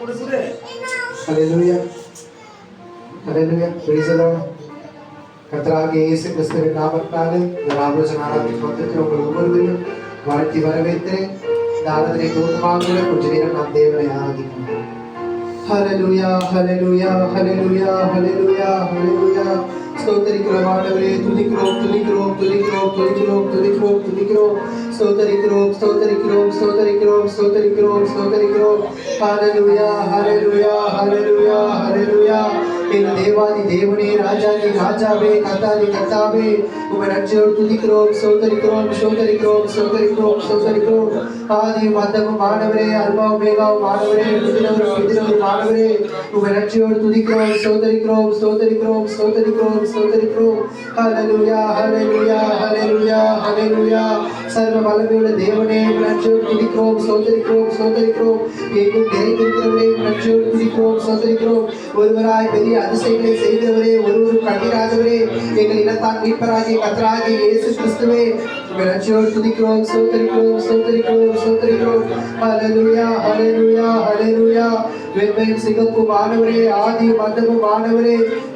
Hallelujah hallelujah praise the Lord. கர்த்தராகிய இயேசு கிறிஸ்துவின் நாமத்தினாலே இந்த ராபோஜன ஆராதனைக்கு வந்திருக்கிற உங்கள் ஒவ்வொருவரையும் வாழ்த்தி வரவேற்கிறேன். இந்த ஆராதனை துவக்கமாக கொஞ்ச நேரம் நாம் தேவனை ஆராதிக்கிறோம். ஹல்லேலூயா ஹல்லேலூயா ஹல்லேலூயா ஹல்லேலூயா ஹல்லேலூயா. ஸ்தோத்திரிக்கிறோம் ஆண்டவரே, துதிக்கிறோம் துதிக்கிறோம் துதிக்கிறோம் துதிக்கிறோம் துதிக்கிறோம் துதிக்கிறோம் ஸ்தோத்திரிக்கிறோம் ஸ்தோத்திரிக்கிறோம் ஸ்தோத்திரிக்கிறோம் ஸ்தோத்திரிக்கிறோம் ஸ்தோத்திரிக்கிறோம். ஹல்லேலூயா ஹல்லேலூயா ஹல்லேலூயா ஹல்லேலூயா. என் தேவாதி தேவனே, ராஜாதி ராஜாவே, கர்த்தாதி கர்த்தாவே, உம்மை நன்றியோடு துதிக்கிறோம் ஸ்தோத்திரிக்கிறோம் ஸ்தோத்திரிக்கிறோம் ஸ்தோத்திரிக்கிறோம் ஸ்தோத்திரிக்கிறோம். ஆதியும் அந்தமும் ஆனவரே, அல்பாவும் மேகாவும் ஆனவரே, பிதினவரும் ஆனவரே, உம்மை நன்றியோடு துதிக்கிறோம் ஸ்தோத்திரிக்கிறோம் ஸ்தோத்திரிக்கிறோம் ஸ்தோத்திரிக்கிறோம் ஸ்தோத்திரிக்கிறோம். ஹல்லேலூயா ஹல்லேலூயா ஹல்லேலூயா ஹல்லேலூயா. சர்வ வல்லமையுள்ள தேவனே, நன்றியோடு துதிக்கிறோம் ஸ்தோத்திரிக்கிறோம் ஸ்தோத்திரிக்கிறோம். எங்கும் நிறைந்திருக்கிறவரே, நன்றியோடு துதிக்கிறோம் ஸ்தோத்திரிக்கிறோம். ஒருவராய் பெரிய அதிசயங்களை செய்கிறவரே, ஒருவரும் கண்டிராதவரே, எங்கள் இனத்தான் மீட்பராகிய கர்த்தராகிய இயேசு கிறிஸ்துவே, உம்மை நன்றியோடு துதிக்கிறோம் ஸ்தோத்திரிக்கிறோம் ஸ்தோத்திரிக்கிறோம் ஸ்தோத்திரிக்கிறோம். ஹல்லேலூயா ஹல்லேலூயா ஹல்லேலூயா. வெண்மையும் சிகப்பும் ஆனவரே, ஆதியும் அந்தமும் ஆனவரே,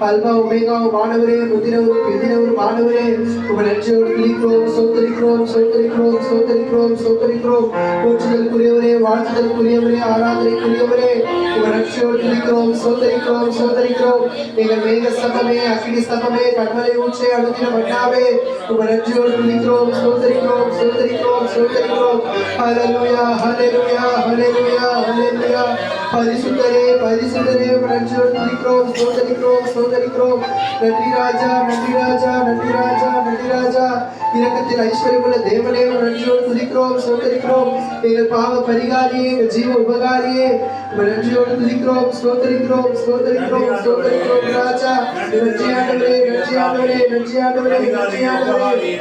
அல்பா ஒமேகாவும் ஆனவரே, முதினவரும் பிதினவரும் ஆனவரே, உம்மை நன்றியோடு துதிக்கிறோம் ஸ்தோத்திரிக்கிறோம் ஸ்தோத்திரிக்கிறோம் ஸ்தோத்திரிக்கிறோம் ஸ்தோத்திரிக்கிறோம். போற்றுதலுக்குரியவரே, வாழ்த்துதலுக்குரியவரே, ஆராதனைக்குரியவரே, உம்மை நன்றியோடு துதிக்கிறோம் ஸ்தோத்திரிக்கிறோம் ஸ்தோத்திரிக்கிறோம். எங்கள் மேக ஸ்தம்பமே, அக்கினி ஸ்தம்பமே, கண்மலை ஊற்றே, அழுதின மன்னாவே, உம்மை நன்றியோடு துதிக்கிறோம் ஸ்தோத்திரிக்கிறோம் ஸ்தோத்திரிக்கிறோம் ஸ்தோத்திரிக்கிறோம். ஹல்லேலூயா ஹல்லேலூயா ஹல்லேலூயா ஹல்லேலூயா. பரிசுத்தரே பரிசுத்தரே, உம்மை நன்றியோடு துதிக்கிறோம் ஸ்தோத்திரிக்கிறோம் ஸ்தோத்திரிக்கிறோம். நன்றி ராஜா நன்றி ராஜா நன்றி ராஜா நன்றி ராஜா. இரக்கத்தில் ஐஸ்வர்யமுள்ள தேவனே, உம்மை நன்றியோடு துதிக்கிறோம் ஸ்தோத்திரிக்கிறோம். எங்கள் பாவ பரிகாரியே, எங்கள் ஜீவ உபகாரியே, உம்மை நன்றியோடு துதிக்கிறோம் ஸ்தோத்திரிக்கிறோம் ஸ்தோத்திரிக்கிறோம் ஸ்தோத்திரிக்கிறோம். ராஜா நன்றி ஆண்டவரே நன்றி ஆண்டவரே நன்றி ஆண்டவரே நன்றி ஆண்டவரே.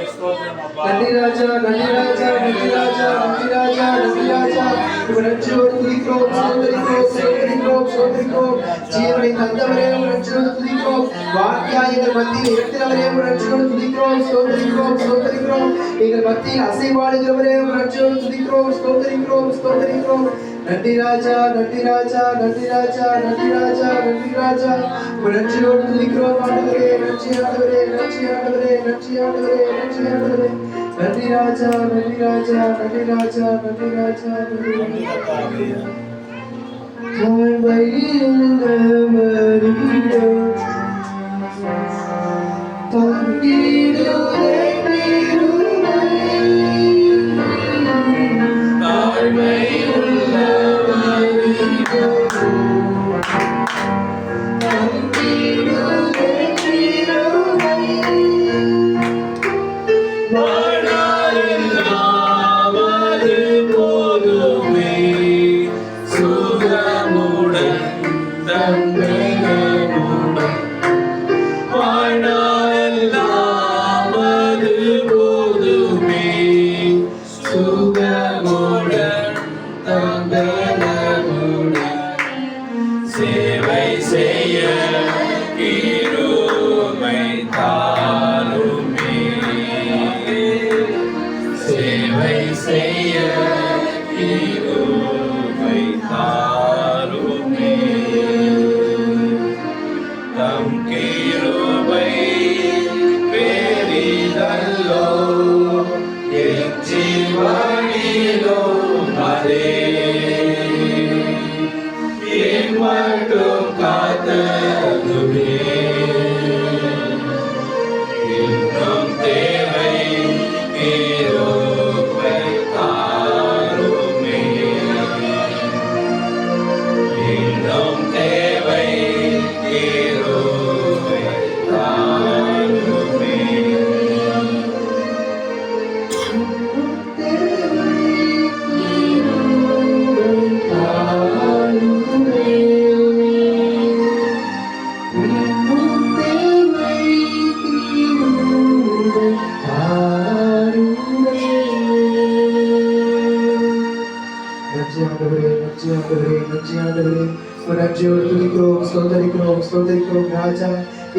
நன்றி ராஜா நன்றி ராஜா நன்றி ராஜா நன்றி ராஜா நன்றி ராஜா. உம்மை நன்றியோடு துதிக்கிறோம் ஸ்தோத்திரிக்கிறோம் ஸ்தோத்திரிக்கிறோம் ஸ்தோத்திரிக்கிறோம். ஜீவனை தந்தவரே, உம்மை நன்றியோடு துதிக்கிறோம். வார்த்தையாய் எங்கள் மத்தியில் இருக்கிறவரே, உம்மை நன்றியோடு துதிக்கிறோம் ஸ்தோத்திரிக்கிறோம் ஸ்தோத்திரிக்கிறோம். எங்கள் மத்தியில் அசைவாடுகிறவரே, உம்மை நன்றியோடு துதிக்கிறோம் ஸ்தோத்திரிக்கிறோம் ஸ்தோத்திரிக்கிறோம். நன்றி ராஜா நன்றி ராஜா நன்றி ராஜா நன்றி ராஜா நன்றி ராஜா. உம்மை நன்றியோடு துதிக்கிறோம் ஆண்டவரே, நன்றி ஆண்டவரே நன்றி ஆண்டவரே நன்றி ஆண்டவரே நன்றி ஆண்டவரே. நன்றி ராஜா நன்றி ராஜா நன்றி ராஜா நன்றி ராஜா நன்றி ராஜா.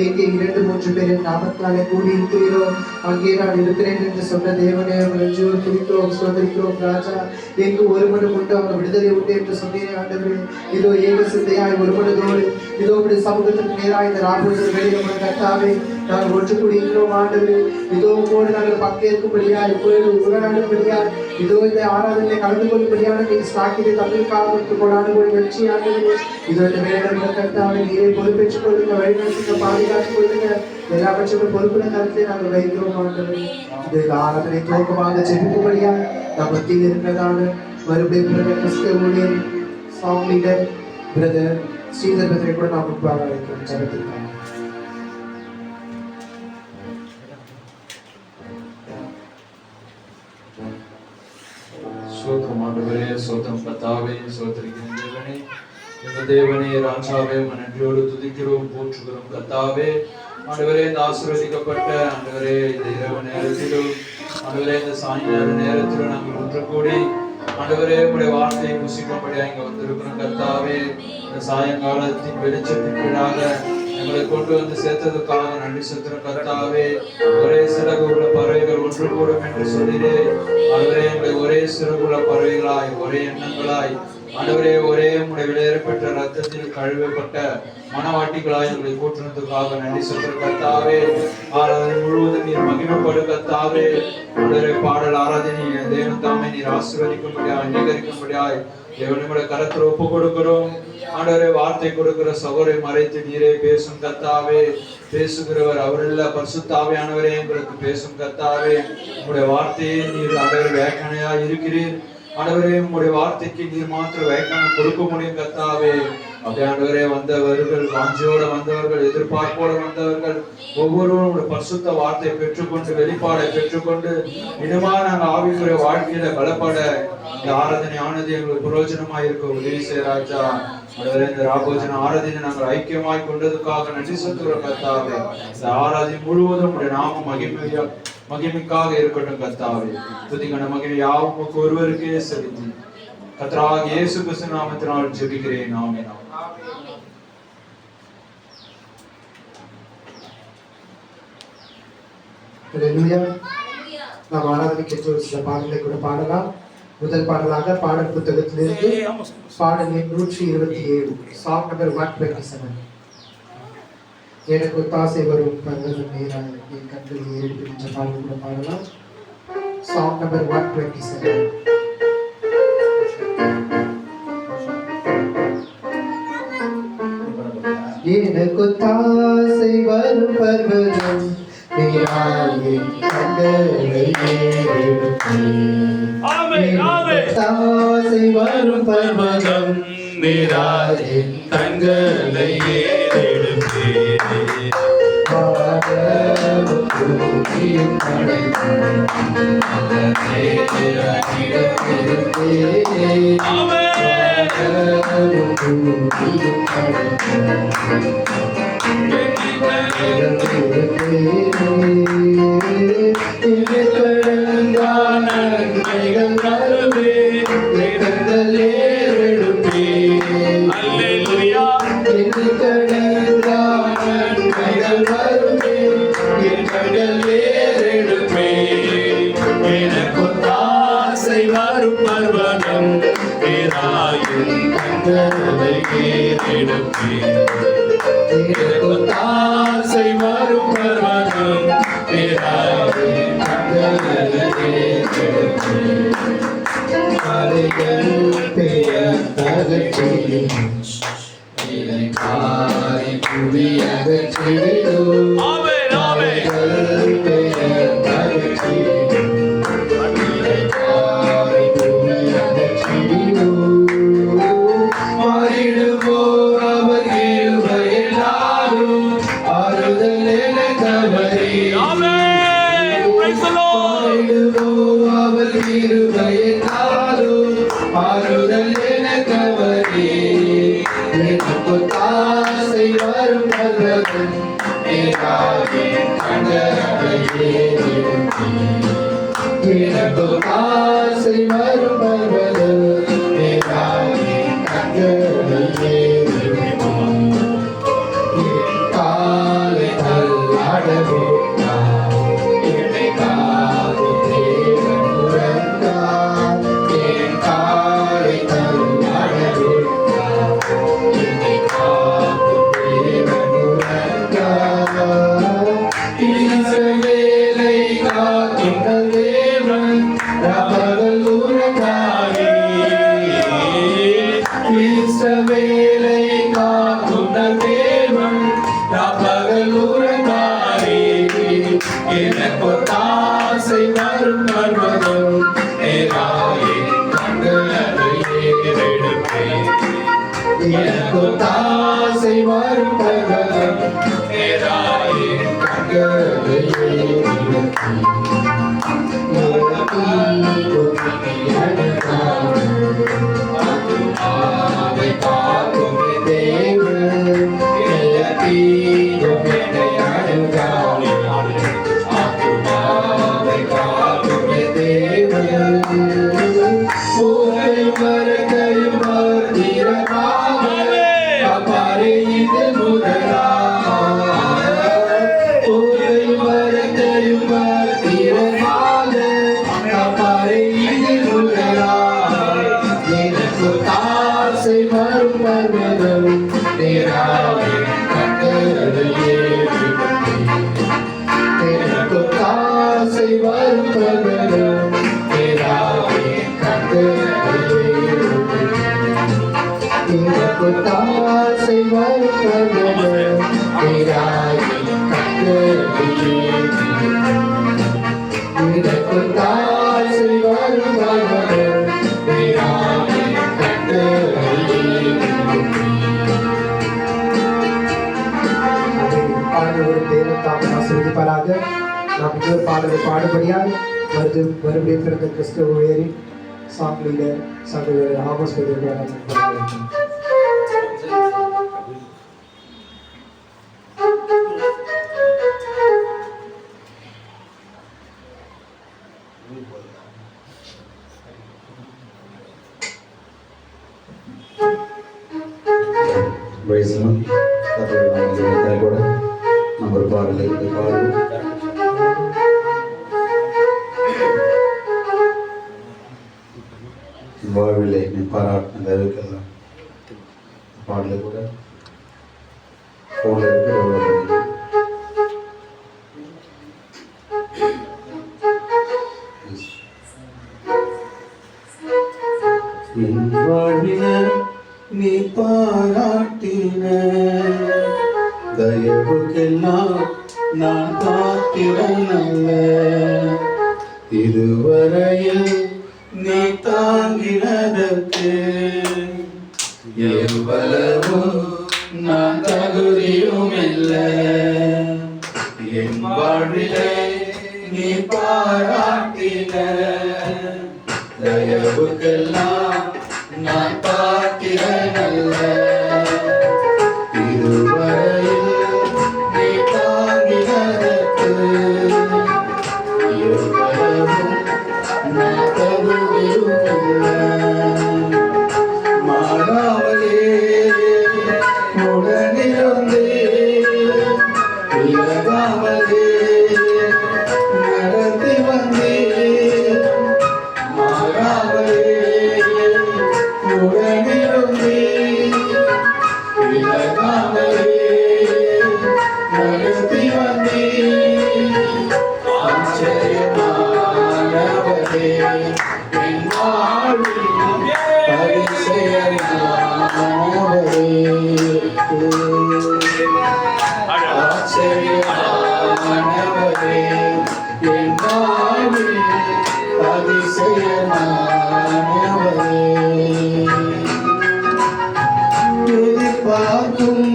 எங்கே 2-3 பேரின் நாமத்தாலே கூடி இருக்கிறீரோ அங்கே நான் இருக்கிறேன் என்று சொன்ன தேவனே உங்களை துதிக்கிறோம், சோதரிக்கிறோம் ராஜா. எங்கு ஒருவனும் உண்டு அவங்க விடுதலை உண்டு என்று சொன்னீரே ஆண்டவரே. இதோ ஏக சிந்தையாய் ஒருவனதோடு இதோ உடைய சமூகத்திற்கு நேராக இந்த ராபோஜர் வெளியிட கர்த்தாவே நாங்கள் ஒன்று கூடியிருக்கிறோம் ஆண்டவரே. இதோ கூட நாங்கள் பங்கேற்கும்படியாய் உரையாடும்படியாய் இதோ இந்த ஆராதனை கலந்து கொள்ளும்படியான நீங்க சாக்கியதை தமிழுக்காக கொண்டாடு கொண்டு வெற்றி ஆண்டவரே. இதோ இந்த வேலைகளை கர்த்தாவே நீரை பொறுப்பேற்றுக் கொள்ளுங்க, வழிநடத்துங்க, பாதுகாத்துக் கொள்ளுங்க. எல்லாவற்றையும் பொறுப்புள்ள கருத்தை நாங்கள் வைக்கிறோம் ஆண்டவரே. இந்த ஆராதனை துவக்கமாக ஜெபிக்கும்படியா நாம் மத்தியில் இருக்கிறதான மறுபடியும் கிறிஸ்தவ ஊழியர் சாங் லீடர் பிரதர் ஸ்ரீதர் பிரதரை கூட நாம் முன்பாக வைக்கிறோம் ஜெபத்திற்காக. சோத்திரம் ஆண்டவரே, சோத்திரம் கர்த்தாவே, சோத்திரிக்கிற தேவனே, எங்கள் தேவனே, ராஜாவே, நன்றியோடு துதிக்கிறோம், போற்றுகிறோம் கர்த்தாவே. ஆண்டவரே, இந்த ஆசீர்வதிக்கப்பட்ட ஆண்டவரே இந்த இரவு நேரத்திலும் ஆண்டவரே இந்த சாயங்கால நேரத்திலும் நாங்கள் ஒன்று கூடி ஆண்டவரே உடைய வார்த்தையை புசிக்கும்படியாக இங்க வந்திருக்கிறோம் கர்த்தாவே. இந்த சாயங்காலத்தின் வெளிச்சத்திற்காக எங்களை கொண்டு வந்து சேர்த்ததுக்காக நன்றி செலுத்துகிறோம் கர்த்தாவே. ஒரே சிறகுள்ள பறவைகள் ஒன்று கூடும் என்று சொல்லிலே ஆண்டவரே எங்களை ஒரே சிறகுள்ள பறவைகளாய் ஒரே எண்ணங்களாய் ஆண்டவரே ஒரே உடைய விலையேறப்பட்ட ரத்தத்தில் கழுவப்பட்ட மனவாட்டிகளாய் எங்களை கூட்டினதுக்காக நன்றி செலுத்துகிறோம் கர்த்தாவே. ஆராதனை முழுவதும் நீர் மகிமைப்படும் கர்த்தாவே. ஆண்டவரே பாடல் ஆராதனை தேவன் தாமே நீர் ஆசீர்வதிக்கும்படியாய் அங்கீகரிக்கும்படியாய் தேவனுடைய கரத்தில் ஒப்பு கொடுக்கிறோம். ஆண்டவரே வார்த்தை கொடுக்கிற சகோரை மறைத்து நீரே பேசும் கர்த்தாவே. பேசுகிறவர் அவரில்ல, பரிசுத்த ஆவியானவரே எங்களுக்கு பேசும் கர்த்தாவே. உங்களுடைய வார்த்தையை நீர் ஆண்டவரே வேக்கணையா இருக்கிறீர் ஆண்டவரே. உங்களுடைய வார்த்தைக்கு நீர் மாத்திரம் வேக்கணம் கொடுக்க முடியும் கர்த்தாவே. அப்படியே ஆண்டவரே வந்தவர்கள் வாஞ்சியோட வந்தவர்கள் எதிர்பார்ப்போட வந்தவர்கள் ஒவ்வொருவரும் உங்களுடைய பரிசுத்த வார்த்தையை பெற்றுக்கொண்டு வெளிப்பாடை பெற்றுக்கொண்டு இனிமா நாங்கள் ஆவிக்குரிய வாழ்க்கையில பலப்பட இந்த ஆராதனை ஆனது எங்களுக்கு பிரயோஜனமாய் இருக்க உதவி செய்யராஜா. ஆண்டவரே இந்த ராபோஜன ஆராதனை நாங்கள் ஐக்கியமாய் கொண்டதுக்காக நன்றி செலுத்துகிறோம் கர்த்தாவே. இந்த ஆராதனை முழுவதும் உடைய நாம மகிமைக்காக இருக்கட்டும் கர்த்தாவே. துதிகன மகிமை யாவும் ஒருவருக்கே செலுத்தி கர்த்தராகிய இயேசு கிறிஸ்து நாமத்தினால் ஜெபிக்கிறேன். ஆமென். ஹல்லேலூயா. நாம் ஆராதனைக்கு சில பாடல்களை கூட பாடலாம். முதல் பாடலாக பாடல் புத்தகத்திலிருந்து பாடல் எண் 127 சாங் நம்பர் 127. எனக்கு ஒத்தாசை வரும் பர்வதம் நேராக என் கண்கள் ஏறெடுத்து என்ற பாடல் கூட பாடலாம். Song number 127. எனக்கு ஒத்தாசை வரும் பர்வதம் நேராக என் கண்களை ஏறெடுத்தேன். ஒத்தாசை வரும் பர்வதம் நேராக என் கண்களை ஏறெடுத்தேன். காலை வேலை காக்கும் தேவன் பகல் உறங்காரே எனக்கு தாசை வரும் பர்வதம் நேராயே கண்களை ஏறெடுப்பேன் எனக்கு தாசை வரும் பர்வதம் நேராயே கண்களை ஏறெடுப்பேன் ஆத்துமாவை காக்கும் தேவன் ஆத்துமாவை காக்கும் தேவன் வரகையும் அப்பாரே இது முதலா வரகையும் அப்பாரே இது முதலா எனக்கு தாசை வரும் பர்வதம் நேராவே கண்களை எனக்கு தாசை வரும் பர்வதம் நேராவே கண்களை எனக்கு தாசை வரும் பர்வதம் நேராவே கண்களை எனக்கு தாசை வரும் பர்வதம் நேராவே பாடுபவரும் தேவன் தாமே ஆசீர்வதிப்பாராக. நாம் இன்னொரு பாடலை பாடுபடியால் மறுபடியும் பிறந்த கிறிஸ்துவ உயரி சாங்கில சகோதரர் ஆமோஸ் கூட நம்ம ஒரு பாடலை பாடுவோம். வாழ்விலை நீ பாராட்டின தயவுக்கெல்லாம் பாடலை கூட போன்ல இருக்கு. என் வாழ்வில நீ பாராட்டின தயவுக்கெல்லாம் நான் காத்திரன் அல்ல, இதுவரையில் நீ தாங்கினதற்கு எவ்வளவு நான் தகுதியும் இல்லை. என் வாழ்விலே நீ பாராட்டின தயவுக்கெல்லாம் நான் பாத்திரன் அல்ல, இதுவரையில் நீ தாங்கினதற்கு எவ்வளவும் நான் தகுதியும் இல்லை. மாறாமலே உடனிருந்தே விலகாமலே நடத்தி வந்தே, மாறாமலே உடனிருந்தே விலகாமலே நடத்தி வந்தே. ஆச்சரியமானவரே என் வாழ்வில் அதிசயமானவரே, ஆச்சரியமானவரே என் வாழ்வில் அதிசயமானவரே. எதிர்பார்க்கும்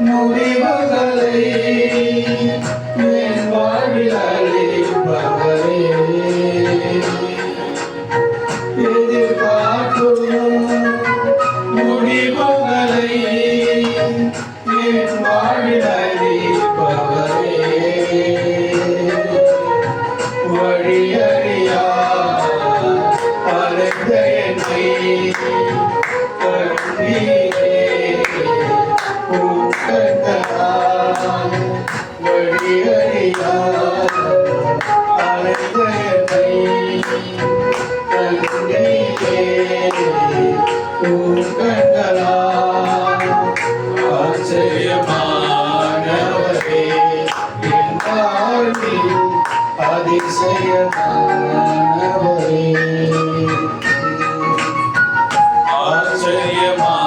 முடிவுகளை என் வாழ்வில் அளிப்பவரே, எதிர்பார்க்கும் முடிவுகளை என் வாழ்வில் அளிப்பவரே, வழியறியா அழைத்த என்னை வழியறியா அழைத்த ஆச்சரியமானவரே என் வாழ்வில் அதிசயமானவரே, ஆச்சரியமானவரே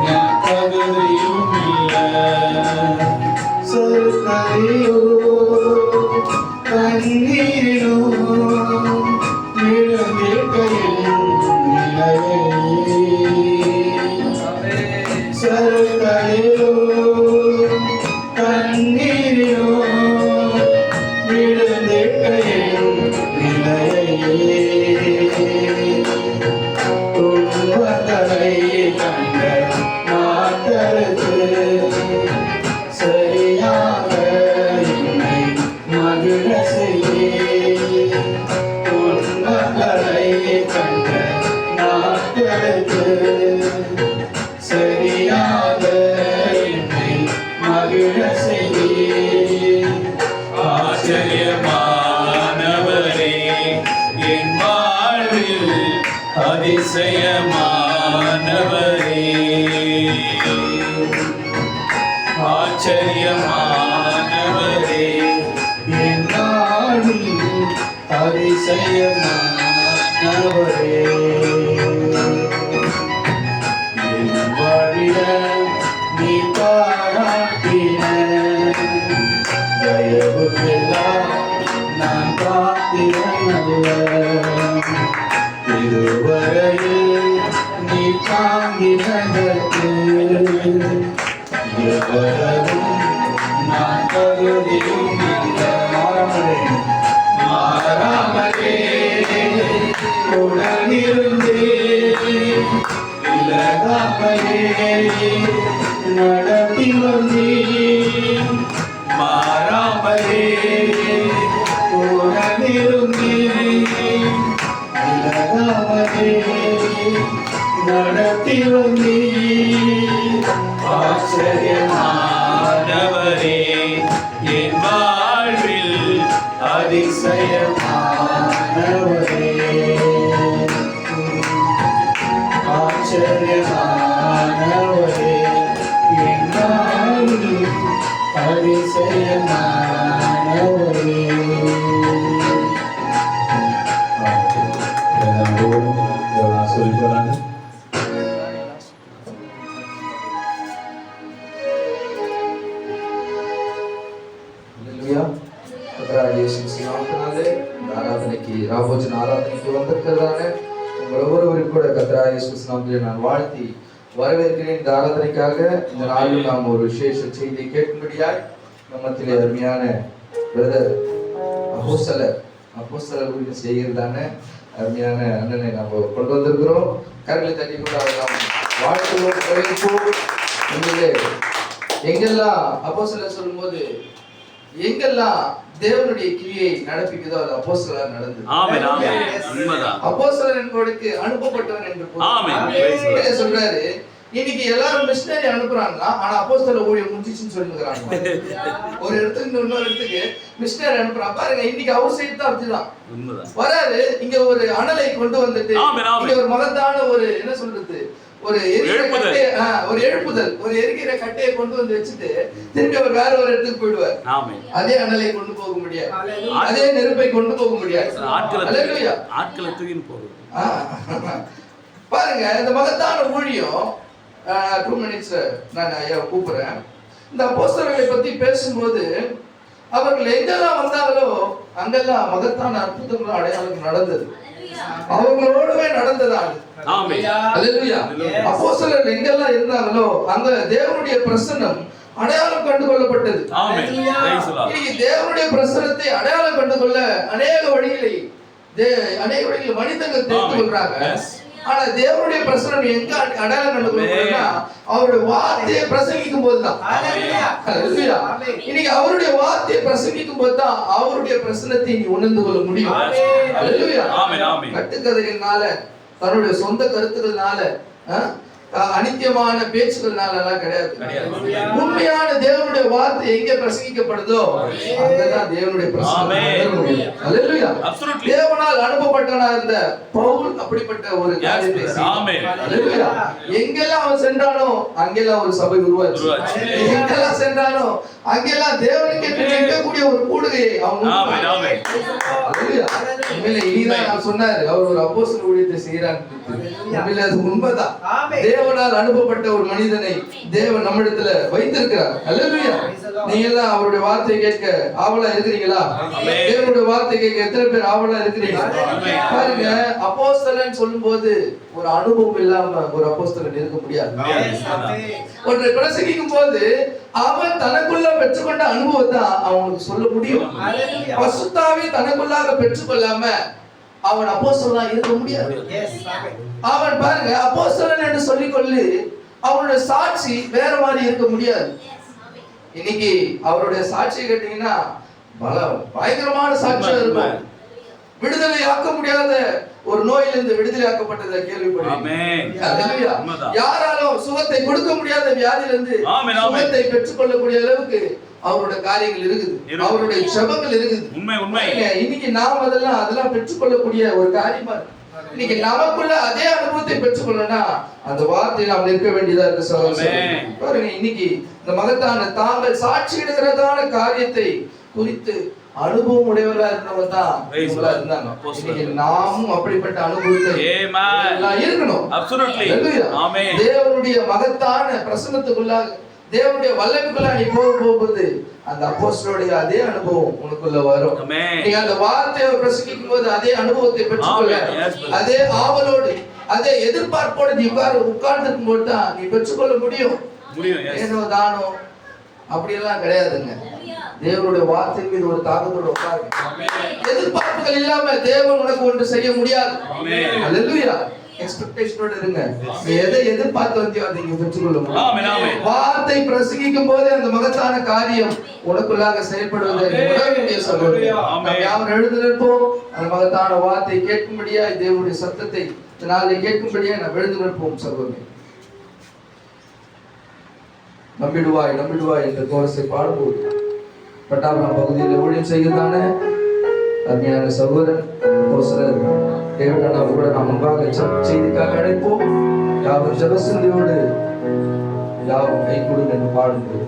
ഞാൻ തകതിയുമില്ല സർക്കറിയോ കണ്ണീരിനോ വിഴുന്നിട്ടയിൽ സർക്കറിയോ കണ്ണീരിനോ വിഴുന്നിട്ടയിൽ துன்பங்களை கண்ட மாத்தருக்கு சரியாக என்னை மகிழ செய்யே துன்பங்களை கண்ட மாத்தருக்கு சரியாக என்னை மகிழ செய்யே ஆச்சரியமானவரே என் வாழ்வில் அதிசயமானவரே ஆச்சரியமானவரே என் வாழ்வில் அதிசயமானவரே என் வாழிட நீ பாராட்டின தயவுக்கெல்லாம் நான் காத்திரனல்ல இதுவரையில் நீ தாங்கினதற்கு எவ்வளவும் நான் தகுதியும் மாறாமலே உடனிருந்தே விலகாமலே நடத்தி வந்தே மாறாமலே உடனிருந்தே நடத்தி வந்தே ஆச்சரியமானவரே என் வாழ்வில் அதிசயமானவரே ஆச்சரியமானவரே என் வாழ்வில் அதிசயமானவரே சொல்லிக்கிறாங்க ஆராதனைக்கு ராபோஜன் ஆராதனைக்கு வந்திருக்கிறதான உங்கள் ஒவ்வொருவரும் கூட கர்த்தராகிய இயேசு நாமத்தில் நான் வாழ்த்தி வரவேற்கிறேன். இந்த ஆராதனைக்காக இந்த நாளில் நாம் ஒரு விசேஷ செய்தியை கேட்கும்படியாய் நம்மத்திலே அருமையான பிரதர் அப்போஸ்தலர் ஊழியம் செய்கிறதான அருமையான அண்ணனை நாம் கொண்டு வந்திருக்கிறோம். கரங்களை தட்டி கொண்டு நாம் வாழ்த்துவோம், வரவேற்போம். எங்கெல்லாம் அப்போஸ்தலர் சொல்லும்போது எங்கெல்லாம் தேவனுடைய கிரியை நடப்பிக்குதோ அது அப்போஸ்தலர் நடந்தது. ஆமென் ஆமென் உண்மைதான். அப்போஸ்தலர் என்பவருக்கு அனுப்பப்பட்டவன் என்று ஆமென் சொல்றாரு. இன்னைக்கு எல்லாரும் மிஷனரி அனுப்புறாங்களா, ஆனா அப்போஸ்தலர் ஊழியம் முடிஞ்சிச்சுன்னு சொல்லுகிறாங்க. ஒரு இடத்துக்கு இன்னொரு இடத்துக்கு மிஷனரி அனுப்புறாங்க. பாருங்க, இன்னைக்கு அவர் சைடு தான் அப்படிதான் வராரு. இங்க ஒரு அனலை கொண்டு வந்துட்டு இங்க ஒரு மகத்தான ஒரு என்ன சொல்றது ஒரு எழுப்புதல் ஒரு எரிகிற கட்டையை கொண்டு வந்து வச்சுட்டு திரும்பி அவர் வேற ஒரு இடத்துக்கு போயிடுவார். அதே அனலை கொண்டு போக முடியாது, அதே நெருப்பை கொண்டு போக முடியாது. பாருங்க, இந்த மகத்தான ஊழியம் 2 minutes நான் ஐயா கூப்பிடுறேன். இந்த அப்போஸ்தலர்களை பத்தி பேசும்போது அவர்கள் எங்கெல்லாம் வந்தாங்களோ அங்கெல்லாம் மகத்தான அற்புதங்களும் அடையாளம் நடந்தது. அவங்களோடவே நடந்ததா? அல்லேலூயா. அப்போஸ்தலர்கள் எங்கெல்லாம் இருந்தாங்களோ அங்க தேவனுடைய பிரசன்னம் அடையாளம் கண்டு கொள்ளப்பட்டது. இன்னைக்கு தேவனுடைய பிரசன்னத்தை அடையாளம் கண்டு கொள்ள அநேக வழிகளில் மனிதர்கள் தெரிந்து கொள்றாங்க. ஆனா தேவனுடைய பிரசன்னம் எங்க அடையாளம் கண்டு கொள்ளப்படும்னா அவருடைய வார்த்தையை பிரசங்கிக்கும் போதுதான். இன்னைக்கு அவருடைய வார்த்தையை பிரசங்கிக்கும் போதுதான் அவருடைய பிரசன்னத்தை நீ உணர்ந்து கொள்ள முடியும். கட்டுக்கதைகள்னால, தன்னுடைய சொந்த கருத்துக்கள்னால, அனித்தியமான பேச்சுக்கள்னால எல்லாம் கிடையாது. உண்மையான தேவனுடைய வார்த்தை எங்க பிரசங்கிக்கப்படுதோ அங்கதான் தேவனுடைய பிரசன்னம். அல்லேலூயா. தேவனால் அனுப்பப்பட்டவனா இருந்த பவுல் அப்படிப்பட்ட ஒரு காரியத்தை அல்லேலூயா. எங்கெல்லாம் அவன் சென்றானோ அங்கெல்லாம் ஒரு சபை உருவாச்சு. எங்கெல்லாம் சென்றானோ அங்கெல்லாம் தேவனுக்கு இருக்கக்கூடிய ஒரு கூடுகையை அவன் சொன்னாரு. அவர் ஒரு அப்போஸ்தல ஊழியத்தை செய்யறான்னு. அது உண்மைதான். தேவனால் அனுப்பப்பட்ட ஒரு மனிதனை தேவன் நம்மிடத்துல வைத்திருக்கிறார். அல்லேலூயா. நீங்க எல்லாம் அவருடைய வார்த்தை கேட்க ஆவலா இருக்கிறீங்களா? தேவனுடைய வார்த்தை கேட்க எத்தனை பேர் ஆவலா இருக்கிறீங்க? பாருங்க, அப்போஸ்தலன் சொல்லும்போது ஒரு அனுபவம் இல்லாம ஒரு அப்போஸ்தலன் இருக்க முடியாது. ஒன்றை பிரசங்கிக்கும் போது அவன் தனக்குள்ள பெற்றுக்கொண்ட அனுபவத்தை அவனுக்கு சொல்ல முடியும். பசுத்தாவே தனக்குள்ளாக பெற்றுக்கொள்ளாம அவன் அப்போஸ்தலனா இருக்க முடியாது. அவன் பாருங்க, அப்போஸ்தலன் என்று சொல்லிக்கொள்ளு அவனுடைய சாட்சி வேற மாதிரி இருக்க முடியாது. இன்னைக்கு அவருடைய சாட்சியை கேட்டீங்கன்னா பயங்கரமான சாட்சியா இருக்கும். விடுதலை ஆக்க முடியாத ஒரு நோயிலிருந்து விடுதலை ஆக்கப்பட்டதை கேள்விப்பட்டேன். யாராலும் சுகத்தை கொடுக்க முடியாத வியாதியிலிருந்து சுகத்தை பெற்றுக்கொள்ளக்கூடிய அளவுக்கு அவருடைய காரியங்கள் இருக்குது, அவருடைய ஜெபங்கள் இருக்குது. இன்னைக்கு நாம் அதெல்லாம் பெற்றுக்கொள்ளக்கூடிய ஒரு காரியமா இருக்கு. இன்னைக்கு நமக்குள்ள அதே அனுபவத்தை பெற்றுக்கொள்ளனா அந்த வார்த்தை நாம் நிற்க வேண்டியதா இருக்கு சகோதரர்களே. பாருங்க, இன்னைக்கு இந்த மகத்தான தாங்கள் சாட்சியிடுகிறதான காரியத்தை குறித்து அனுபவம் உடையவர்களா இருந்தவங்க தான் இருந்தாங்க. இன்னைக்கு நாமும் அப்படிப்பட்ட அனுபவத்தை இருக்கணும். தேவனுடைய மகத்தான பிரசன்னத்துக்குள்ளாக, தேவனுடைய வல்லமைக்குள்ள நீ போகும்போது அந்த அப்போஸ்தலருடைய அதே அனுபவம் உனக்குள்ள வரும். நீ அந்த வார்த்தையை பிரசங்கிக்கும் போது அதே அனுபவத்தை பெற்றுக்கொள்ள, அதே ஆவலோடு அதே எதிர்பார்ப்போடு நீ உட்கார்ந்து இருக்கும் போது தான் நீ பெற்றுக்கொள்ள முடியும். ஏனோ தானோ அப்படியெல்லாம் கிடையாதுங்க. தேவனுடைய வார்த்தை மீது ஒரு தாக்கத்தோட உட்காருங்க. எதிர்பார்ப்புகள் இல்லாம தேவன் உனக்கு ஒன்று செய்ய முடியாது. அல்லேலூயா. எக்ஸ்பெக்டேஷனோட இருங்க. நீ எதை எதிர்பார்த்து வந்தியோ அதை நீங்க பெற்றுக்கொள்ள முடியும். வார்த்தை பிரசங்கிக்கும் போது அந்த மகத்தான காரியம் உனக்குள்ளாக செயல்படுவதை உணரக்கூடிய சகோதரர்களே, நாம் யாவரும் எழுந்து நிற்போம். அந்த மகத்தான வார்த்தை கேட்கும்படியா, தேவனுடைய சத்தத்தை நாளை கேட்கும்படியா நாம் எழுந்து நிற்போம் சகோதரர்களே. நம்பிடுவாய் நம்பிடுவாய் என்ற கோரஸை பாடும்போது பட்டாபுரம் பகுதியில் ஊழியம் செய்கிறதான அருமையான சகோதரன் தேவன் நாம் கூட நாம் முன்பாக செய்திக்காக அழைப்போம். யாவும் ஜபசிந்தியோடு யாவும் கை கொடுங்க என்று பாடும்போது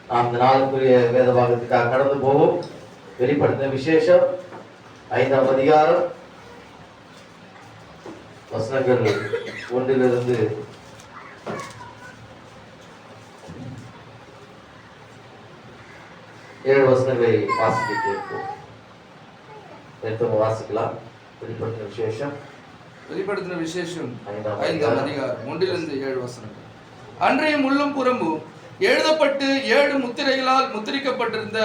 நாம் இந்த நாளுக்குரிய வேத பாகத்துக்காக கடந்து போவோம். வெளிப்படுத்தின விசேஷம் 5ஆம் அதிகாரம் வசனங்கள் 1 7 வசனங்களை வாசிக்க கேட்போம். எடுத்து வாசிக்கலாம். வெளிப்படுத்தின விசேஷம் 5ஆம் அதிகாரம் 1 7 வசனங்கள். அன்றையும் உள்ளும் புறம்பும் எழுதப்பட்டு 7 முத்திரைகளால் முத்திரிக்கப்பட்டிருந்த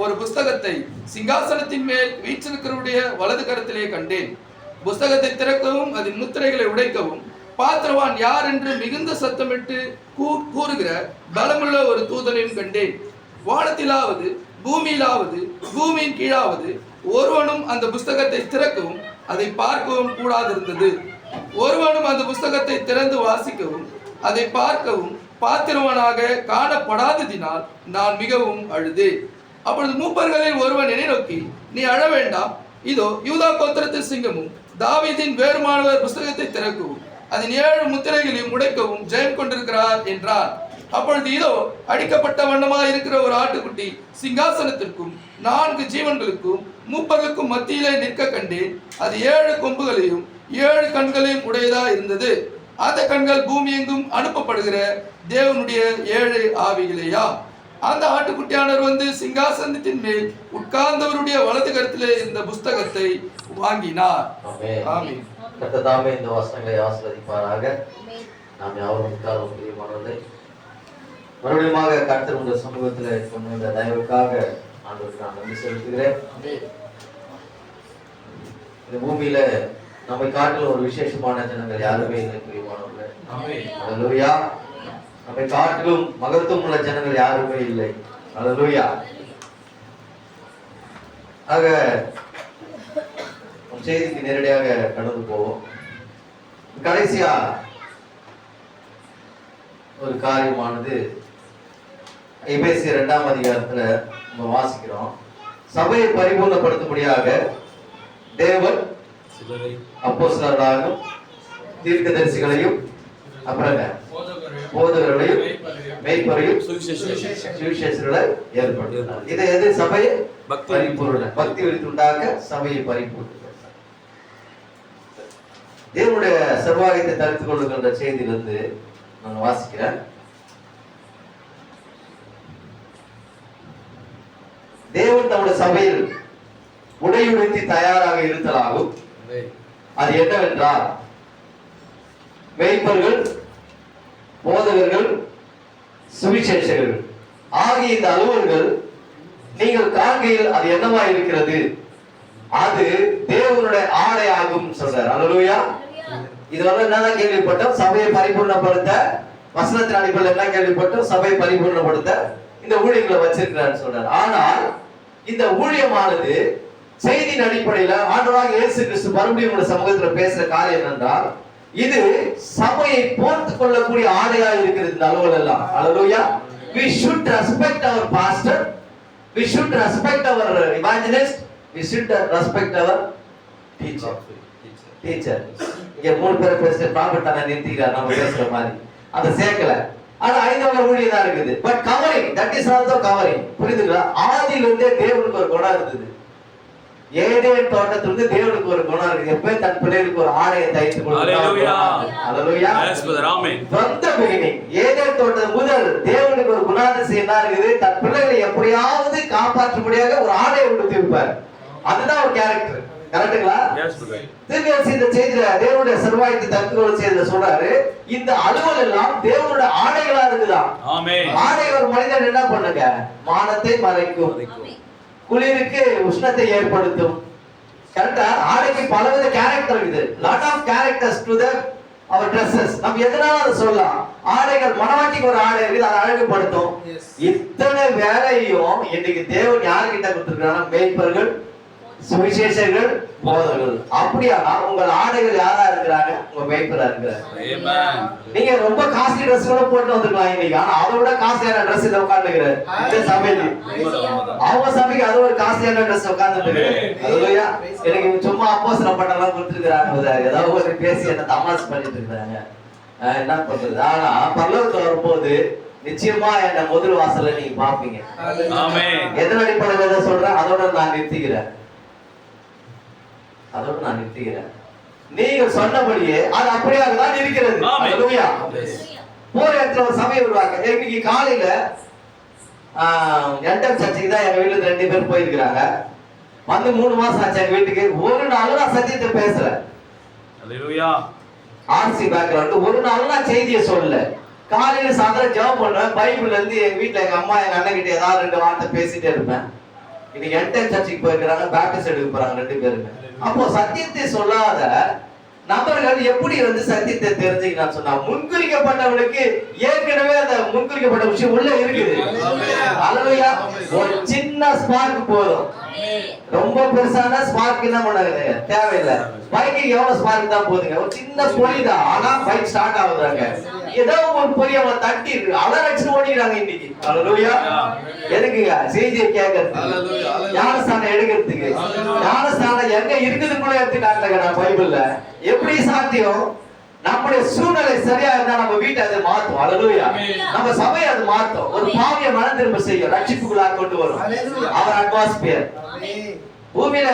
ஒரு புஸ்தகத்தை சிங்காசனத்தின் மேல் வீற்றிருக்கிறவருடைய வலது கரத்திலே கண்டேன். புஸ்தகத்தை திறக்கவும் அதன் முத்திரைகளை உடைக்கவும் பாத்திரவான் யார் என்று மிகுந்த சத்தமிட்டு கூறுகிற பலமுள்ள ஒரு தூதனையும் கண்டேன். வானத்திலாவது பூமியிலாவது பூமியின் கீழாவது ஒருவனும் அந்த புஸ்தகத்தை திறக்கவும் அதை பார்க்கவும் கூடாதிருந்தது. ஒருவனும் அந்த புஸ்தகத்தை திறந்து வாசிக்கவும் அதை பார்க்கவும் பாத்திரவனாக காணப்படாததினால் நான் மிகவும் அழுதேன். அப்பொழுது மூப்பர்களில் ஒருவன் என்னை நோக்கி, நீ அழ வேண்டாம், இதோ யூதா கோத்திரத்து சிங்கமும் தாவீதின் வேறுமானவர் புஸ்தகத்தை திறக்கவும் அதன் 7 முத்திரைகளையும் உடைக்கவும் ஜெயம் கொண்டிருக்கிறார் என்றார். அப்பொழுது இதோ அடிக்கப்பட்ட வண்ணமாக இருக்கிற ஒரு ஆட்டுக்குட்டி சிங்காசனத்திற்கும் 4 ஜீவன்களுக்கும் மூப்பர்களுக்கும் மத்தியிலே நிற்க கண்டேன். அது 7 கொம்புகளையும் 7 கண்களையும் உடையதா இருந்தது. அந்த கண்கள் பூமி எங்கும் அனுப்பப்படுகிற தேவனுடைய 7 ஆவிகளேயா. அந்த ஆட்டுக்குட்டியானவர் வந்து சிங்காசனத்தின் மேல் உட்கார்ந்தவருடைய வலது கரத்திலே இந்த புஸ்தகத்தை வாங்கினார். ஆமென். கர்த்தர் தாமே இந்த வசனங்களை ஆசீர்வதிப்பாராக. நாம் யாரும் உட்காரும் பிரியமானவர்களே, மறுபடியும் கர்த்தர் உங்கள் சமூகத்தில் கொண்டு வந்த தயவுக்காக ஆண்டவருக்கு நான் நன்றி செலுத்துகிறேன். இந்த பூமியில நம்மை காட்டிலும் ஒரு விசேஷமான ஜனங்கள் யாருமே இல்லை பிரியமானவர்களே. அல்லேலூயா. நம்மை காட்டிலும் மகத்துவம் உள்ள ஜனங்கள் யாருமே இல்லை. அல்லேலூயா. ஆக செய்திக்கு நேரடியாக கடந்து போவோம். கடைசியா ஒரு காரியமானது எபேசியர் 2ஆம் அதிகாரத்துல நம்ம வாசிக்கிறோம். சபையை பரிபூர்ணப்படுத்தும்படியாக தேவன் அப்போஸ்தலர்களாலும் தீர்க்கதரிசிகளையும் அப்புறம் போதகர்களையும் மேய்ப்பரையும் சுவிசேஷர்களை ஏற்படுத்தினார். இதை எது? சபையை பரிபூர்ண பக்தி விருத்துண்டாக்க சபையை பரிபூர்ண தேவனுடைய செல்வாயத்தை தரித்துக் கொள்ளுகின்ற செய்தியிலிருந்து நான் வாசிக்கிறேன். தேவன் தம்முடைய சபையில் உடையுடுத்தி தயாராக இருத்தலாகும். அது என்னவென்றால், மேய்ப்பர்கள், போதகர்கள், சுவிசேஷகர்கள் ஆகிய இந்த அலுவல்கள் நீங்கள் காண்கையில் அது என்னவா இருக்கிறது? அது தேவனுடைய ஆடை ஆகும் சொல்றார். அல்லேலூயா. இது வந்து என்னதான் கேள்விப்பட்டோம்? சபையை பரிபூர்ணப்படுத்த, வசனத்தின் அடிப்படையில் என்ன கேள்விப்பட்டோம்? சபையை பரிபூர்ணப்படுத்த இந்த ஊழியர்களை வச்சிருக்கிறான்னு சொல்றாரு. ஆனால் இந்த ஊழியமானது செய்தியின் அடிப்படையில ஆண்டவராகிய இயேசு கிறிஸ்து மறுபடியும் உங்களுடைய சமூகத்துல பேசுற காரியம் என்னென்றால், இது சபையை போர்த்து கொள்ளக்கூடிய ஆடையா இருக்கிறது இந்த அலுவல் எல்லாம். அல்லேலூயா. We should respect our pastor, we should respect our evangelist, we should respect our teacher. இங்க 3 பேர் பேசுற ப்ராஃபட் நான் நிறுத்திக்கிறார் நம்ம பேசுற மாதிரி அந்த சேர்க்கல. ஆனா 5வது ஊழியம் தான் இருக்குது. But covering, that is also covering. புரியுதுங்களா? ஆதியிலிருந்தே தேவனுக்கு ஒரு குணம் இருந்தது. ஏதேன் தோட்டத்திலிருந்து தேவனுக்கு ஒரு குணம் இருக்குது. எப்ப தன் பிள்ளைகளுக்கு ஒரு ஆடையை தைத்து கொடுக்கிறார். அல்லேலூயா. From the beginning, ஏதேன் தோட்டம் முதல் தேவனுக்கு ஒரு குணாதிசயம் என்ன இருக்குது? தன் பிள்ளைகளை எப்படியாவது காப்பாற்றும்படியாக ஒரு ஆடையை உடுத்தி வைப்பார். அதுதான் ஒரு கேரக்டர். கரெக்ட்டுங்களா? திரும்பி இந்த செய்தியில தேவனுடைய சர்வாயத்தை தத்துவம் செய்தியில சொல்றாரு, இந்த அலுவல் எல்லாம் தேவனுடைய ஆடைகளா இருக்குதான். ஆடை ஒரு மனிதன் என்ன பண்ணுங்க? மானத்தை மறைக்கும், குளிருக்கு உஷ்ணத்தை ஏற்படுத்தும். கரெக்டா? ஆடைக்கு பலவித கேரக்டர் இருக்குது. Lot of characters to the our dresses. நம்ம எதனால அதை சொல்லலாம்? ஆடைகள், மனவாட்டிக்கு ஒரு ஆடை இருக்குது, அதை அழகுபடுத்தும். இத்தனை வேலையும் இன்னைக்கு தேவன் யாருக்கிட்ட கொடுத்திருக்காங்க? மேய்ப்பர்கள், சுவிசேஷகர்கள், போதகர்கள். அப்படியானா உங்கள் ஆடைகள் யாரா இருக்கிறாங்க? உங்க மேய்ப்பரா இருக்கிறாங்க. நீங்க ரொம்ப காஸ்ட்லி ட்ரெஸ் கூட போட்டு வந்துருக்கலாம் இன்னைக்கு, ஆனா அதை விட காஸ்ட்லியான ட்ரெஸ் இதை உட்காந்துக்கிறாரு இந்த சபையில. அவங்க சபைக்கு அது ஒரு காஸ்ட்லியான ட்ரெஸ் உட்காந்துட்டு. அதுலயா எனக்கு சும்மா அப்போஸ்தலர் பட்டெல்லாம் கொடுத்துருக்காங்க, ஏதாவது ஒரு பேசி என்ன தமாஷ் பண்ணிட்டு இருக்காங்க. என்ன பண்றது? ஆனா பரலோகத்துல வரும்போது நிச்சயமா என்ன முதல் வாசல்ல நீங்க பாப்பீங்க. எதன் அடிப்படையில சொல்றேன்? அதோட நான் நிறுத்திக்கிறேன். நீங்க சொன்னபடியே அது அப்படியாக தான் இருக்கிறது. அல்லேலூயா. போற இடத்துல ஒரு சபை வருவாங்க. இன்னைக்கு காலையில என்டர் சர்ச்சுக்கு தான் எங்க வீட்டுல 2 பேர் போயிருக்கிறாங்க. வந்து 3 மாசம் ஆச்சு எங்க வீட்டுக்கு. ஒரு நாள் நான் சத்தியத்தை பேசுறேன். அல்லேலூயா. RC background. ஒரு நாள் நான் செய்தியை சொல்லல. காலையில சாயந்தரம் ஜெபம் பண்ணுவேன். பைபிள்ல இருந்து எங்க வீட்டுல எங்க அம்மா எங்க அண்ணன் கிட்ட ஏதாவது 2 வார்த்தை பேசிட்டே இருப்பேன். இன்னைக்கு என்டர் சர்ச்சுக்கு போயிருக்கிறாங்க, பேப்டிஸ்ட் எடுக்க போறாங்க 2 பேருமே. அப்போ சத்தியத்தை சொல்லாத நபர்கள் எப்படி சத்தியத்தை தெரிஞ்சுக்கிறான்னு சொன்னா, முன்குறிக்கப்பட்டவனுக்கு ஏற்கனவே அந்த முன்குறிக்கப்பட்ட விஷயம் உள்ள இருக்குது. அல்லேலூயா. ஒரு சின்ன ஸ்பார்க் போதும். ரொம்ப பெருசான ஸ்பார்க் என்ன பண்ணாங்க தேவையில்லை. பைக்கு எவ்வளவு ஸ்பார்க் தான் போதுங்க, ஒரு சின்ன பொலிதான். ஆனா பைக் ஸ்டார்ட் ஆகுறாங்க. ஏதோ ஒரு பொறி அவன் தட்டி இருக்கு, அலறச்சு ஓடிக்கிறாங்க இன்னைக்கு. அல்லேலூயா. எதுக்குங்க? செய்தியை கேட்கறதுக்கு, ஞானஸ்தானம் எடுக்கிறதுக்கு. ஞானஸ்தானம் எங்க இருக்குது கூட எடுத்து காட்டுங்க நான் பைபிள்ல. எப்படி சாத்தியம்? நம்முடைய சூழ்நிலை சரியா இருந்தா நம்ம வீட்டை அதை மாத்தும். அல்லேலூயா. நம்ம சபையை அது மாத்தும். ஒரு பாவிய மனம் திரும்ப செய்யும், ரட்சிப்புக்குள்ளாக கொண்டு வரும். அவர் அட்மாஸ்பியர். பூமியில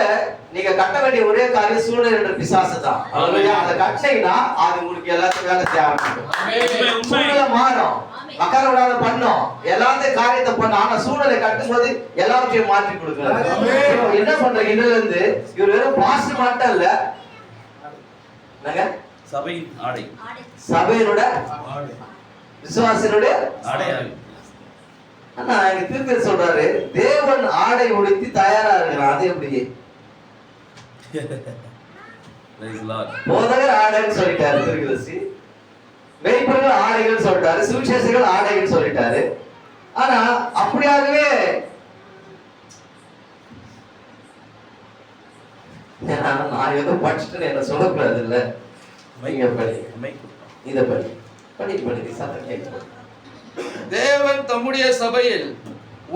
நீங்க கட்ட வேண்டிய ஒரே காரியம் சூழ்நிலை என்ற பிசாசு தான். அல்லேலூயா. அதை கட்டினா அது உங்களுக்கு எல்லாத்தையும் வேலை செய்ய ஆரம்பிக்கும். சூழ்நிலை மாறும், மக்கள விடாத பண்ணும், எல்லாத்தையும் காரியத்தை பண்ணும். ஆனா சூழ்நிலை கட்டும் போது எல்லாத்தையும் மாற்றி கொடுக்குறாரு. என்ன பண்றீங்க? இதுல இருந்து இவர் வெறும் பாஸ்ட் மட்டும் இல்ல, சபையின் ஆடை. சபையினோட விசுவாசினுடைய ஆடையாய். ஆனா இங்க திருப்பி சொல்றாரு தேவன் ஆடை உடுத்தி தயாரா இருக்கிறான். அது எப்படி? Praise the Lord. போதகர் ஆடைன்னு சொல்லிட்டாரு திருக்கதர்சி, மெய்ப்பர்கள் ஆடைகள் சொல்லிட்டாரு, சுவிசேஷர்கள் ஆடைகள் சொல்லிட்டாரு. ஆனா அப்படியாகவே நான் ஏதோ படிச்சுட்டு என்ன சொல்லக்கூடாது இல்ல. இத படி சத்தம் கேட்கும். தேவன் தம்முடைய சபையில்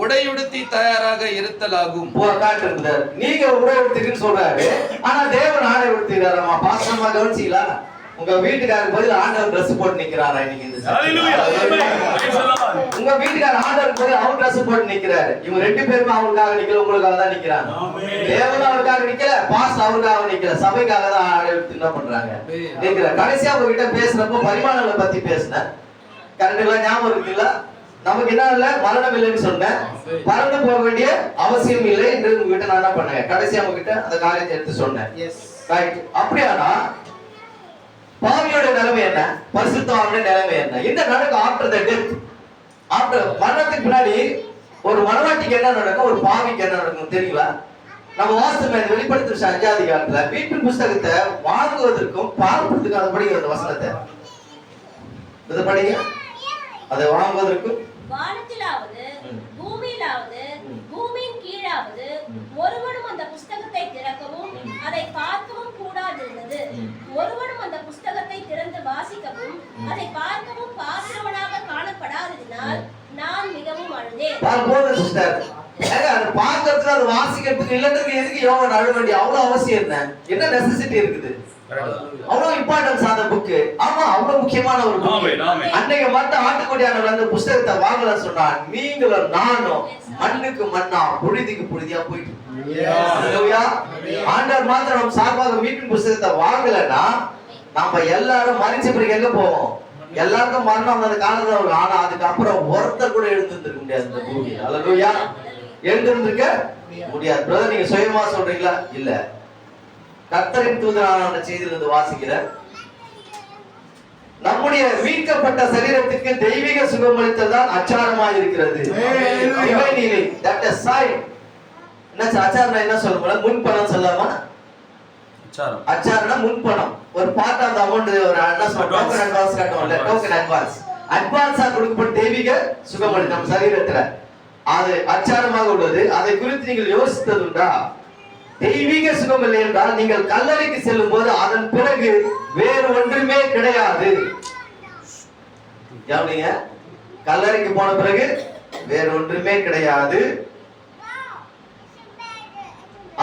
உடையுடுத்தி தயாராக இருத்தலாகும். காட்டுறாரு நீங்க உடை உடுத்தின்னு சொல்றாரு, ஆனா தேவன் ஆடை உடுத்திக்கிறாராமா. பாசமா கவனிச்சீங்களா? உங்க வீட்டுக்காரருக்கு பதில் ஆண்டவர் ட்ரெஸ் போட்டு நிக்கிறாரா இன்னைக்கு இந்த உங்க வீட்டுக்கார ஆண்டவர் பதில் அவர் ட்ரெஸ் போட்டு நிக்கிறாரு. இவங்க ரெண்டு பேருமே அவருக்காக நிக்கல, உங்களுக்காக தான் நிக்கிறாங்க. தேவன் அவருக்காக நிக்கல, பாஸ் அவருக்காக நிக்கல, சபைக்காக தான் ஆடை எடுத்து என்ன பண்றாங்க நிக்கிற. கடைசியா உங்ககிட்ட பேசுறப்போ பரிமாணங்களை பத்தி பேசினேன். கரெக்ட் எல்லாம் ஞாபகம் இருக்குல்ல? நமக்கு என்ன இல்ல, மரணம் இல்லைன்னு சொன்னேன், பறந்து போக வேண்டிய அவசியம் இல்லை என்று உங்ககிட்ட நான் என்ன பண்ணேன், கடைசியா உங்ககிட்ட அந்த காரியத்தை எடுத்து சொன்னேன். அப்படியானா பாவியோட நிலைமை என்ன, பரிசுத்தவானுடைய நிலைமை என்ன? இந்த நடக்கும் ஆஃப்டர் தி டெத். ஆஃப்டர் மரணத்துக்கு பின்னாடி ஒரு மனவாட்டிக்கு என்ன நடக்கும், ஒரு பாவிக்கு என்ன நடக்கும் தெரியுங்களா? நம்ம வாசமே வெளிப்படுத்துற 5ஆம் அதிகாரத்துல வீட்டின் புஸ்தகத்தை வாங்குவதற்கும் பார்ப்பதற்கும் அதை படிக்கிற அந்த வசனத்தை இதை படிங்க. அதை வாங்குவதற்கும் வானத்திலாவது பூமியிலாவது பூமியின் கீழாவது ஒருவனும் அந்த புஸ்தகத்தை திறக்கவும் அதை பார்க்கவும் கூடாதிருந்தது. ஒருவனும் அந்த புஸ்தகத்தை திறந்து வாசிக்கவும் அதை பார்க்கவும் பாத்திரவனாக காணப்படாததினால் நான் மிகவும் அழுதேன். போதும் சிஸ்டர், அது பார்க்கறதுக்கு அது வாசிக்கிறதுக்கு இல்லைன்றதுக்கு எதுக்கு யோவான் அழுக வேண்டிய அவ்வளவு அவசியம் என்ன நெசசிட்டி இருக்குது? அவ்வளவு இம்பார்ட்டன்ஸ் அந்த புக்கு. ஆமா, அவ்வளவு முக்கியமான ஒரு புக். அன்னைக்கு மட்டும் ஆட்டுக்குடியானவர் அந்த புஸ்தகத்தை வாங்கல சொன்னா நீங்களும் நானும் மண்ணுக்கு மண்ணா புழுதிக்கு புழுதியா போயிட்டு. ஆண்டவர் மாத்திரம் நம்ம சார்பாக மீட்பின் புஸ்தகத்தை வாங்கலன்னா நம்ம எல்லாரும் மறிச்ச பிறகு எங்க போவோம்? எல்லாருக்கும் மரணம் அந்த காலத்துல வரும். ஆனா அதுக்கப்புறம் ஒருத்தர் கூட எழுந்திருக்க முடியாது இந்த பூமியில. அல்லேலூயா, எழுந்திருக்க முடியாது. பிரதர் நீங்க சுயமா சொல்றீங்களா? இல்ல, கர்த்தரின் தூதனான செய்தியிலிருந்து வாசிக்கிறேன். நம்முடைய மீட்கப்பட்ட சரீரத்துக்கு தெய்வீக சுகமளித்தல் தான் அச்சாரமாக இருக்கிறது. அச்சாரம் என்ன சொல்ல முன்பணம் சொல்லாமா? அச்சாரம்னா முன்பணம். ஒரு பார்ட் ஆஃப் தி அமௌண்ட் ஒரு டோக்கன் அட்வான்ஸ் காட்டுவோம்ல, டோக்கன் அட்வான்ஸ். அட்வான்ஸா கொடுக்கப்பட்ட தெய்வீக சுகமளித்தல் நம்ம சரீரத்துல அது அச்சாரமாக உள்ளது. அதை குறித்து நீங்கள் யோசித்ததுண்டா? தெய்வீக சுகம் இல்லை என்றால் நீங்கள் கல்லறைக்கு செல்லும் போது அதன் பிறகு வேறு ஒன்றுமே கிடையாது. கல்லறைக்கு போன பிறகு வேறு ஒன்றுமே கிடையாது.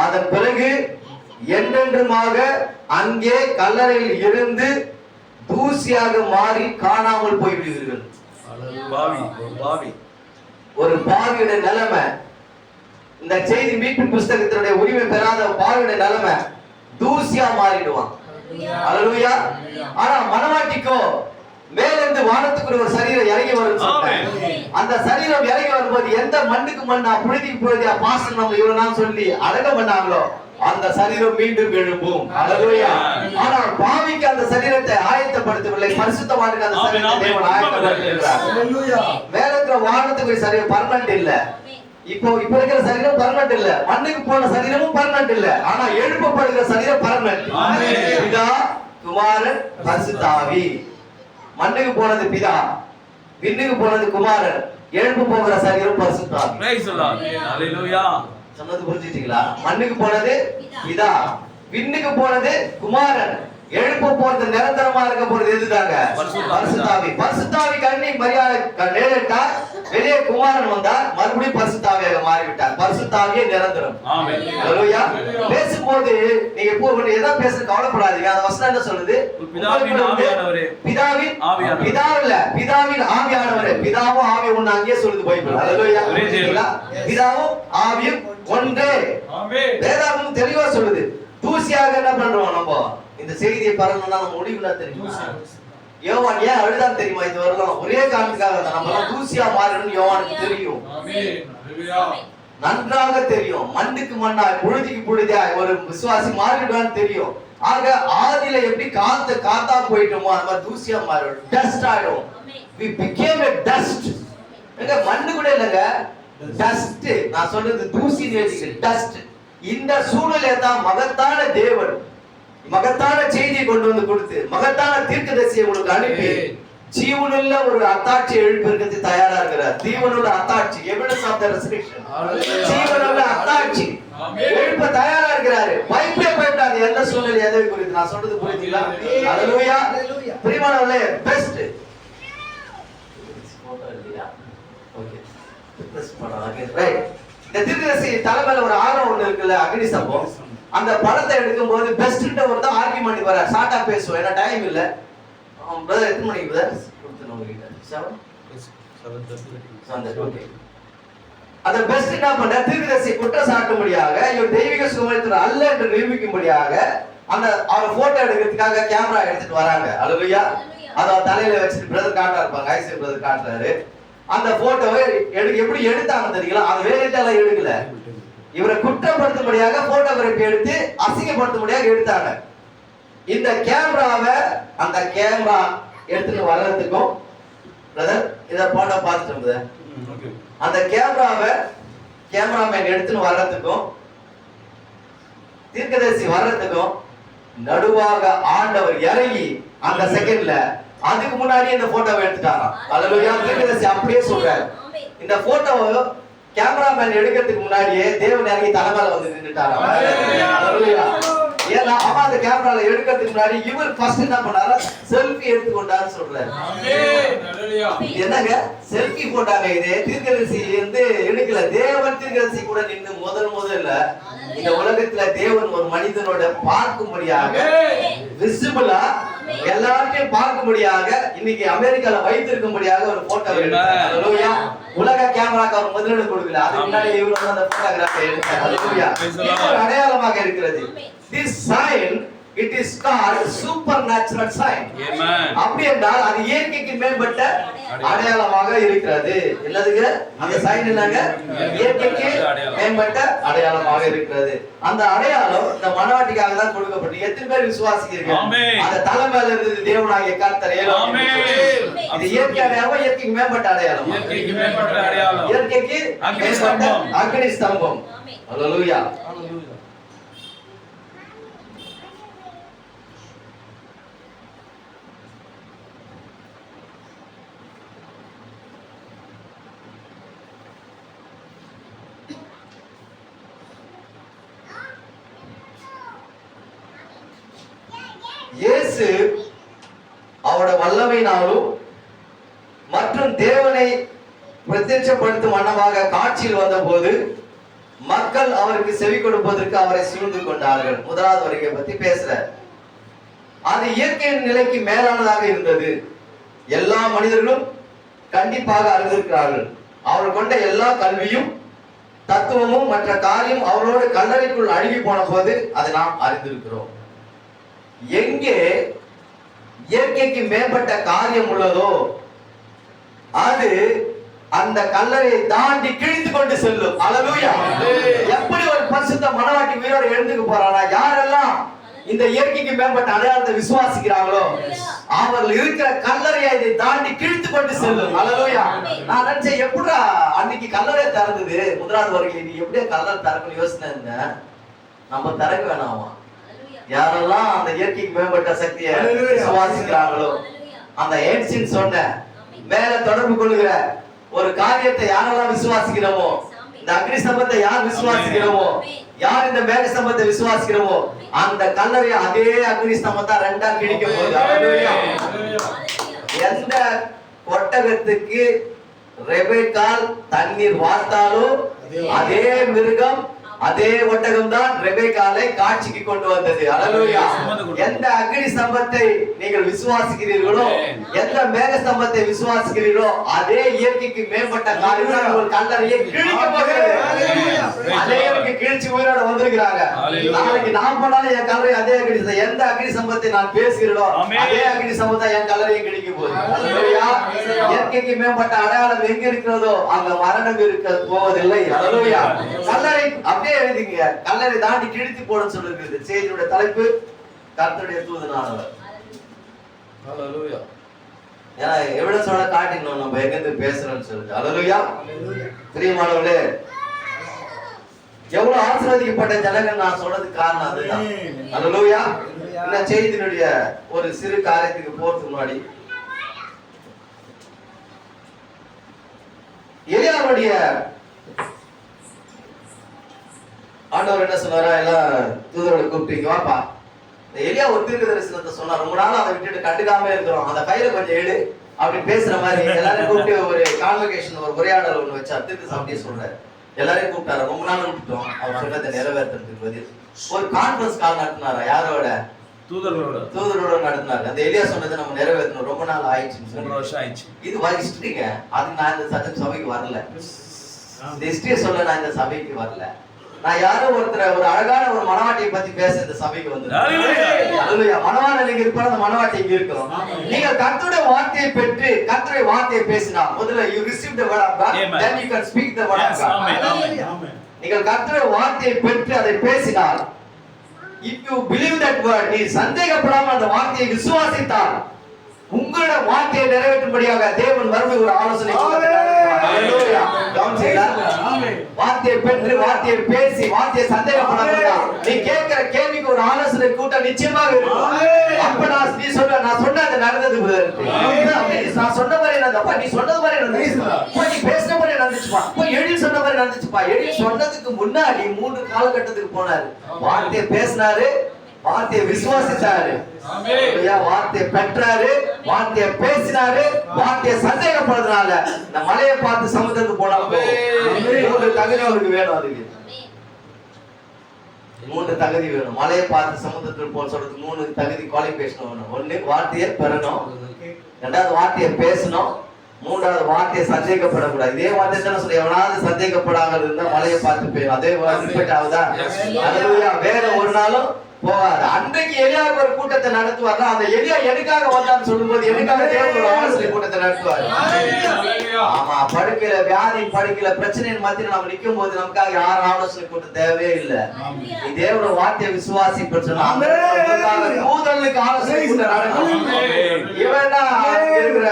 அதன் பிறகு என்றென்றுமாக அங்கே கல்லறையில் இருந்து தூசியாக மாறி காணாமல் போய்விடுவீர்கள். ஒரு பாவியுடைய நிலைமை, இந்த செய்தி மீட்பின் புஸ்தகத்தினுடைய உரிமை பெறாத பாவியுடைய நிலைமை தூசியா மாறிடுவான். அல்லேலூயா. ஆனா மனவாட்டிக்கோ மேலிருந்து வானத்துக்கு ஒரு சரீரம் இறங்கி வரும். அந்த சரீரம் இறங்கி வரும்போது எந்த மண்ணுக்கு மண்ணா புழுதிக்கு புழுதியா பாசம் நம்ம இவ்வளவு நாள் சொல்லி அடங்க பண்ணாங்களோ அந்த சரீரம் மீண்டும் எழும்பும். அல்லேலூயா. ஆனால் பாவிக்கு அந்த சரீரத்தை ஆயத்தப்படுத்தவில்லை, பரிசுத்தவானுக்கு அந்த சரீரத்தை தேவன் ஆயத்தப்படுத்துகிறார். அல்லேலூயா. மேல இருக்கிற வானத்துக்கு சரீரம் பர்மனன்ட் இல்ல. இப்போ இருக்கிற சரீரம் பர்மனன்ட் இல்ல, மண்ணுக்கு போன சரீரமும் பர்மனன்ட் இல்ல. ஆனா எழுப்பப்படுகிற சரீரம் பர்மனன்ட். பிதா, குமாரன், பரிசுத்த ஆவி. மண்ணுக்கு போனது பிதா, விண்ணுக்கு போனது குமாரன், எழுப்பு போகிற சரீரம் பரிசுத்த ஆவி. Praise the Lord. ஹalleluya. சொன்னது புரிஞ்சிட்டீங்களா? மண்ணுக்கு போனது பிதா, விண்ணுக்கு போனது குமாரன், எழுப்பு போறது நிரந்தரமா இருக்க போறது எதுதாங்க? பரிசுத்தாவி. பரிசுத்தாவி கண்ணி மரியாதை நேரிட்டா வெளியே குமாரன் வந்தார், மறுபடியும் பரிசுத்தாவியாக மாறிவிட்டார். பரிசுத்தாவியே நிரந்தரம். அல்லேலூயா. பேசும்போது நீங்க எப்போ எதை பேச கவலைப்படாதீங்க. அந்த வசனம் என்ன சொல்லுது? பிதாவின் ஆவியானவரே. பிதா இல்ல, பிதாவின் ஆவியானவரே. பிதாவும் ஆவியும் ஒண்ணு அங்கேயே சொல்லுது பைபிள். அல்லேலூயா. பிதாவும் ஆவியும் ஒன்றே. ஆமென். வேதாகமம் தெளிவா சொல்லுது. தூசியாக என்ன பண்றோம் நம்ம? இந்த செய்தியை பரவணும்னா நம்ம முடிவுல தெரியும். யோவான் ஏன் அழுதான் தெரியுமா? இது வரலாம் ஒரே காரணத்துக்காக தான். நம்ம எல்லாம் தூசியா மாறணும்னு யோவானுக்கு தெரியும். நன்றாக தெரியும். மண்ணுக்கு மண்ணாய் புழுதிக்கு புழுதியாய் ஒரு விசுவாசி மாறிடுவான்னு தெரியும். ஆக ஆதியில எப்படி காத்தா போயிட்டோமோ அந்த மாதிரி தூசியா மாறிடும், டஸ்ட் ஆயிடும். we became a dust. எங்க மண்ணு கூட இல்லங்க, டஸ்ட். நான் சொல்றது தூசி டஸ்ட். இந்த சூழ்நிலை தான் மகத்தான தேவன் மகத்தான செய்தியை கொண்டு வந்து கொடுத்து மகத்தான தீர்க்கதரிசியை உங்களுக்கு அனுப்பி ஜீவனுள்ள ஒரு அத்தாட்சி எழுப்பிற்கு தயாரா இருக்கிறார். ஜீவனுள்ள அத்தாட்சி, எவிடன்ஸ் ஆஃப் தி ரெசரக்ஷன். ஜீவனுள்ள அத்தாட்சி எழுப்ப தயாரா இருக்கிறாரு. பயப்படாது எந்த சூழ்நிலை எதை குறித்து. நான் சொல்றது புரியுதுங்களா? ஹalleluya. பிரியமானவர்களே, பெஸ்ட் ஓகே பிரஸ் பண்ணலாம். ரைட். இந்த தீர்க்கதரிசி தலைமையில ஒரு ஆரம் ஒண்ணு இருக்குல்ல, அக்னி ஸ்தம்பம். அந்த படத்தை எடுக்கும்போது பெஸ்ட்ன்ற ஒரு தான் ஆர்கியூமெண்ட் வர ஷார்ட்டா பேசுவோம், ஏன்னா டைம் இல்ல. பிரதர் எத்தனை மணிக்கு பிரதர் கொடுத்தேன் உங்ககிட்ட? 7:30. ஓகே. அந்த பெஸ்ட் என்ன பண்ண, தீர்க்கதரிசி குற்றம் சாட்டும்படியாக இவர் தெய்வீக சுகமளித்தவர் அல்ல என்று நிரூபிக்கும்படியாக அந்த அவர் போட்டோ எடுக்கிறதுக்காக கேமரா எடுத்துட்டு வராங்க. ஹalleluya. அத தலையில வச்சுட்டு பிரதர் காட்டா இருப்பாங்க, ஐசி பிரதர் காட்டுறாரு. அந்த போட்டோவை எப்படி எடுத்தாங்க தெரியுங்களா? அது வேலையில எடுக்கல, இவரை குற்றப்படுத்தும்படியாக போட்டோகிராஃபி எடுத்து அசிங்கப்படுத்தும்படியாக எடுத்தாங்க. இந்த கேமராவை அந்த கேமரா எடுத்துட்டு வர்றதுக்கும் பிரதர் இத போட்டோ பார்த்துட்டு அந்த கேமராவை கேமராமேன் எடுத்துட்டு வர்றதுக்கும் தீர்க்கதரிசி வர்றதுக்கும் நடுவாக ஆண்டவர் இறங்கி அந்த செகண்ட்ல அதுக்கு முன்னாடி இந்த போட்டோவை எடுத்துட்டாராம். ஹalleluya. தீர்க்கதரிசி அப்படியே சொல்றாரு. இந்த போட்டோவை கேமராமேன் எடுக்கிறதுக்கு முன்னாடியே தேவன் இறங்கி தலைமையில வந்து நின்னுட்டாராம். ஹalleluya. ஏன்னா அவன் அந்த கேமரால எடுக்கிறதுக்கு முன்னாடி இவர் ஃபர்ஸ்ட் என்ன பண்ணாரு, செல்ஃபி எடுத்துக்கொண்டாருன்னு சொல்றாரு. ஆமென். ஹalleluya. என்னங்க செல்ஃபி போட்டாங்க. இது தீர்க்கதரிசி வந்து எடுக்கல, தேவன் தீர்க்கதரிசி கூட நின்னு முதல்ல இந்த உலகத்துல தேவன் ஒரு மனிதனோட பார்க்கும்படியாக விசிபிளா எல்லாத்தையும் பார்க்கும்படியாக இன்னைக்கு அமெரிக்கால வைத்திருக்கும்படியாக ஒரு போட்டோ எடுத்தார். ஹalleluya. உலக கேமராக்கு அவர் முதலிடம் கொடுக்கல, அதுக்கு முன்னாடி இவர் அந்த போட்டோகிராஃபி எடுத்தார். ஹalleluya. இது அடையாளமாக இருக்கிறது. This sign, it is called supernatural sign. Amen. அப்படி என்றால் அது இயற்கைக்கு மேம்பட்ட அடையாளமாக இருக்கிறது. என்னதுங்க அந்த சைன்? என்னங்க? இயற்கைக்கு மேம்பட்ட அடையாளமாக இருக்கிறது. அந்த அடையாளம் இந்த மனவாட்டிக்காக தான் கொடுக்கப்பட்டது. எத்தனை பேர் விசுவாசிக்கிறீங்க? அந்த தலைமையில இருந்து தேவனாகிய கர்த்தர் ஆமென். இது இயற்கை அடையாளம், இயற்கைக்கு மேம்பட்ட அடையாளம். இயற்கைக்கு மேம்பட்ட அடையாளம், இயற்கைக்கு மேம்பட்ட அக்னி ஸ்தம்பம். ஹalleluya. இயேசு அவருடைய வல்லமையினாலும் மற்றும் தேவனை பிரத்யட்சப்படுத்தும் வண்ணமாக காட்சியில் வந்தபோது மக்கள் அவருக்கு செவி கொடுப்பதற்கு அவரை சூழ்ந்து கொண்டார்கள். முதலாவது வருகை பத்தி பேசுற. அது இயற்கையின் நிலைக்கு மேலானதாக இருந்தது. எல்லா மனிதர்களும் கண்டிப்பாக அறிந்திருக்கிறார்கள். அவர் கொண்ட எல்லா கல்வியும் தத்துவமும் மற்ற காரியம் அவரோடு கல்லறைக்குள் அழுகி போன போது அதை நாம் அறிந்திருக்கிறோம். எங்கே இயற்கைக்கு மேம்பட்ட காரியம் உள்ளதோ அது அந்த கல்லறையை தாண்டி கிழித்து கொண்டு செல்லும். ஹalleluya. எப்படி ஒரு பரிசுத்த மனவாட்டி உயிரோட எழுந்துக்கு போறானா? யாரெல்லாம் இந்த இயற்கைக்கு மேம்பட்ட அடையாளத்தை விசுவாசிக்கிறாங்களோ அவர்கள் இருக்கிற கல்லறையை இதை தாண்டி கிழித்து கொண்டு செல்லும். ஹalleluya. நான் நினைச்சேன் எப்படா அன்னைக்கு கல்லறை திறந்தது முதலாவது வருகை, நீ எப்படியே கல்லறை திறக்கணும் யோசனை இருந்தேன். நம்ம திறக்க வேணாமா? யாரெல்லாம் அந்த இயற்கைக்கு மேம்பட்ட சக்தியை விசுவாசிக்கிறாங்களோ அந்த ஏன்சியன் சொன்ன மேல தொடர்பு கொள்ளுகிற ஒரு காரியத்தை யாரெல்லாம் விசுவாசிக்கிறோமோ, இந்த அக்னி ஸ்தம்பத்தை யார் விசுவாசிக்கிறோமோ, யார் இந்த மேக ஸ்தம்பத்தை விசுவாசிக்கிறோமோ அந்த கல்லறை அதே அக்னி ஸ்தம்பத்தை ரெண்டா கிழிக்க போகுது. எந்த ஒட்டகத்துக்கு ரெபெக்காள் தண்ணீர் வார்த்தாலோ அதே மிருகம் அதே ஒட்டகம் தான் ரெபெக்காளை காட்சிக்கு கொண்டு வந்தது. ஹalleluya. எந்த அக்னி ஸ்தம்பத்தை நீங்கள் விசுவாசிக்கிறீர்களோ, எந்த மேக ஸ்தம்பத்தை விசுவாசிக்கிறீர்களோ அதே இயற்கைக்கு மேம்பட்ட காரியங்கள் உங்கள் கல்லறையை கிழிக்க போகிறது. அநேகருக்கு கிழிச்சு உயிரோட வந்திருக்கிறாங்க. நாளைக்கு நான் பண்ணாலும் என் கல்லறை அதே அக்னி, எந்த அக்னி ஸ்தம்பத்தை நான் பேசுகிறேனோ அதே அக்னி ஸ்தம்பத்தை என் கல்லறையை கிழிக்க போகுது. ஹalleluya. இயற்கைக்கு மேம்பட்ட அடையாளம் எங்க இருக்கிறதோ அங்க மரணம் இருக்க போவதில்லை. ஹalleluya. கல்லறை அப்படியே எழுதிங்க, கல்லறை தாண்டி கிழித்து போடுன்னு சொல்லிருக்குது. செய்தியோட தலைப்பு கர்த்தருடைய தூதனானவர். ஹalleluya. ஏன்னா எவிடன்ஸோட காட்டிடணும் நம்ம எங்கிருந்து பேசுறோம்னு சொல்லிட்டு. ஹalleluya. பிரியமானவர்களே, எவ்வளவு ஆசீர்வதிக்கப்பட்ட ஜனங்கள் நான் சொல்றதுக்கு காரணம் அதுதான். ஹalleluya. இந்த செய்தியினுடைய ஒரு சிறு காரியத்துக்கு போறதுக்கு முன்னாடி எலியாவுடைய ஆண்டவர் என்ன சொன்னாரா, எல்லாம் தூதர்களை கூப்பிட்டீங்க வாப்பா. எலியா ஒரு தீர்க்க தரிசனத்தை சொன்னார். ரொம்ப நாள் அதை விட்டுட்டு கண்டுக்காம இருக்கிறோம், அந்த கையில கொஞ்சம் எடு அப்படி பேசுற மாதிரி எல்லாரும் கூப்பிட்டு ஒரு கான்வகேஷன், ஒரு உரையாடல் ஒண்ணு வச்சார். தீர்க்க அப்படியே சொல்றாரு, எல்லாரையும் கூப்பிட்டாரு. ரொம்ப நாள் விட்டுட்டோம் அவர் சொன்னதை நிறைவேற்றுறதுக்கு பதில் ஒரு கான்ஃபரன்ஸ் கால் நடத்தினாரா, யாரோட? தூதரோட நடத்தினாரு. அந்த எலியா சொன்னதை நம்ம நிறைவேற்றணும், ரொம்ப நாள் ஆயிடுச்சு. இது ஹிஸ்டரிங்க. அது நான் இந்த சபைக்கு வரல, இந்த ஹிஸ்டரியை சொல்ல நான் இந்த சபைக்கு வரல. நான் யாரோ ஒருத்தர் ஒரு அழகான ஒரு மனவாட்டியை பத்தி பேச இந்த சபைக்கு வந்து மனவாட்டி நீங்க இருப்ப அந்த மனவாட்டி இங்க இருக்கிறோம். நீங்க கர்த்தருடைய வார்த்தையை பெற்று கர்த்தருடைய வார்த்தையை பேசினா முதல்ல you receive the word of God, then you can speak the word of God. நீங்கள் கர்த்தருடைய வார்த்தையை பெற்று அதை பேசினால், if you believe that word, நீ சந்தேகப்படாமல் அந்த வார்த்தையை விசுவாசித்தால் உங்களோட வார்த்தையை நிறைவேற்றும்படியாக தேவன் மறுபடி ஒரு ஆலோசனை வார்த்தையை பெற்று வார்த்தையை பேசி வார்த்தையை சந்தேகப்படாமல் நீ கேட்கிற கேள்விக்கு ஒரு ஆலோசனை கூட்டம் நிச்சயமாக இருக்கும். அப்ப நீ சொன்ன நான் சொன்ன அது நடந்தது, நான் சொன்ன மாதிரி நடந்தப்பா, நீ சொன்னது மாதிரி நடந்துச்சுப்பா, நீ பேசின மாதிரி நடந்துச்சுப்பா, எழில் சொன்ன மாதிரி நடந்துச்சுப்பா. எழில் சொன்னதுக்கு முன்னாடி 3 காலகட்டத்துக்கு போனாரு. வார்த்தையை பேசினாரு, வார்த்தையை விசுவாசித்தாரு, வார்த்தையை பெற்றாரு, வார்த்தையை பேசினாரு, வார்த்தையை சந்தேகப்படுறதுனால இந்த மலையை பார்த்து சமுத்திரத்துக்கு போனா 3 தகுதி அவருக்கு வேணும். அதுக்கு 3 தகுதி வேணும். மலையை பார்த்து சமுத்திரத்துக்கு போக சொல்றதுக்கு 3 தகுதி குவாலிஃபிகேஷன் வேணும். 1 வார்த்தையை பெறணும், 2வது வார்த்தையை பேசணும், 3வது வார்த்தையை சந்தேகப்படக்கூடாது. இதே வார்த்தை தானே சொல்லி எவனாவது சந்தேகப்படாமல் இருந்தா மலையை பார்த்து போயிடும். அதே ரிப்பீட் ஆகுதா? வேற ஒரு நாளும் போகாது. அன்றைக்கு எலியாவுக்கு ஒரு கூட்டத்தை நடத்துவார். அந்த எலியா எதுக்காக வந்தான்னு சொல்லும்போது எனக்காக தேவனோட ஆலோசனை கூட்டத்தை நடத்துவார். ஆமா, படுக்கையில வியாதி, படுக்கையில பிரச்சனையின் மத்தியில நம்ம நிற்கும் போது நமக்காக யாரும் ஆலோசனை கூட்டம் தேவையே இல்லை. நீ தேவனோட வார்த்தையை விசுவாசிப்ப சொன்னா தூதர்களுக்கு ஆலோசனை கூட்டம் நடக்கும். இவன் இருக்கிற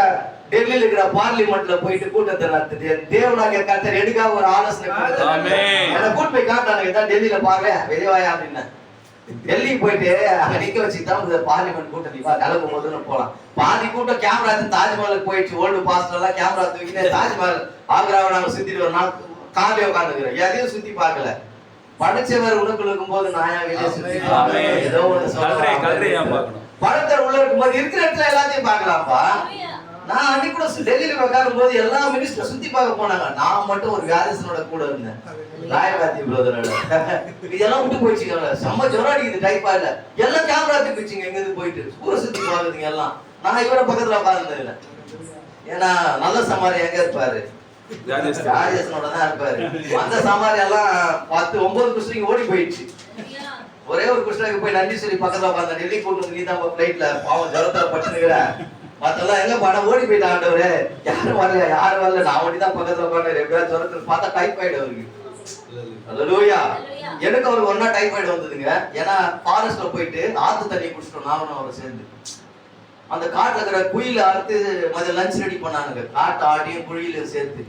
டெல்லியில இருக்கிற பார்லிமெண்ட்ல போயிட்டு கூட்டத்தை நடத்திட்டு தேவனாகிய கர்த்தர் எடுக்காக ஒரு ஆலோசனை கூட்டத்தை கூட்டு போய் காட்டானுங்க. இதான் டெல்லியில பாருங்க வெளிவாயா அப்படின்னு டெல்லிக்கு போயிட்டு அங்க நிக்க வச்சுதான் பார்லிமெண்ட் கூட்டம் நீ கிளம்பும் போதுன்னு போலாம். பாதி கூட்டம் கேமரா தாஜ்மஹாலுக்கு போயிடுச்சு. ஓல்டு பாஸ்டர் எல்லாம் கேமரா தூக்கிட்டு தாஜ்மஹால் ஆக்ராவை நாங்க சுத்திட்டு ஒரு நாள் காலையில உட்காந்துக்கிறோம். எதையும் சுத்தி பார்க்கல. படிச்சவர் உனக்குள்ள இருக்கும் போது நான் வெளியே சுத்தி ஏதோ ஒண்ணு சொல்றேன். படத்தர் உள்ள இருக்கும் போது இருக்கிற இடத்துல எல்லாத்தையும் பார்க்கலாம்ப்பா. நான் அன்னைக்கு கூட டெல்லியில உட்காரும் போது எல்லா மினிஸ்டர் சுத்தி பார்க்க போனாங்க. நான் மட்டும் ஒரு வியாதிசனோட கூட இருந்தேன். ராயவாதி பிரதரோட இதெல்லாம் விட்டு போயிடுச்சுங்க. செம்ம ஜொரம் அடிக்குது, டைப்பாயில எல்லாம் கேமரா தூக்கிச்சுங்க. எங்க போயிட்டு ஊரை சுத்தி பாக்குறதுங்க எல்லாம். நான் இவர பக்கத்துல உட்கார்ந்தது. ஏன்னா நல்ல சமாரி எங்க இருப்பாரு? ராஜேஷனோட தான் இருப்பாரு. அந்த சமாரி எல்லாம் 10-9 குஷ்டங்க ஓடி போயிடுச்சு. ஒரே ஒரு குஷ்டனுக்கு போய் நன்றி சொல்லி பக்கத்துல உட்கார்ந்த. டெல்லி கூட்டு நீ தான் பிளைட்ல பாவம் ஜொரத்தால பட்டுனுக்கிற மத்தெல்லாம் எங்க படம் ஓடி போயிட்டு ஆண்டவரு யாரும் வரல, யாரும் வரல. நான் ஓடிதான் பக்கத்துல உட்காந்து எப்படியா ஜொரத்துக்கு பார்த்தா டைப்பாய்டு அவருக்கு. எனக்கு அவருக்கு ஒன்னா டைபாய்டு வந்ததுங்க. ஏன்னா ஃபாரஸ்ட்ல போயிட்டு ஆத்து தண்ணி குடிச்சிட்டோம் நானும் அவரை சேர்ந்து. அந்த காட்டுல இருக்கிற குயில அறுத்து மதியம் லஞ்ச் ரெடி பண்ணானுங்க. காட்டு ஆடியும் குழியில சேர்த்து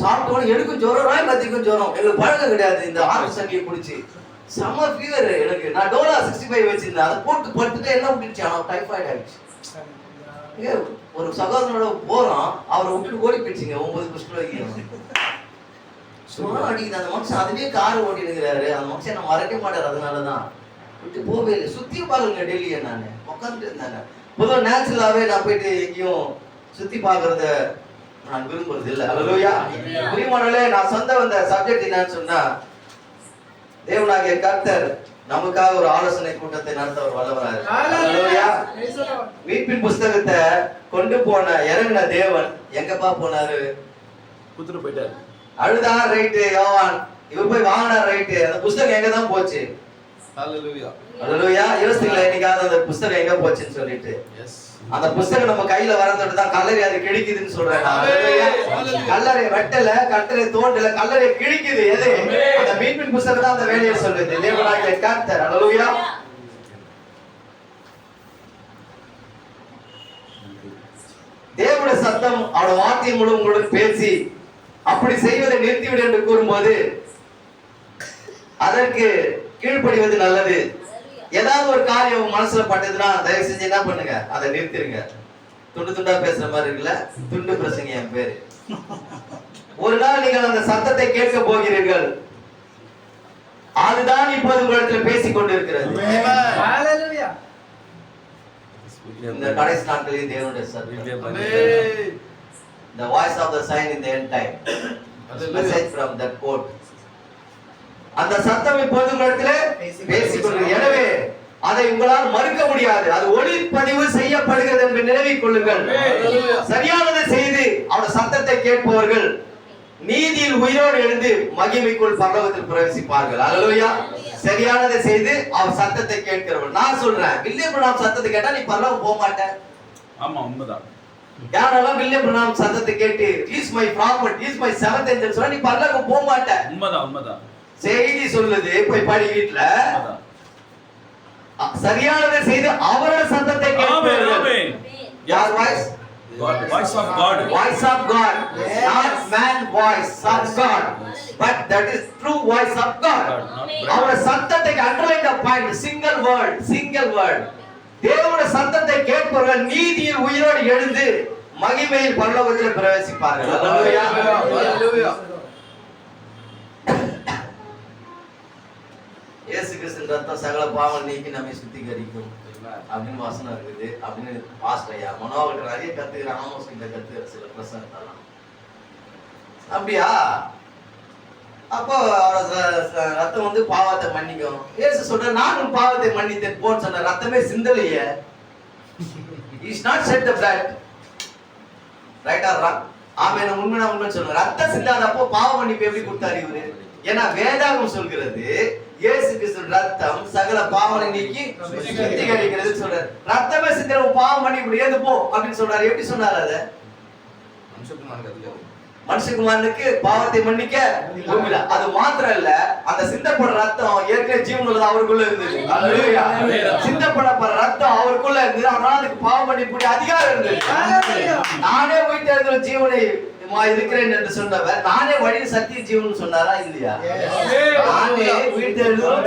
சாப்பிட்டோன்னு எனக்கும் ஜுரம், ராயமத்திக்கும் ஜுரம். எங்களுக்கு பழக்கம் கிடையாது இந்த ஆத்து தண்ணியை குடிச்சு. செம்ம ஃபீவர் எனக்கு. நான் டோலா 65 வச்சிருந்தேன். அதை போட்டு படுத்துட்டு என்ன விட்டுச்சு, ஆனா டைபாய்டு ஆயிடுச்சு. ஒரு சகோதரனோட போறோம், அவரை விட்டுட்டு ஓடி போயிடுச்சுங்க. 9 குஷ்டம் சும்மா அடிக்குது அந்த மனுஷன். அதுவே கார் ஓட்டி இருக்கிறாரு அந்த மனுஷன். நான் மறக்க மாட்டாரு. அதனாலதான் விட்டு போவே இல்லை. சுத்தி பாருங்க டெல்லியை. நான் உட்காந்துட்டு இருந்தாங்க. பொதுவாக நேச்சுரலாவே நான் போயிட்டு எங்கேயும் சுத்தி பாக்குறத நான் விரும்புறது இல்லை. அல்லேலூயா. பிரியமானவர்களே, நான் சொந்த வந்த சப்ஜெக்ட் என்னன்னு சொன்னா, தேவனாகிய கர்த்தர் நமக்காக ஒரு ஆலோசனை கூட்டத்தை நடத்த ஒரு வல்லவராரு. அல்லேலூயா. மீட்பின் புஸ்தகத்தை கொண்டு போன இறங்கின தேவன் எங்கப்பா போனாரு? குத்துட்டு போயிட்டாரு. அழுதா ரைட்டு யோவான், இவர் போய் வாங்கினார் ரைட்டு. அந்த புஸ்தகம் எங்க தான் போச்சு? ஹalleluya. ஹalleluya. யோசிக்கல என்னைக்காவது அந்த புஸ்தகம் எங்க போச்சுன்னு சொல்லிட்டு. அந்த புஸ்தகம் நம்ம கையில வரதோட தான் கல்லறை அது கிழிக்குதுன்னு சொல்றேன். கல்லறை வெட்டல, கல்லறை தோண்டல, கல்லறை கிழிக்குது. எது? அந்த மீட்பின் புஸ்தகம் தான் அந்த வேலையை சொல்லுது. தேவனாகிய கர்த்தர். ஹalleluya. தேவனுடைய சத்தம் அவருடைய வார்த்தையின் மூலம் உங்களுடன் பேசி அப்படி செய்வதை நிறுத்திவிடு என்று கூறும்போது அதற்கு கீழ்ப்படிவது நல்லது. ஏதாவது ஒரு காரியம் உங்க மனசுல பட்டதுன்னா தயவு செஞ்சு என்ன பண்ணுங்க, அதை நிறுத்திடுங்க. துண்டு துண்டா பேசுற மாதிரி இருக்குல்ல, துண்டு பிரசங்க என் பேரு. ஒரு நாள் நீங்கள் அந்த சத்தத்தை கேட்க போகிறீர்கள். அதுதான் இப்போது உங்களிடத்தில் பேசிக் கொண்டிருக்கிறது. இந்த கடைசி நாட்களில் தேவனுடைய சத்தம், the voice of the sign in the end time, message from that quote. அந்த சத்தம் இப்போது உங்களிடத்தில் பேசிக் கொண்டிருக்கிறது. எனவே அதை உங்களால் மறுக்க முடியாது. அது ஒளிப்பதிவு செய்யப்படுகிறது என்று நினைவில் கொள்ளுங்கள். சரியானதை செய்து அவருடைய சத்தத்தை கேட்பவர்கள் நீதியில் உயிரோடு எழுந்து மகிமைக்குள் பரலோகத்தில் பிரவேசிப்பார்கள். அல்லேலூயா. சரியானதை செய்து அவர் சத்தத்தை கேட்கிறவர்கள். நான் சொல்றேன், வில்லியம் பிரணாம் சத்தத்தை கேட்டா நீ பரலோகம் போக மாட்ட. ஆமா, உண்மைதான். யாரெல்லாம் வில்லியம் பிரணாம் சத்தத்தை கேட்டு is my property, is my seventh angel சொன்னா நீ பரலோகம் போக மாட்ட. உண்மைதான். செய்தி சொல்லுது, போய் படி வீட்ல. சரியானதை செய்து அவரோட சத்தத்தை கேட்பார்கள். யார் voice? Voice of God. Voice of God, not man voice of God, but that is true voice of God. அவருடைய சத்தத்தை underline the point, single word. தேவனுடைய சத்தத்தை கேட்பவர்கள் நீதியில் உயிரோடு எழுந்து மகிமையில் பரலோகத்தில் பிரவேசிப்பார்கள். அல்லேலூயா. இயேசு கிறிஸ்துவின் ரத்தம் சகல பாவங்கள் நீக்கி நம்மை சுத்திகரிக்கும் அப்படின்னு வசனம் இருக்குது. அப்படின்னு பாஸ்டர் ஐயா மனோகர் நிறைய கத்துக்கிறான். ஆமோஸ் கிட்ட கத்துக்கிற சில பிரசங்கத்தெல்லாம் அப்படியா? அப்போ ரத்தம் வந்து பாவத்தை மன்னிக்கும். இயேசு சொல்ற நானும் பாவத்தை மன்னித்தேன் போன்னு சொன்ன ரத்தமே சிந்தலையே. Is not shed the blood. Right or wrong? Amen. உண்மை சொல்லுங்க. ரத்தம் சிந்தாதப்போ பாவ மன்னிப்பு எப்படி கொடுத்தாரு இவரு? ஏன்னா வேதாகம் சொல்கிறது இயேசு கிறிஸ்து ரத்தம் சகல பாவங்களை நீக்கி சுத்திகரிக்கிறது சொல்றாரு. ரத்தமே சிந்தன பாவம் மன்னிப்பு ஏந்து போ அப்படின்னு சொல்றாரு. எப்படி சொன்னாரு? அத மனுஷகுமாரனுக்கு பாவத்தை மன்னிக்க பூமியில. அது மாத்திரம் இல்ல, அந்த சிந்தப்படுற ரத்தம் ஏற்கனவே ஜீவன் உள்ளது அவருக்குள்ள இருந்தது. அல்லேலூயா. சிந்தப்படப்படுற ரத்தம் அவருக்குள்ள இருந்தது. அதனால அதுக்கு பாவம் மன்னிப்பு அதிகாரம் இருந்தது. நானே உயிர்த்தெழுந்த ஜீவனை இருக்கிறேன் என்று சொன்னவர் நானே வழி சத்திய ஜீவன் சொன்னாரா இல்லையா? நானே உயிர்த்தெழுதலும்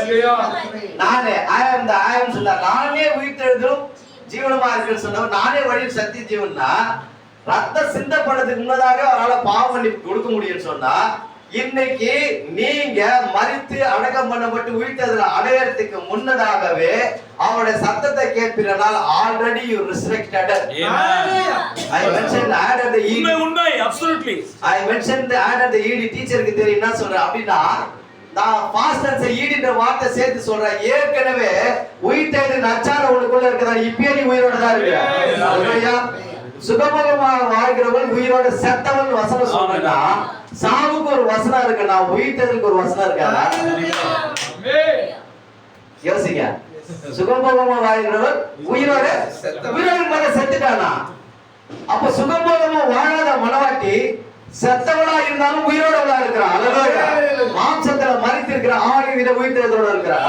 நானே I am சொன்னார். நானே உயிர்த்தெழுதலும் ஜீவனமா இருக்குன்னு சொன்னவர் நானே வழி சத்திய ஜீவன்னா ரத்தம் சிந்தப்படத்துக்கு முன்னதாக அவரால் பாவ மன்னிப்பு கொடுக்க முடியும்னு சொன்னா, இன்னைக்கு நீங்க மரித்து அடக்கம் பண்ணப்பட்டு உயிர்த்தெழுதலை அடையறதுக்கு முன்னதாகவே அவருடைய சத்தத்தை கேட்பீர்கள். Already you resurrected. I mentioned added the ed. உண்மை absolutely. I mentioned the added the ed. டீச்சருக்கு தெரியும் என்ன சொல்றேன் அப்படின்னா, நான் பாஸ்டர்ஸ் ஈடுன்ற வார்த்தை சேர்த்து சொல்றேன். ஏற்கனவே உயிர்த்தெழுதல் நச்சான உனக்குள்ள இருக்குதா? இப்பயே நீ உயிரோட தான் இருக்க. அல்லேலூயா. சுகமுகமாக வாழ்கிறவன் உயிரோட செத்தவன் வசனம் சொன்னா சாவுக்கு ஒரு வசனம் இருக்குன்னா உயிர்த்தெழுதலுக்கு ஒரு வசனம் இருக்காதா? யோசிங்க. சுகமுகமா வாழ்கிறவன் உயிரோட செத்துட்டானா? அப்ப சுகமுகமா வாழாத மனவாட்டி செத்தவளா இருந்தாலும் உயிரோட இருக்கிறான். அல்லேலூயா. மாம்சத்துல மரித்து இருக்கிற ஆவி வித உயிர்த்தெழுதலோட இருக்கிறான்.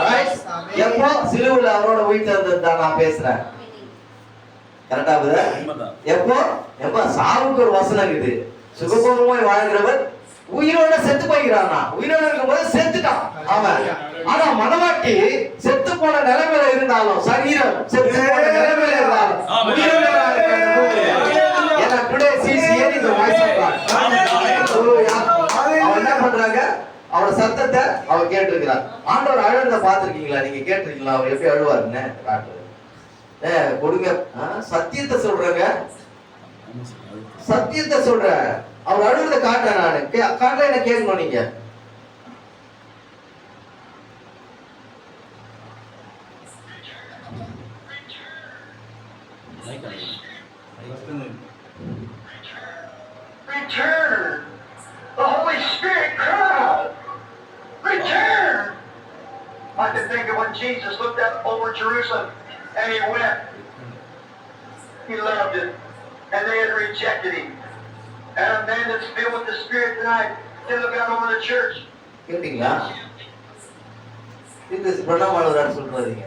எப்போ சிலுவையில் அவரோட உயிர்த்தெழுதல் தான் நான் பேசுறேன். கரெக்டா? எப்போ சாவுக்கு ஒரு வசனம் இருக்குது. சுகபோகமாய் வாழ்கிறவன் உயிரோட செத்து போய்கிறானா? உயிரோட இருக்கும்போது செத்துட்டான் அவன். ஆனா மனவாட்டி செத்து போன நிலைமையில இருந்தாலும் சரீரம் செத்து போன நிலைமையில இருந்தாலும் என்ன பண்றாங்க? அவரோட சத்தத்தை அவர் கேட்டிருக்கிறார். ஆண்டவர் அழுத பாத்திருக்கீங்களா? நீங்க கேட்டிருக்கீங்களா அவர் எப்படி அழுவாருன்னு? கொடுங்க. சத்தியத்தை சொல்றாங்க. சத்தியத்தை சொல்ற அவர் அழுகிறத காட்டுறேன். நானு காட்டுற என்ன கேட்கணும் நீங்க. Return. The Holy Spirit cried, return. I can think of when Jesus looked up over Jerusalem and he wept. He loved it. And they had rejected him. And a man that's filled with the Spirit tonight can look out over the church. கேட்டீங்களா? இது பிரணாமலரார் சொல்றாதீங்க.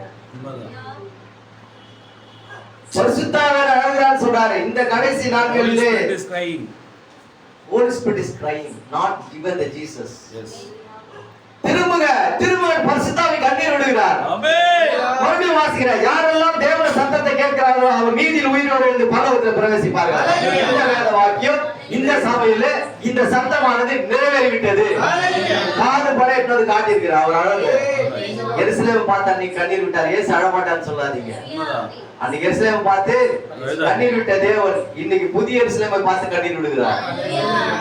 பரிசுத்தாவியானவர் அழுகிறான்னு சொல்றாரு. இந்த கடைசி Holy நாட்களிலே Spirit is crying. Holy Spirit is crying, not even the Jesus. Yes. திரும்புங்க பரிசுத்தாவி கண்ணீர் விடுகிறார். Amen. மறுபடியும் வாசிக்கிறார். யாரெல்லாம் தேவனுடைய சத்தத்தை கேட்கிறார்களோ அவர் நீதியில் உயிரோடு இருந்து பரலோகத்தில் பிரவேசிப்பார்கள். இந்த வேத வாக்கியம் இந்த சபையில இந்த சத்தமானது நிறைவேறிவிட்டது. காது படையிட்டது காட்டியிருக்கிறார். அவர் அழகு எருசலேம் பார்த்து அன்னைக்கு கண்ணீர் விட்டார். ஏசு அழமாட்டான்னு சொல்லாதீங்க. அன்னைக்கு எருசலேமை பார்த்து கண்ணீர் விட்ட தேவன் இன்னைக்கு புதிய எருசலேமை பார்த்து கண்ணீர் விடுகிறார்.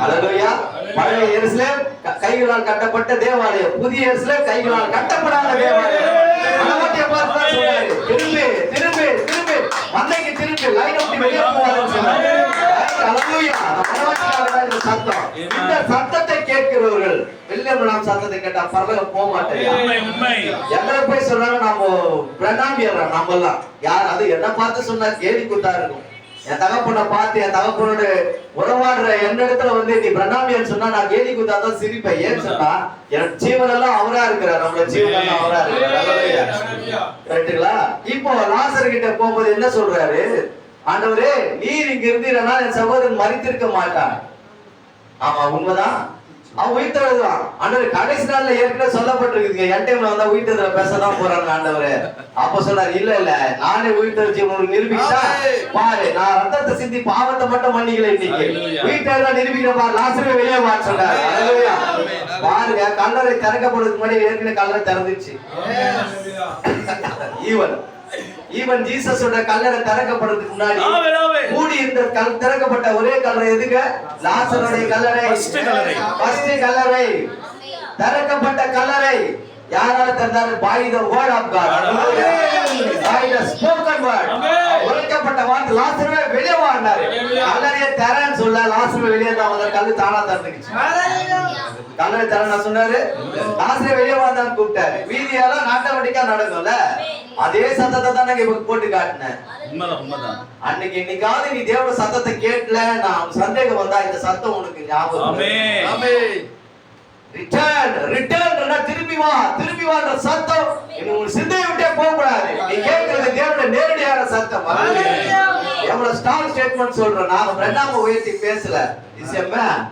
அல்லேலூயா. பழைய எருசலேம் கைகளால் கட்டப்பட்ட தேவாலயம், புதிய எருசலேம் கைகளால் கட்டப்படாத தேவாலயம். மனவாட்டியை பார்த்து தான் சொன்னாரு, திரும்பு மந்தைக்கு திரும்பி லைன் விட்டு வெளியே போவாதுன்னு சொன்னாரு. அல்லேலூயா. மனவாட்டிக்காரர் இந்த சத்தம். இந்த சத்தத்தை கேட்கிறவர்கள் வெளியே நாம் சத்தத்தை கேட்டா பரலோகம் போக மாட்டேன். எங்களை போய் சொல்றாங்க நாம பிரணாமியர் நம்ம எல்லாம் யார் அது என்ன பார்த்து சொன்னா கேலி குத்தா இருக்கும். என் தகப்பனை பார்த்து என் தகப்பனோட உறவாடுற எந்த இடத்துல வந்து நீ பிரணாமியன்னு சொன்னா நான் கேலி குத்தா தான் சிரிப்பேன். ஏன்னு சொன்னா என் ஜீவனெல்லாம் அவரா இருக்கிறார். நம்மளோட ஜீவனெல்லாம் அவரா இருக்கிறார். கரெக்டுங்களா? இப்போ லாசர் கிட்ட போகும்போது என்ன சொல்றாரு? ஆண்டவரே நீர் இங்க இருந்தீங்கன்னா என் சகோதரன் மரித்திருக்க மாட்டான். ஆமா உண்மைதான். அவன் உயிர்த்தெழுதான். ஆண்டவர் கடைசி நாள்ல ஏற்கனவே சொல்லப்பட்டிருக்கு. என் டைம்ல வந்தா உயிர்த்தெழுதல பேசதான் போறாங்க ஆண்டவரே. அப்ப சொன்னார், இல்ல நானே உயிர்த்தெழுச்சி உங்களுக்கு நிரூபிச்சா பாரு, நான் ரத்தத்தை சிந்தி பாவத்தை மட்டும் மன்னிக்கல, இன்னைக்கு உயிர்த்தெழுதா நிரூபிக்கிற பாரு, லாசரே வெளியே வா சொன்னார். அல்லேலூயா. பாருங்க, கல்லறை திறக்கப்படுறதுக்கு முன்னாடி ஏற்கனவே கல்லறை திறந்துச்சு. ஈவன் ஜீசஸோட கல்லறை திறக்கப்படுறதுக்கு முன்னாடி கூடி இருந்த திறக்கப்பட்ட ஒரே கல்லறை எதுங்க? லாசருடைய கல்லறை. ஃபர்ஸ்ட் கல்லறை திறக்கப்பட்ட கல்லறை யாரால திறந்தாரு? by the word of God, by the spoken word. உரைக்கப்பட்ட வார்த்தை. லாசருவே வெளியே வான்னாரு. கல்லறையை திறன்னு சொல்ல லாசருவே வெளியே தான் வந்தார். கல்லு தானா திறந்துச்சு. கல்லறை திறன்னா சொன்னாரு. லாசருவே வெளியே வான்னு கூப்பிட்டாரு. வீதியெல்லாம் நாட்டவடிக்கா நடக்கும்ல, அதே சத்தத்தை தானே இப்ப போட்டு காட்டினேன். அன்னைக்கு இன்னைக்காவது நீ தேவ சத்தத்தை கேட்கல, நான் சந்தேகம் வந்தா இந்த சத்தம் உனக்கு ஞாபகம். திரும்பி வான்ற சத்தம் உங்க சிந்தையை விட்டே போக கூடாது. நீ கேட்கிறது தேவனுடைய நேரடியான சத்தம். எவ்வளவு ஸ்ட்ராங் ஸ்டேட்மெண்ட் சொல்றேன். நாம ரெண்டாம உயர்த்தி பேசல. Is a man.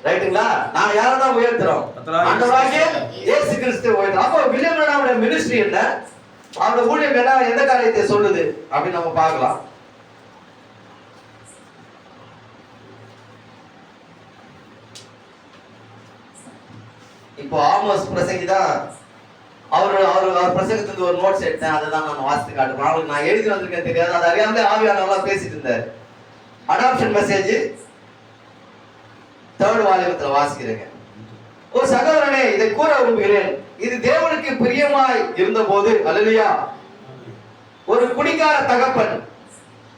ரைட்டுங்களா? நாம யாரை தான் உயர்த்துறோம்? ஆண்டவராகிய இயேசு கிறிஸ்துவை உயர்த்துறோம். அப்போ வில்லியம் பிரணாமுடைய மினிஸ்ட்ரி என்ன, அவருடைய ஊழியம் என்ன, எந்த காரியத்தை சொல்லுது அப்படின்னு நம்ம பார்க்கலாம். இப்போ ஆமோஸ் பிரசங்கி தான் அவர் பிரசங்கத்துக்கு ஒரு நோட்ஸ் எடுத்தேன். அதை தான் நான் வாசித்து காட்டுறேன். அவங்களுக்கு நான் எழுதி வந்திருக்கேன் தெரியாது. அது அறியாமலே ஆவியானவர்களா பேசிட்டு இருந்தார். Adoption message 3rd வால்யூமத்துல வாசிக்கிறேங்க. ஓ சகோதரனே, இதை கூற விரும்புகிறேன். இது தேவனுக்கு பிரியமாய் இருந்த போது, அல்லேலூயா, ஒரு குடிகார தகப்பன்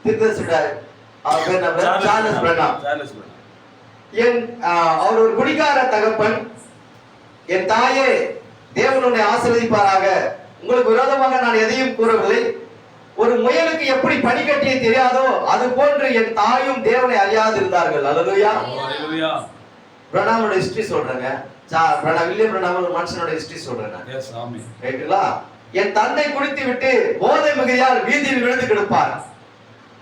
தீர்க்கதரிசியார், அவர் பேர் என்ன? சார்லஸ் பிரணாம். அவர் ஒரு குடிகார தகப்பன். என் தாயே, தேவன் உன்னை ஆசீர்வதிப்பாராக. உங்களுக்கு விரோதமாக நான் எதையும் கூறவில்லை. ஒரு முயலுக்கு எப்படி பனிக்கட்டியை தெரியாதோ அது போன்று என் தாயும் தேவனை அறியாது இருந்தார்கள். அல்லேலூயா. பிரணாமோட ஹிஸ்டரி சொல்றேங்க. வில்லியம் பிரணாம் ஒரு மனுஷனோட ஹிஸ்டரி சொல்றேன். ரைட்டுங்களா? என் தந்தை குடித்து விட்டு போதை மிகையால் வீதியில் விழுந்து கிடப்பார்.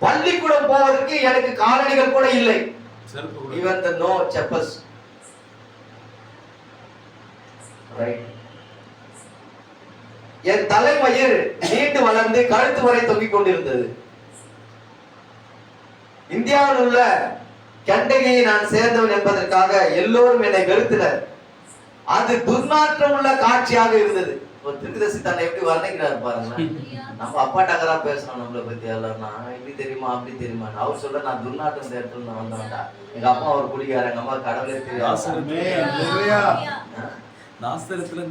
பள்ளிக்கூடம் போவதற்கு எனக்கு காலணிகள் கூட இல்லை. even the no chappals. Right. என் தலைமயிர் நீண்டு வளர்ந்து கழுத்து வரை தொங்கிக் கொண்டிருந்தது. இந்தியாவில் உள்ள கண்டகியை நான் சேர்ந்தவன் என்பதற்காக எல்லோரும் என்னை வெறுத்தனர். அது துர்நாற்றம் உள்ள காட்சியாக இருந்தது. ஒரு தீர்க்கதரிசி தன்னை எப்படி வர்ணிக்கிறார் பாருங்க. நம்ம அப்பா டகரா பேசணும் நம்மளை பத்தி எல்லாம். நான் இப்படி தெரியுமா அப்படி தெரியுமா? அவர் சொல்ற நான் துர்நாற்றம் இந்த இடத்துல நான் வந்தவன்டா. எங்க அப்பா அவர் குடிக்கார, எங்க அம்மா கடவுளே தெரியாது. நாசரத்துல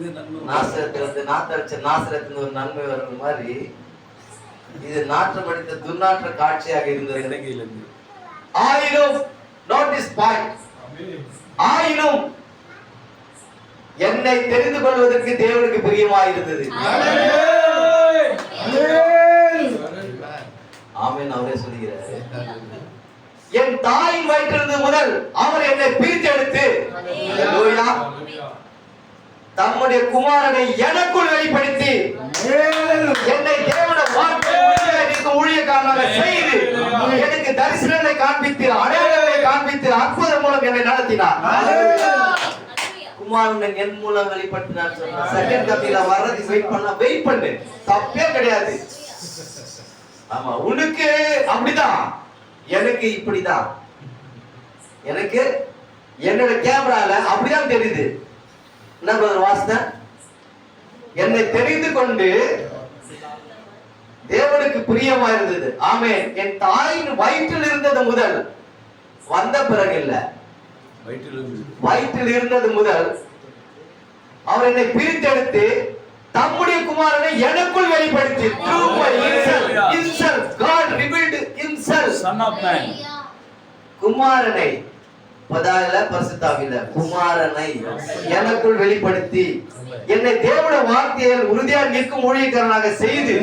ஒரு நன்மை வர்ற மாதிரி இது நாற்றம் அடித்த துர்நாற்ற காட்சியாக இருந்தது. ஆயினும் நோட்டீஸ் பாயிண்ட், ஆயினும் என்னை தெரிந்து கொள்வதற்கு தேவனுக்கு பிரியமாயிருந்தது. ஆமென். அவரே சொல்கிறார், என் தாயின் வயிற்றிலிருந்து முதல் அவர் என்னை பிரித்தெடுத்து தம்முடைய குமாரனை எனக்குள் வெளிப்படுத்தி என்னை தேவனுடைய வார்த்தை நிற்கும் ஊழியக்காரனாக செய்து எனக்கு தரிசனங்களை காண்பித்து அடையாளங்களை காண்பித்து அற்புதம் மூலம் என்னை நடத்தினார். குமாரன் என் மூலம் வெளிப்படுத்தினார். செகண்ட் கப்பில வர்றது வெயிட் பண்ணு, தப்பே கிடையாது. ஆமா, உனக்கு அப்படிதான், எனக்கு இப்படிதான். எனக்கு என்னோட கேமரால அப்படிதான் தெரியுது. என்ன பிரதர் வாசன், என்னை தெரிந்து கொண்டு தேவனுக்கு பிரியமா இருந்தது. ஆமென். என் தாயின் வயிற்றில் இருந்தது முதல், வந்த பிறகு இல்ல, வயிற்றில் இருந்தது முதல் அவர் என்னை பிரித்தெடுத்து தம்முடைய குமாரனை எனக்குள் வெளிப்படுத்தி, through my himself God revealed himself, Son of Man. குமாரனை பதாயில பரிசுத்தாவில குமாரனை எனக்குள் வெளிப்படுத்தி என்னை தேவனுடைய வார்த்தையில் உறுதியாக நிற்கும் ஊழியக்காரனாக செய்து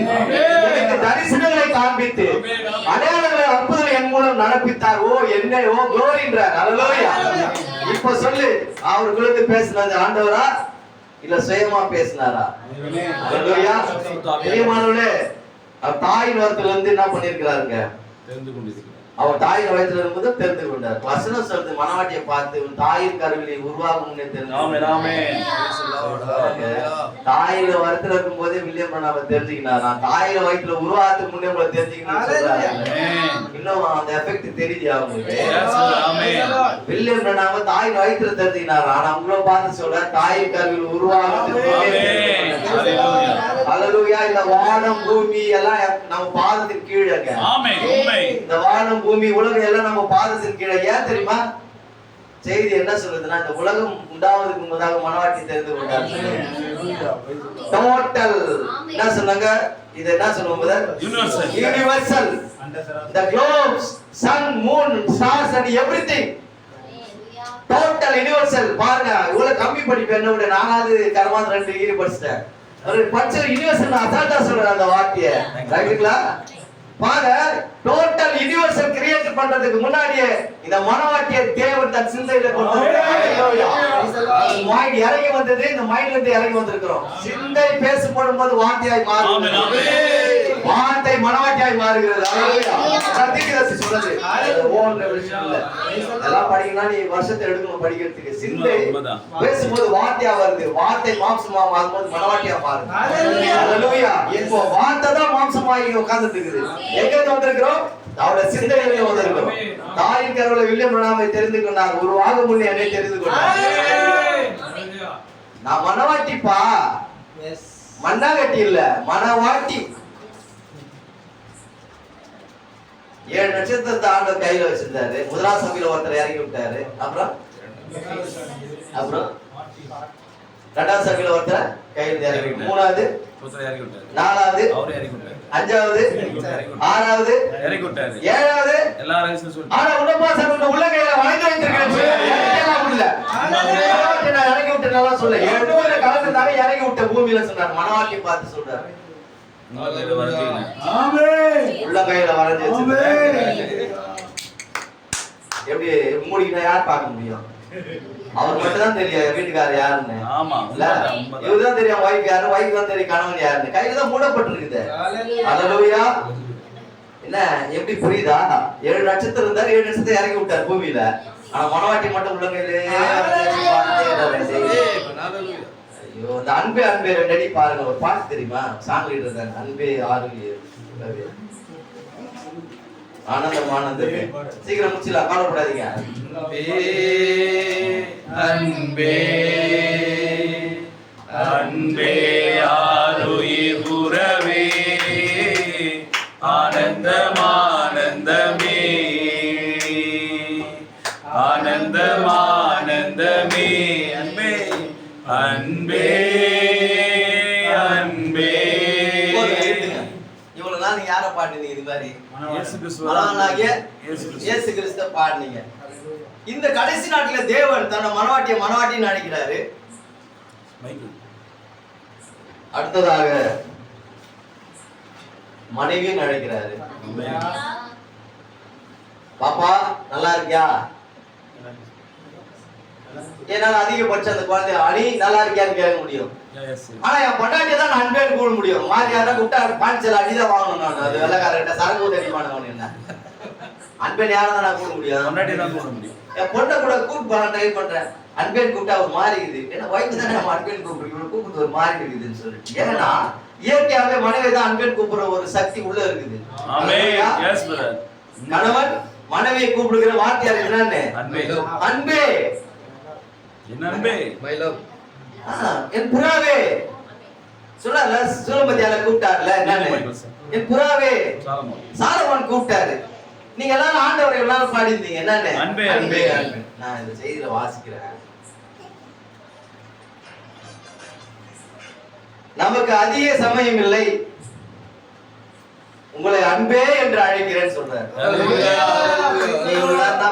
எனக்கு தரிசனங்களை காண்பித்து அடையாளங்களை அற்புதங்களை என் மூலம் நடப்பித்தார். ஓ என்ன, ஓ குளோரின்றார். அல்லேலூயா. இப்ப சொல்லு, அவர்களுக்கு பேசினது ஆண்டவரா இல்ல சுயமா பேசினாரா? அல்லேலூயா. பிரியமானவர்களே, அவர் தாயின் வயிற்றில இருந்து என்ன பண்ணிருக்கிறாருங்க? தெரிந்து கொண்டிருக்கிறார். அவர் தாயின் வயிற்றில இருக்கும்போது தெரிந்து கொண்டார். வசனம் சொல்லுது, மனவாட்டியை பார்த்து உன் தாயின் கருவிலே உருவாகும் முன்னே தெரிந்து. தாயில வயிற்றில இருக்கும் போதே வில்லியம் பிரணாமை தெரிஞ்சுக்கினார். நான் தாயில வயிற்றுல உருவாகிறதுக்கு முன்னே உங்களை தெரிஞ்சுக்கணும். இன்னும் அந்த எஃபெக்ட் தெரியுது அவங்களுக்கு. வில்லியம் பிரணாமை தாயின் வயிற்றுல தெரிஞ்சுக்கினார். ஆனா உங்களை பார்த்து சொல்ற தாயின் கருவியில் உருவாகிறதுக்கு. அல்லேலூயா. இந்த வானம் பூமி எல்லாம் நம்ம பாதத்தின் கீழங்க. இந்த வானம் பூமி உலகம் எல்லாம் நம்ம பாதத்தின் கீழே. ஏன் தெரியுமா? செய்தி என்ன சொல்லுதுன்னா, இந்த உலகம் உண்டாவதுக்கு முன்னதாக மனவாட்டி தெரிந்து கொண்டார். டோட்டல் என்ன சொன்னாங்க? இது என்ன சொல்லுவாங்க? Universal. The globes, sun, moon, stars and everything. Total universal. பாருங்க, இவ்வளவு கம்மி படிப்பு என்ன விட நானாவது கர்மாந்து 2 டிகிரி படிச்சிட்டேன். ஒரு பச்சை யூனிவர்சல் அசால்ட்டா சொல்ற அந்த வார்த்தையை. ரைட்டுங்களா? பாருங்க, டோட்டல் யூனிவர்சல் கிரியேட் பண்றதுக்கு முன்னாடியே இந்த மனவாட்டியை தேவன் தன் சிந்தையில கொண்டு மைண்ட் இறங்கி வந்தது. இந்த மைண்ட்ல இருந்து இறங்கி வந்திருக்கிறோம். சிந்தை பேசப்படும் போது வார்த்தையாய் மாறுகிறது. வார்த்தை மனவாட்டியாய் மாறுகிறது. சத்தியத்தை சொல்றது ஓன் ரெவல்யூஷன் இல்ல. எல்லாம் படிக்கணும்னா நீ வருஷத்தை எடுக்கணும் படிக்கிறதுக்கு. சிந்தை பேசும்போது வார்த்தையா வருது. வார்த்தை மாம்சமா மாறும்போது மனவாட்டியா மாறுது. அல்லேலூயா. இப்போ வார்த்தை தான் மாம்சமாகி உட்கார்ந்துட்டு இருக்குது. எங்க வந்திருக்கிறோம்? அவருடைய சிந்தையிலே வந்திருக்கிறோம். தாயின் கருவில வில்லியம் பிரணாமை தெரிந்து கொண்டார். உருவாக முன்னே என்னை தெரிந்து கொண்டார். நான் மனவாட்டிப்பா, மண்ணாகட்டி இல்ல, மனவாட்டி. 7 நட்சத்திரத்தை ஆண்டவர் கையில வச்சிருந்தாரு. முதலாம் சபையில ஒருத்தர் இறங்கி விட்டாரு. அப்புறம் 2ஆம் சபையில ஒருத்தர் கையில இறங்கி, 3ஆவது, 4ஆவது, 5ஆவது, 6ஆவது, 7ஆவது எல்லாரும். ஆனா உன்னப்பா சபையில உள்ள கையில வளைந்து வைத்திருக்கிறேன். நான் இறங்கி விட்டேன்னா சொல்ல 7 பேர் கலந்துட்டாங்க. இறங்கி விட்ட பூமியில சொன்னார். மனவாட்டி பார்த்து சொல்றாரு, உள்ள கையில வளைஞ்சு வச்சிருக்கேன். எப்படி மூடிக்கிட்டா யார் பார்க்க முடியும்? அவர் மட்டும் தான் தெரியும் வீட்டுக்காரர் யாருன்னு. இவருதான் தெரியும் வைஃப் யாரு, வைஃப் தான் தெரியும் கணவன் யாருன்னு. கையில தான் மூடப்பட்டிருக்குது. அல்லேலூயா. என்ன எப்படி புரியுதா? 7 நட்சத்திரம் இருந்தாரு, 7 நட்சத்திரம் இறங்கி விட்டார் பூமியில. ஆனா மனவாட்டி மட்டும் உள்ள கையில. ஐயோ, இந்த அன்பே அன்பே 2 அடி பாருங்க. ஒரு பாட்டு தெரியுமா? சாங் லீடர் தான். அன்பே ஆறுலி ஆனந்தம் ஆனந்தமே. சீக்கிரம் முடிச்சலாம், கவலைப்படாதீங்க. அன்பே அன்பே ஆருயிர் உறவே ஆனந்தம் ஆனந்தமே ஆனந்தம் ஆனந்தமே. அன்பே அன்பே அன்பே. இவ்வளவு நாள் நீங்க யாரை பாடுனீங்க? இது மாதிரி இயேசு கிறிஸ்துவ பாடுனீங்க. இந்த கடைசி நாட்டில தேவன் தன்னை மனவாட்டின்னு அழைக்கிறாரு. அடுத்ததாக மனைவின்னு அழைக்கிறாரு. பாப்பா நல்லா இருக்கியா? என்னால அதிகபட்சம் அந்த குழந்தை அணி நல்லா இருக்கியான்னு கேட்க முடியும். ஆனா என் பொண்டாட்டியை தான் நான் அன்பேன்னு கூட முடியும். மாறி யாரா கூப்பிட்டா பாண்டிச்சல் அடிதான் வாங்கணும். நான் அது வெள்ளக்காரர்கிட்ட சரக்கு ஊத்தி மாட்டவன் என்ன அன்பேன் யாரும் தான் நான் கூட முடியாது. என் பொண்ணை கூட கூப்பிட்டு போன ட்ரை பண்றேன். அன்பேன் கூப்பிட்டா ஒரு மாறி இருக்குது. ஏன்னா வயசு தானே நம்ம அன்பேன் கூப்பிட்டு ஒரு மாறி இருக்குதுன்னு சொல்லிட்டு. ஏன்னா இயற்கையாவே மனைவி தான் அன்பேன் கூப்பிடுற ஒரு சக்தி உள்ள இருக்குது. கணவன் மனைவியை கூப்பிடுகிற வார்த்தையார் என்னன்னு அன்பே, என் புறாவே சொன்னார்ல. சூலமதியால கூப்பிட்டார்ல என்னன்னு என் புறாவே. சாலமோன் கூப்பிட்டாரு. நீங்க எல்லாரும் ஆண்டவரை எல்லாரும் பாடிருந்தீங்க என்னன்னு அன்பே அன்பே. நான் இந்த செய்தியில வாசிக்கிறேன். நமக்கு அதிக சமயம் இல்லை, உங்களை அன்பே என்று அழைக்கிறேன்னு சொல்றாரு.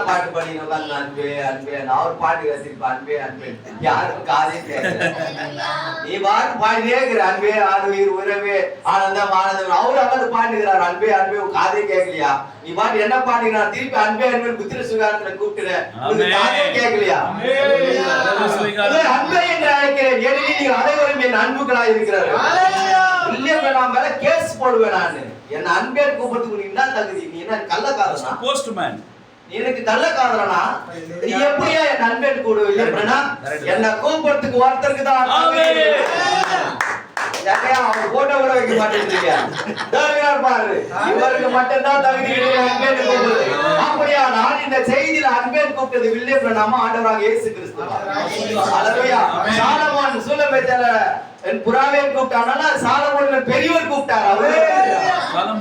பாட்டு பாடி அன்பே அன்பே அவர் பாட்டு கத்திருப்ப அன்பே அன்பே யாருக்கும் காதே கேட்கல. நீ பாட்டு பாடினே இருக்கிற அன்பே ஆறுயிர் உறவே ஆனந்தம் ஆனந்தம். அவரு அமர்ந்து பாடுகிறார் அன்பே அன்பே காதே கேட்கலையா? நீ பாட்டு என்ன பாடுகிறார்? திருப்பி அன்பே அன்பே புத்திர சுகாரத்துல கூப்பிட்டுற காதே கேட்கலையா? அன்பே என்று அழைக்கிறேன். ஏனெனில் நீங்கள் அனைவரும் என் அன்புகளாய் இருக்கிறார்கள். இல்லையா நான் மேல கேஸ் போடுவேன். நான் என்ன அன்பே கூப்பிட்டு நீ என்ன தகுதி? நீ என்ன கள்ளக்காரனா? போஸ்ட்மேன் நீ எனக்கு கள்ளக்காரனா? நீ எப்படியா என் அன்பே கூடுவீங்க? அப்படின்னா என்ன கூப்பிடுறதுக்கு ஒருத்தருக்கு தான் அவர் போட்டோ கூட வைக்க மாட்டேங்கிறீங்க. பாரு இவருக்கு மட்டும்தான் தகுதி. அப்படியா நான் இந்த செய்தியில அன்பேன் கூப்பிட்டது வில்லே நாம ஆண்டவராக இயேசு கிறிஸ்து. அல்லேலூயா. சாலமோன் சூலமதியால என் புறாவே கூப்பிட்டானா சாலமோன் பெரியவர் கூப்பிட்டார். அவரு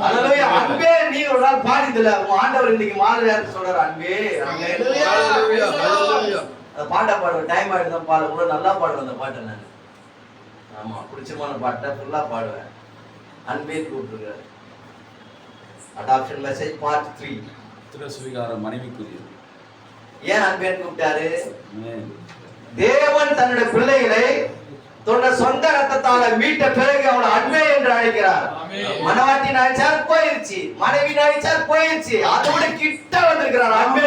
அல்லேலூயா. அன்பே நீ ஒரு நாள் பாடிதல உங்க ஆண்டவர் இன்னைக்கு மாலையார் சொல்றாரு அன்பே அன்பே. அல்லேலூயா. அந்த பாட்டை பாடுவேன். டைம் ஆயிடுது பாட கூட நல்லா பாடுவேன் அந்த பாட்டை. நான் ஆமா பிடிச்சமான பாட்டை ஃபுல்லா பாடுவேன். அன்பே கூப்பிட்டுருக்காரு. அடாப்ஷன் மெசேஜ் பார்ட் 3 திருசுவிகார மனைவிக்குரியது. ஏன் அன்பே கூப்பிட்டாரு? தேவன் தன்னுடைய பிள்ளைகளை தன்னுடைய சொந்த ரத்தத்தால மீட்ட பிறகு அவளை அன்பே என்று அழைக்கிறார். மனவாட்டி நினைச்சார் போயிருச்சு, மனைவி நினைச்சார் போயிருச்சு, அதோட கிட்ட வந்திருக்கிறார் அன்பே.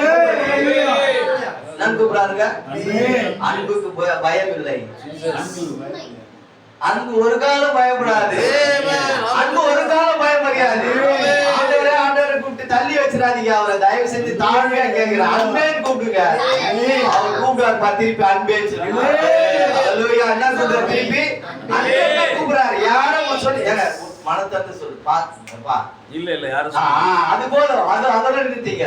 நான் கூப்பிடாருங்க. அன்புக்கு பயம் இல்லை. அன்பு ஒரு காலம் பயப்படாது. அன்பு ஒரு காலம் பயப்படாது. ஆண்டவரே ஆண்டவரை கூப்பிட்டு தள்ளி வச்சிடாதீங்க. அவரை தயவு செஞ்சு தாழ்மையா கேட்கிறேன் அன்பேன்னு கூப்பிடுங்க. அவர் கூப்பிடுவார் திருப்பி அன்பேன்னு சொல்லுங்க. என்ன சொல்ற திருப்பி அன்பே கூப்பிடுறாரு. யாரும் சொல்லி மனத்தட்டு சொல்லு பாப்பா இல்ல இல்ல யாரும் அது போதும். அதோட நிறுத்திங்க.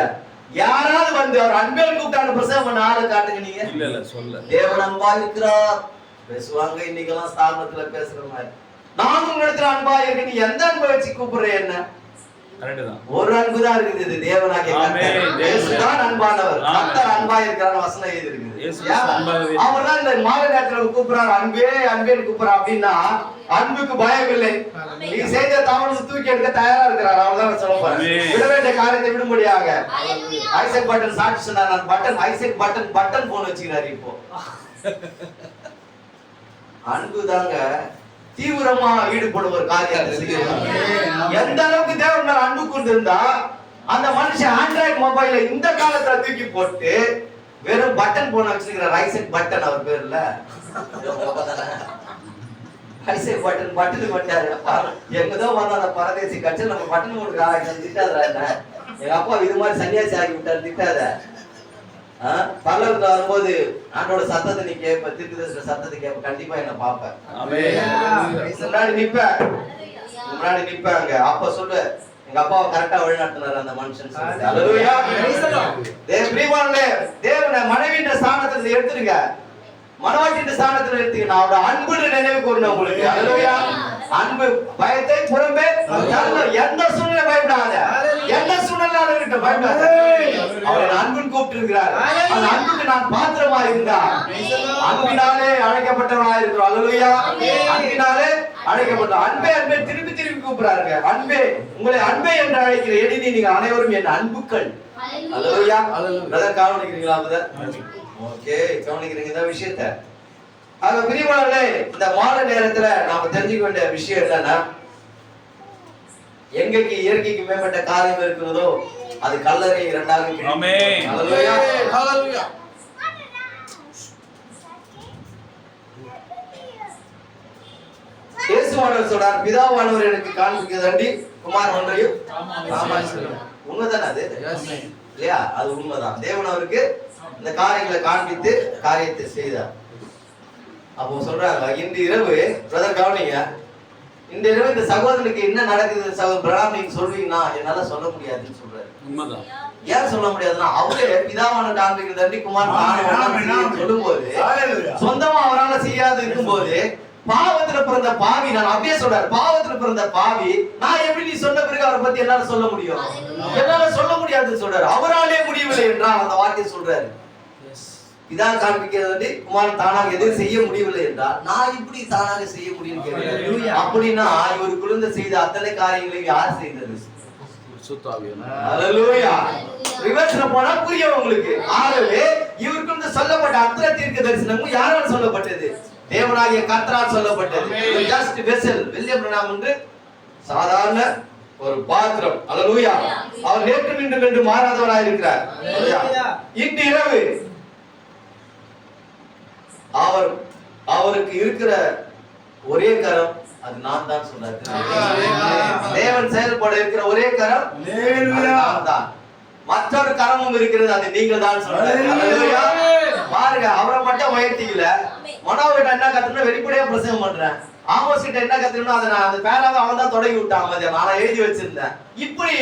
யாராவது வந்து அவர் அன்பேன்னு கூப்பிட்டான பிரசவம் பண்ண ஆளை காட்டுங்க. நீங்க இல்ல இல்ல சொல்ல தேவன் அன்பா இருக்கிறார் பேசுவாங்க. இன்னைக்கெல்லாம் ஸ்தாபனத்துல பேசுற மாதிரி நான் உங்களிடத்துல அன்பா இருக்கு. நீ எந்த அன்பை வச்சு கூப்பிடுற? என்ன ஒரு அன்புதான் இருக்குது. தேவனாகிய கர்த்தர் அன்பானவர். கர்த்தர் அன்பா இருக்கிறார் வசனம் எழுதி இருக்குது. அவர் தான் இந்த மாலை நேரத்துல கூப்பிடுறாரு அன்பே அன்பேன்னு கூப்பிடுறா. அப்படின்னா அன்புக்கு பயம் இல்லை. நீ செய்த தவறு தூக்கி எடுக்க தயாரா இருக்கிறார். அவர்தான் சொல்ல போறேன். விட வேண்டிய காரியத்தை விடும்படியாக ஐசக் பட்டன் சாட்சி சொன்னார். நான் பட்டன் ஐசக் பட்டன் போன் வச்சுக்கிறாரு. இப்போ அன்பு தாங்க தீவிரமா ஈடுபடும் ஒரு காரியத்தை செய்யறாங்க. எந்த அளவுக்கு தேவன் மேல அன்பு கொண்டிருந்தா அந்த மனுஷன் ஆண்ட்ராய்டு மொபைல இந்த காலத்துல தூக்கி போட்டு வெறும் பட்டன் போன வச்சிருக்கிற ஐசக் பட்டன் அவர் பேர்ல ஐசக் பட்டன் பட்டன் பட்டாரு. எங்கதான் வந்த அந்த பரதேசி கட்சி நம்ம பட்டன் போட்டு ஆராய்ச்சி திட்டாதா என்ன? எங்க அப்பா இது மாதிரி சன்னியாசி ஆகி விட்டாரு திட்டாத. பல்லவத்துல வரும்போது ஆண்டோட சத்தத்தை நீ கேட்ப, தீர்க்கதரிசன சத்தத்தை கேட்ப, கண்டிப்பா என்ன பாப்ப. முன்னாடி நிப்பாங்க. அப்ப சொல்லு எங்க அப்பாவை கரெக்டா வழிநடத்தினார் அந்த மனுஷன். தேவனை மனைவின்ற ஸ்தானத்துல எடுத்துருங்க, மனவாட்டின்ற ஸ்தானத்துல எடுத்துக்க. அவரோட அன்புன்னு நினைவு கூறணும் உங்களுக்கு. அல்லேலூயா. அன்பு பயத்தை புறம்பே எந்த சூழ்நிலை பயப்படாத. எந்த சூழ்நிலை பயப்படாத. அவர் அன்புன்னு கூப்பிட்டு இருக்கிறார். அந்த அன்புக்கு நான் பாத்திரமா இருந்தா அன்பினாலே அழைக்கப்பட்டவனா இருக்கிறோம். அல்லேலூயா. அன்பினாலே அழைக்கப்பட்டோம். அன்பே அன்பே திருப்பி திருப்பி கூப்பிடுறாருங்க. அன்பே உங்களை அன்பே என்று அழைக்கிற எளிதி நீங்க அனைவரும் என் அன்புக்கள். அல்லேலூயா. பிரதர் கவனிக்கிறீங்களா? ஓகே, கவனிக்கிறீங்க இந்த விஷயத்தை. ஆக பிரியமானவர்களே, இந்த மாலை நேரத்துல நாம தெரிஞ்சுக்க வேண்டிய விஷயம் என்னன்னா, எங்கேக்கு இயற்கைக்கு மேம்பட்ட காரியம் இருக்கிறதோ அது கல்லறை இரண்டாக. இயேசுவானவர் சொல்றார், பிதாவானவர் எனக்கு காண்பிக்கிறதாண்டி குமாரன் ஒன்றையும் உண்மைதானே அது இல்லையா? அது உண்மைதான். தேவன் அவருக்கு இந்த காரியங்களை காண்பித்து காரியத்தை செய்தார். அப்போ சொல்றாங்க, இன்று இரவு பிரதர் கவனிங்க, இந்த இரவு இந்த சகோதரனுக்கு என்ன நடக்குது சகோதரன் பிரணாம் நீங்க சொல்றீங்கன்னா என்னால சொல்ல முடியாதுன்னு சொல்றாரு. உண்மைதான். ஏன் சொல்ல முடியாதுன்னா, அவரே பிதாவான காண்பிக்கிறதாண்டி குமாரன் சொல்லும் போது சொந்தமா அவரால் செய்யாது இருக்கும் போது பாவத்துல பிறந்த பாவி, நான் அப்படியே சொல்றாரு, பாவத்துல பிறந்த பாவி நான் எப்படி நீ சொன்ன பிறகு அவரை பத்தி என்னால சொல்ல முடியும்? என்னால சொல்ல முடியாதுன்னு சொல்றாரு. அவராலே முடியவில்லை என்றால் அந்த வார்த்தையை சொல்றாரு. பிதா காண்பிக்கிறது குமாரன் தானாக எதுவும் செய்ய முடியவில்லை என்றால் நான் இப்படி தானாக செய்ய முடியும் கேட்கிறேன். அப்படின்னா இவர் குழந்தை செய்த அத்தனை காரியங்களையும் யார் செய்தது? ஹல்லேலூயா. ரிவர்ஸ்ல போனா புரியும் உங்களுக்கு. ஆகவே இவருக்கு சொல்லப்பட்ட அத்தனை தீர்க்க தரிசனமும் யாரால் சொல்லப்பட்டது? தேவனாகிய கர்த்தரால் சொல்லப்பட்டது. Just vessel. வில்லியம் பிரணாம் என்று சாதாரண ஒரு பாத்திரம். ஹல்லேலூயா. அவர் நேற்று இன்றும் என்று மாறாதவராய் இருக்கிறார். இன்று இரவு அவருக்கு இருக்கிற ஒரே கரம் அது நான் தான் சொன்னார். தேவன் செயல்பட இருக்கிற ஒரே கரம் நான் தான். மற்றொரு கரமும் இருக்கிறது, அது நீங்கள் தான் சொன்னார். பாருங்க, அவரை மட்டும் உயர்த்திக்கல. மனோவிட்ட என்ன கத்துனா வெளிப்படையா பிரசங்கம் பண்றேன். ஆப்போசிட் என்ன கத்துனா அதை நான் அந்த பேராவை அவன் தான் தொடங்கி விட்டான். நான் எழுதி வச்சிருந்தேன். இப்படி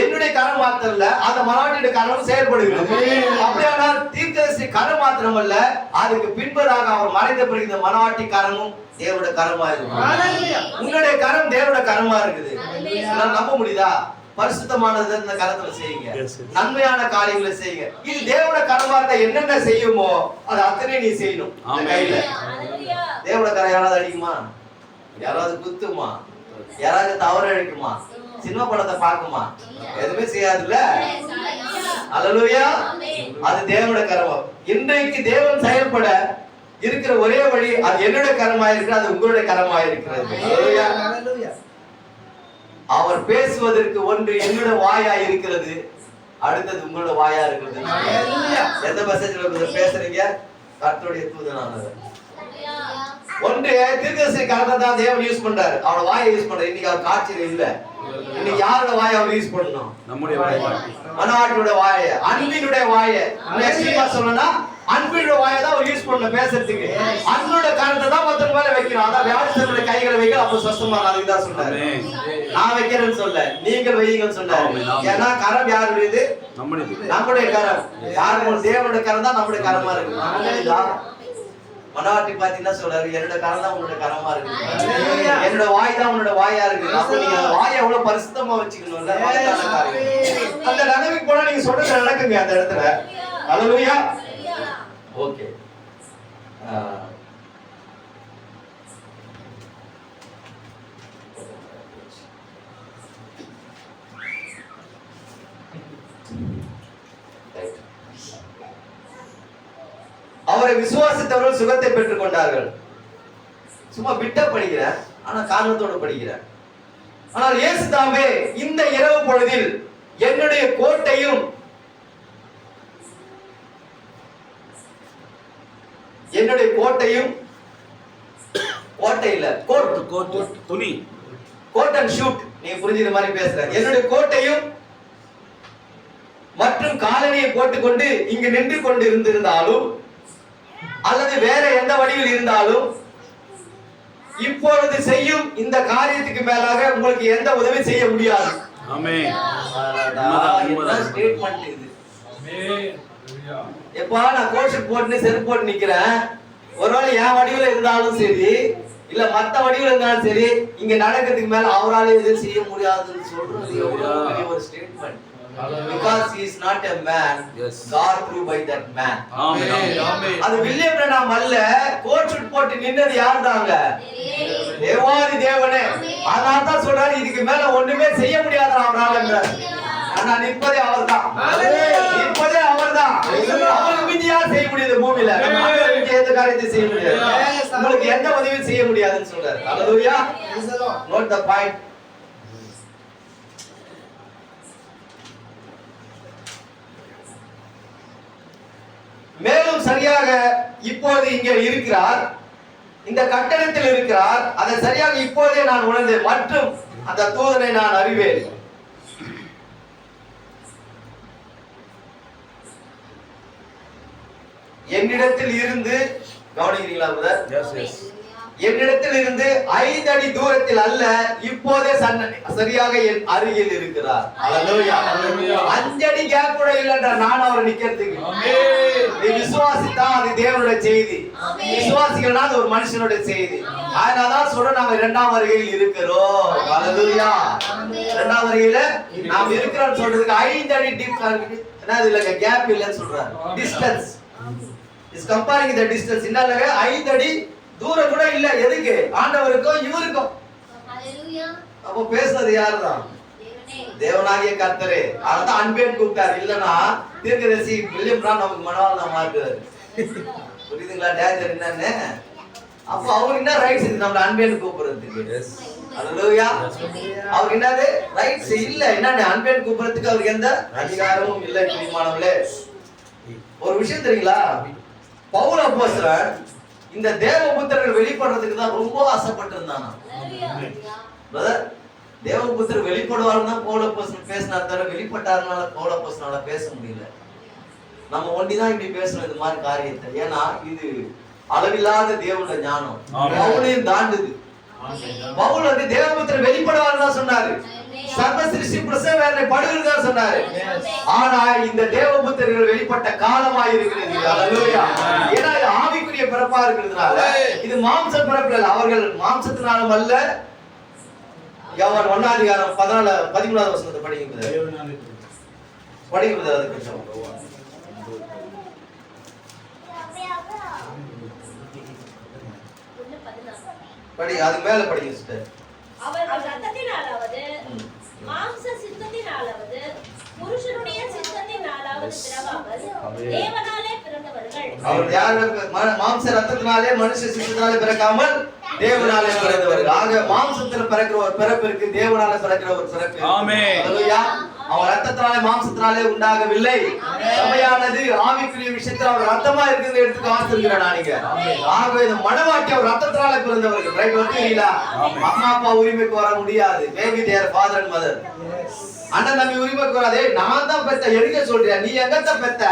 என்னுடைய கரம் மாத்திரம் இல்ல, அந்த மனோவிட்ட கரம் செயல்படுகிறது. அப்படியானா தீர்க்கதரிசி கரம் மாத்திரம் அல்ல, அதுக்கு பின்பதாக அவர் மறைந்த பிறகு இந்த மனவாட்டி கரமும் தேவனுடைய கரமா இருக்கு. உங்களுடைய கரம் தேவனுடைய கரமா இருக்குது. நம்ப முடியுதா? பரிசுத்தமானது இந்த கரத்துல செய்யுங்க, நன்மையான காரியங்களை செய்யுங்க. இது தேவனுடைய கரமா இருந்தா என்னென்ன செய்யுமோ அது அத்தனை நீ செய்யணும். கையில தேவனுடைய கரம் யாராவது அடிக்குமா? யாராவது குத்துமா? யாராவது தவற அடிக்குமா? சினிமா படத்தை பார்க்குமா? எதுவுமே செய்யாதுல்ல. ஹல்லேலூயா. அது தேவனுடைய கரம். இன்றைக்கு தேவன் செயல்பட இருக்கிற ஒரே வழி அது என்னுடைய கரமா இருக்கிறது, அது உங்களுடைய கரமா இருக்கிறது. ஹல்லேலூயா. அவர் பேசுவதற்கு ஒன்று என்னோட வாயா இருக்கிறது, அடுத்தது உங்களோட வாயா இருக்கிறது. எந்த மெசேஜ்ல பேசுறீங்க? கர்த்தருடைய தூதனானவர். ஒன்று தீர்க்கதரிசி கரத்தை தான் தேவன் யூஸ் பண்றாரு, அவரோட வாயை யூஸ் பண்றாரு. இன்னைக்கு அவர் காட்சியில இல்ல. இன்னைக்கு யாரோட வாயை அவர் யூஸ் பண்ணணும்? நம்முடைய வாயை, மனவாட்டியோட வாயை, அன்பினுடைய வாயை. எக்ஸ்ட்ரீமா சொல்லணும்னா அன்பினுடைய வாயை தான் அவர் யூஸ் பண்ணணும் பேசுறதுக்கு. அன்போட கரத்தை தான் மொத்தம் மேல வைக்கணும். அதான் வியாதிஸ்தருடைய கைகளை வைக்க அப்ப சுத்தமா. அதுக்கு தான் சொல்றாரு, நான் வைக்கிறேன்னு சொல்ல, நீங்கள் வையுங்கன்னு சொன்னாரு. ஏன்னா கரம் யாருடையது? நம்முடைய கரம். யாருக்கு? தேவனுடைய கரம் தான் நம்முடைய கரமா இருக்கு. மனவாட்டி பாத்தீங்கன்னா சொல்றாரு, என்னோட கரம் தான் உன்னோட கரமா இருக்கு, என்னோட வாய் தான் உன்னோட வாயா இருக்கு. அப்ப நீங்க அந்த வாயை எவ்வளவு பரிசுத்தமா வச்சுக்கணும்ல. அந்த நிலைமைக்கு போனா நீங்க சொல்றது நடக்குங்க அந்த இடத்துல. ஹல்லேலூயா. ஓகே. அவரை விசுவாசித்தவர்கள் சுகத்தை பெற்றுக் கொண்டார்கள். சும்மா விட்ட படிக்கிறேன், ஆனா காரணத்தோட படிக்கிறேன். ஆனால் இயேசு தாமே இந்த இரவு பொழுதில் என்னுடைய கோட்டையும் கோட்டை இல்ல, துணி, கோட் அண்ட் ஷூட், நீங்க புரிஞ்சுற மாதிரி பேசுறேன். என்னுடைய கோட்டையும் மற்றும் காலணியை போட்டுக்கொண்டு இங்கு நின்று கொண்டு இருந்திருந்தாலும் அல்லது வேற எந்த வழியில் இருந்தாலும் இப்பொழுது செய்யும் இந்த காரியத்துக்கு மேலாக உங்களுக்கு எந்த உதவி செய்ய முடியாது. ஆமென். ஸ்டேட்மென்ட் இது. எப்பா நான் கோட் போட்டு செருப்பு போட்டு நிக்கிறேன், ஒருவேளை என் வடிவில் இருந்தாலும் சரி இல்ல மத்த வடிவில் இருந்தாலும் சரி, இங்க நடக்கிறதுக்கு மேல அவரால் எதுவும் செய்ய முடியாதுன்னு சொல்றது எவ்வளவு பெரிய ஒரு statement. Because he is not a man, yes. God through by that man. Amen. Amen. அது வில்லியம் பிரணாம் அல்ல, கோட் ஷூட் போட்டு நின்னது யார் தாங்க? தேவாதி தேவனே. அதனால தான் சொல்றாரு, இதுக்கு மேல ஒண்ணுமே செய்ய முடியாது அவரால் என்றார். ஆனா நிற்பதே அவர்தான். நிற்பதே அவர்தான். அவருக்கு மிஞ்சி யார் செய்ய முடியாது பூமியில? நமக்கு எந்த காரியத்தை செய்ய முடியாது, உங்களுக்கு எந்த உதவியும் செய்ய முடியாதுன்னு சொல்றாரு. ஹல்லேலூயா. Note the point. மேலும் சரியாக இப்போது இங்கே இருக்கிறார். இந்த கட்டணத்தில் இருக்கிறார். அதை சரியாக இப்போதே நான் உணர்ந்தேன் மற்றும் அந்த தூதனை நான் அறிவேன். என்னிடத்தில் இருந்து கவனிக்கிறீங்களா பிரதர்? Yes, yes. என்னிடத்தில் இருந்து 5 அடி தூரத்தில் அல்ல, இப்போதே சரியாக என் அருகில் இருக்கிறார். ஹalleluya. 5 அடி கேப் கூட இல்லடா நான் அவரை நிக்கிறதுக்கு. நீ விசுவாசித்தா அது தேவனுடைய செய்தி. விசுவாசிக்கலனா அது ஒரு மனுஷனுடைய செய்தி. அதனால தான் சொல்றோம் நாம இரண்டாம் வருகையில் இருக்கிறோம். ஹalleluya. இரண்டாம் வருகையில நாம் இருக்கிறோம்னு சொல்றதுக்கு 5 அடி என்னது இல்லங்க கேப் இல்லன்னு சொல்றாரு. Distance is comparing the distance. என்னல 5 அடி தூரம் கூட இல்ல. எதுக்கு? ஆண்டவருக்கும் இவருக்கும். ஹalleluya. அப்ப பேசுறது யாருதான்? தேவனாகிய கர்த்தரே. அதான் அன்பேன் கூப்பிட்டார். இல்லனா தீர்க்கதரிசி வில்லியம் பிரான் நமக்கு மனவாளனா மாறுறாரு. புரியுதுங்களா டேஞ்சர் என்னன்னு? அப்ப அவர் என்ன ரைட்ஸ் இது நம்மள அன்பேன் கூப்பிடுறதுக்கு? ஹalleluya. அவர் என்னது ரைட்ஸ் இல்ல. என்னன்னு அன்பேன் கூப்பிடுறதுக்கு அவருக்கு எந்த அதிகாரமும் இல்லை. பிரியமானவர்களே, ஒரு விஷயம் தெரியுங்களா? பவுல் அப்போஸ்தலன் இந்த தேவபுத்திரர்கள் வெளிப்படுறதுக்கு தான் ரொம்ப ஆசைப்பட்டிருந்தானா. பிரதர், தேவபுத்திரர் வெளிப்படுவாருன்னா பவுல் அப்போஸ்தலன் பேசினார் தவிர வெளிப்பட்டாருனால பவுல் அப்போஸ்தலனால பேச முடியல. நம்ம ஒண்டிதான் இப்படி பேசணும் இந்த மாதிரி காரியத்தை. ஏன்னா இது அளவில்லாத தேவனுடைய ஞானம். பவுலையும் தாண்டுது. பவுல் வந்து தேவபுத்திரர் வெளிப்படுவாருன்னு தான் சொன்னாரு. சர்வ சிருஷ்டி பிரசவேதனை படுகிறதா சொன்னாரு. ஆனா இந்த தேவபுத்திரர்கள் வெளிப்பட்ட காலமாய் இருக்கிறது. ஹalleluya. ஏன்னா இது ஆவிக்குரிய பிறப்பா இருக்கிறதுனால இது மாம்ச பிறப்பு இல்ல. அவர்கள் மாம்சத்தினாலும் அல்ல. யோவான் 1:14-13 வசனத்தை படிங்க. படிங்க அது கொஞ்சம் படி, அது மேல படிங்க சிஸ்டர். அவர்கள் ரத்தத்தினாலாவது மாம்ச சித்தத்தினாலாவது புருஷனுடைய சித்தத்தினாலாவது பிறவாமல் தேவனாலே பிறந்தவர்கள். அவர் யார்? மாம்ச ரத்தத்தினாலே மனுஷ சித்தத்தினாலே பிறக்காமல் தேவனாலே பிறந்தவர்கள். ஆக மாம்சத்தில் பிறக்கிற ஒரு பிறப்பு இருக்கு, தேவனால பிறக்கிற ஒரு பிறப்பு. ஆமென். ஹalleluya. அவர் ரத்தத்தினாலே மாம்சத்தினாலே உண்டாகவில்லை. சபையானது ஆவிக்குரிய விஷயத்தில் அவர் ரத்தமா இருக்கிறத எடுத்து வாசிக்கிறேன் நானீங்க. ஆகவே இந்த மனவாட்டி அவர் ரத்தத்தினாலே பிறந்தவர்கள். ரைட் வந்துட்டீங்களா? அம்மா அப்பா உரிமைக்கு வர முடியாது. Maybe their father and mother. அண்ணன் தம்பி உரிமைக்கு வராதே. நான் தான் பெத்த. எடுக்க சொல்றியா? நீ எங்கத்த பெத்த?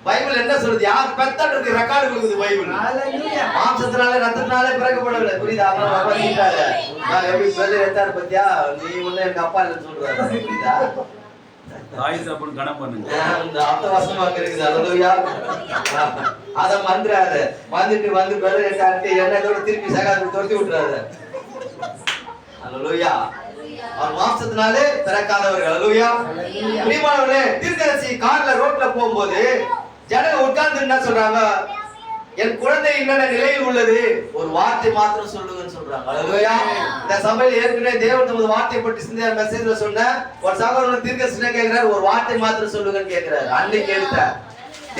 பைபிள் என்ன சொல்லுது? யார் பெத்தன்றது ரெக்கார்டு கொடுக்குது பைபிள். ஹalleluya. மாம்சத்தினாலே ரத்தத்தினாலே பிறக்கப்படவில்லை. புரியுதா? அப்புறம் அப்பா நீட்டாரு. நான் எப்படி சொல்லி ஏத்தாரு பத்தியா? நீ உன்ன எங்க அப்பா இல்லன்னு சொல்றாரு. புரியுதா? தாய் தகப்பன் கணம் பண்ணுங்க. இந்த அர்த்தவசமா இருக்குது. ஹalleluya. அத மந்திராத. வந்துட்டு வந்து பிரதர் ஏத்தாரு என்ன இதோட திருப்பி சகாது தொட்டி விட்டுறாரு. ஹalleluya. அவர் மாம்சத்தினாலே பிறக்காதவர்கள். ஹalleluya. பிரியமானவர்களே, தீர்க்கதரிசி கார்ல ரோட்ல போகும்போது ஜனங்க உட்கார்ந்து என்ன சொல்றாங்க? என் குழந்தை என்னென்ன நிலையில் உள்ளது, ஒரு வார்த்தை மாத்திரம் சொல்லுங்கன்னு சொல்றாங்க. ஹalleluya. இந்த சபையில ஏற்கனவே தேவன் தமது வார்த்தை பற்றி சிந்திய மெசேஜ்ல சொன்ன ஒரு சகோதரன் தீர்க்கதரிசி கேக்குறாரு, ஒரு வார்த்தை மாத்திரம் சொல்லுங்கன்னு கேக்குறாரு. அன்னைக்கு எடுத்த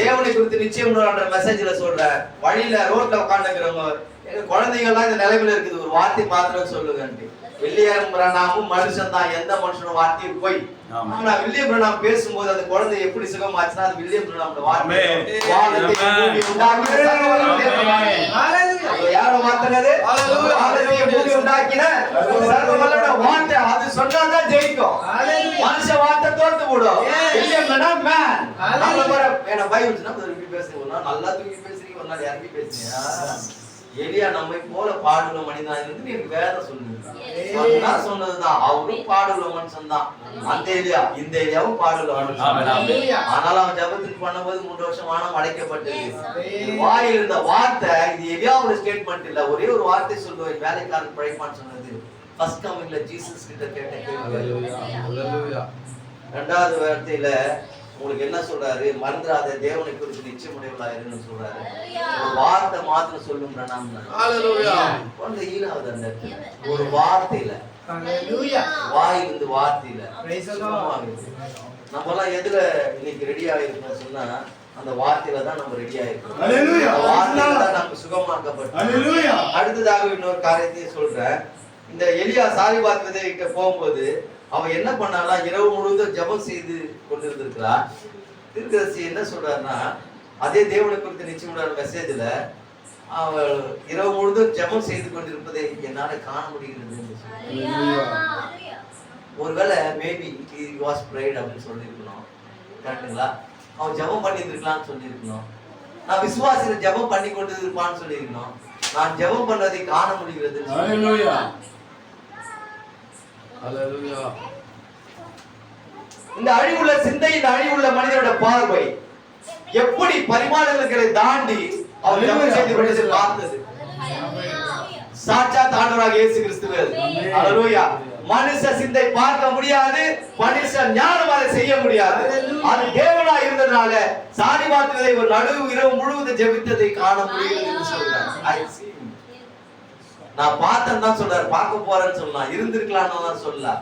தேவனை குறித்து நிச்சயம்ன்ற மெசேஜ்ல சொல்ற வழியில ரோட்ல உட்கார்ந்துக்கிறவங்க எங்க குழந்தைங்க எல்லாம் இந்த நிலைமையில இருக்குது, ஒரு வார்த்தை மாத்திரம் சொல்லுங்கன்ட்டு. வில்லியம் பிரணாமும் மனுஷன் தான். எந்த மனுஷனும் வார்த்தையை போய் ஆனா வில்லியம் பிரணாம் பேசும்போது அந்த குழந்தை எப்படி சுகமாச்சுன்னா அது வில்லியம் பிரணாமோட வார்த்தை. யார மாத்தினது? பூமி உண்டாக்கின சர்வவல்லவருடைய வார்த்தை. அது சொன்னாதான் ஜெயிக்கும். மனுஷ வார்த்தை தோத்து போடும். William Pranam man. என்ன பைபிள்னா இப்படி பேசுறீங்க, ஒரு நாள் நல்லா தூக்கி பேசுறீங்க, ஒரு நாள் இறங்கி பேசுறீங்க. எலியா நம்மை போல பாடுள்ள மனிதன் இருந்து எனக்கு வேதம் சொல்லுங்க. சொன்னதுதான் அவரும் பாடுள்ள மனுஷன் தான். அந்த எலியா இந்த எலியாவும் பாடுள்ள மனுஷன். ஆனால் அவன் ஜபத்துக்கு பண்ணும்போது 3 வருஷம் வானம் அடைக்கப்பட்டது. வாயில் இருந்த வார்த்தை இது எலியாவோட ஸ்டேட்மெண்ட் இல்ல. ஒரே ஒரு வார்த்தை சொல்லுவேன், வேலைக்காரன் பிழைப்பான்னு சொன்னது ஃபர்ஸ்ட் கமிங்ல ஜீசஸ் கிட்ட கேட்ட கேள்வி. ரெண்டாவது வார்த்தையில உங்களுக்கு என்ன சொல்றாரு? மறந்துடாத தேவனை குறித்து நிச்சயமுடையவளாயிருன்னு சொல்றாரு. ஒரு வார்த்தை மாத்திரம் சொல்லுங்க. குழந்தை ஈனாவது அந்த ஒரு வார்த்தையில. வாயிலிருந்து வார்த்தையில. நம்ம எல்லாம் எதுல இன்னைக்கு ரெடி ஆயிருக்கோம் சொன்னா அந்த வார்த்தையில தான் நம்ம ரெடி ஆயிருக்கோம். வார்த்தையில தான் நம்ம சுகமாக்கப்பட்டோம். அடுத்ததாக இன்னொரு காரியத்தையும் சொல்றேன். இந்த எலியா சாரிபாத் விதைகிட்ட போகும்போது அவன் என்ன பண்ணானா, இரவு முழுவதும் ஜெபம் செய்து கொண்டிருந்திருக்கிறான். தீர்க்கதரிசி என்ன சொல்றாருன்னா, அதே தேவனை குறித்து நிச்சயமான மெசேஜ்ல அவள் இரவு முழுதும் ஜெபம் செய்து கொண்டிருப்பதை என்னால காண முடிகிறது. ஒருவேளை மேபி வாஸ் ப்ரேயர்ட் அப்படின்னு சொல்லியிருக்கணும், கரெக்டுங்களா? அவன் ஜெபம் பண்ணி இருக்கலாம்னு சொல்லியிருக்கணும். நான் விசுவாசிகள் ஜெபம் பண்ணி கொண்டு இருப்பான்னு சொல்லியிருக்கணும். நான் ஜெபம் பண்ணதை காண முடிகிறது. இந்த அழிவுள்ள சிந்தை, இந்த அழிவுள்ள மனிதனோட பார்வை எப்படி பரிமாணங்களை தாண்டி அவர் ஜெபம் செய்து கொண்டு பார்த்தது. சாட்சாத் ஆண்டவராக இயேசு கிறிஸ்துவே. ஹல்லேலூயா. மனுஷ சிந்தை பார்க்க முடியாது, மனுஷ ஞானம் அதை செய்ய முடியாது. அது தேவனா இருந்ததனால சாரிபாத்துவதை ஒரு நடுவு இரவு முழுவதும் ஜெபித்ததை காண முடியும் என்று சொல்றார். நான் பார்த்தேன்னு தான் சொல்றாரு, பார்க்க போறேன்னு சொல்லலாம், இருந்திருக்கலாம்னு தான் சொல்லலாம்,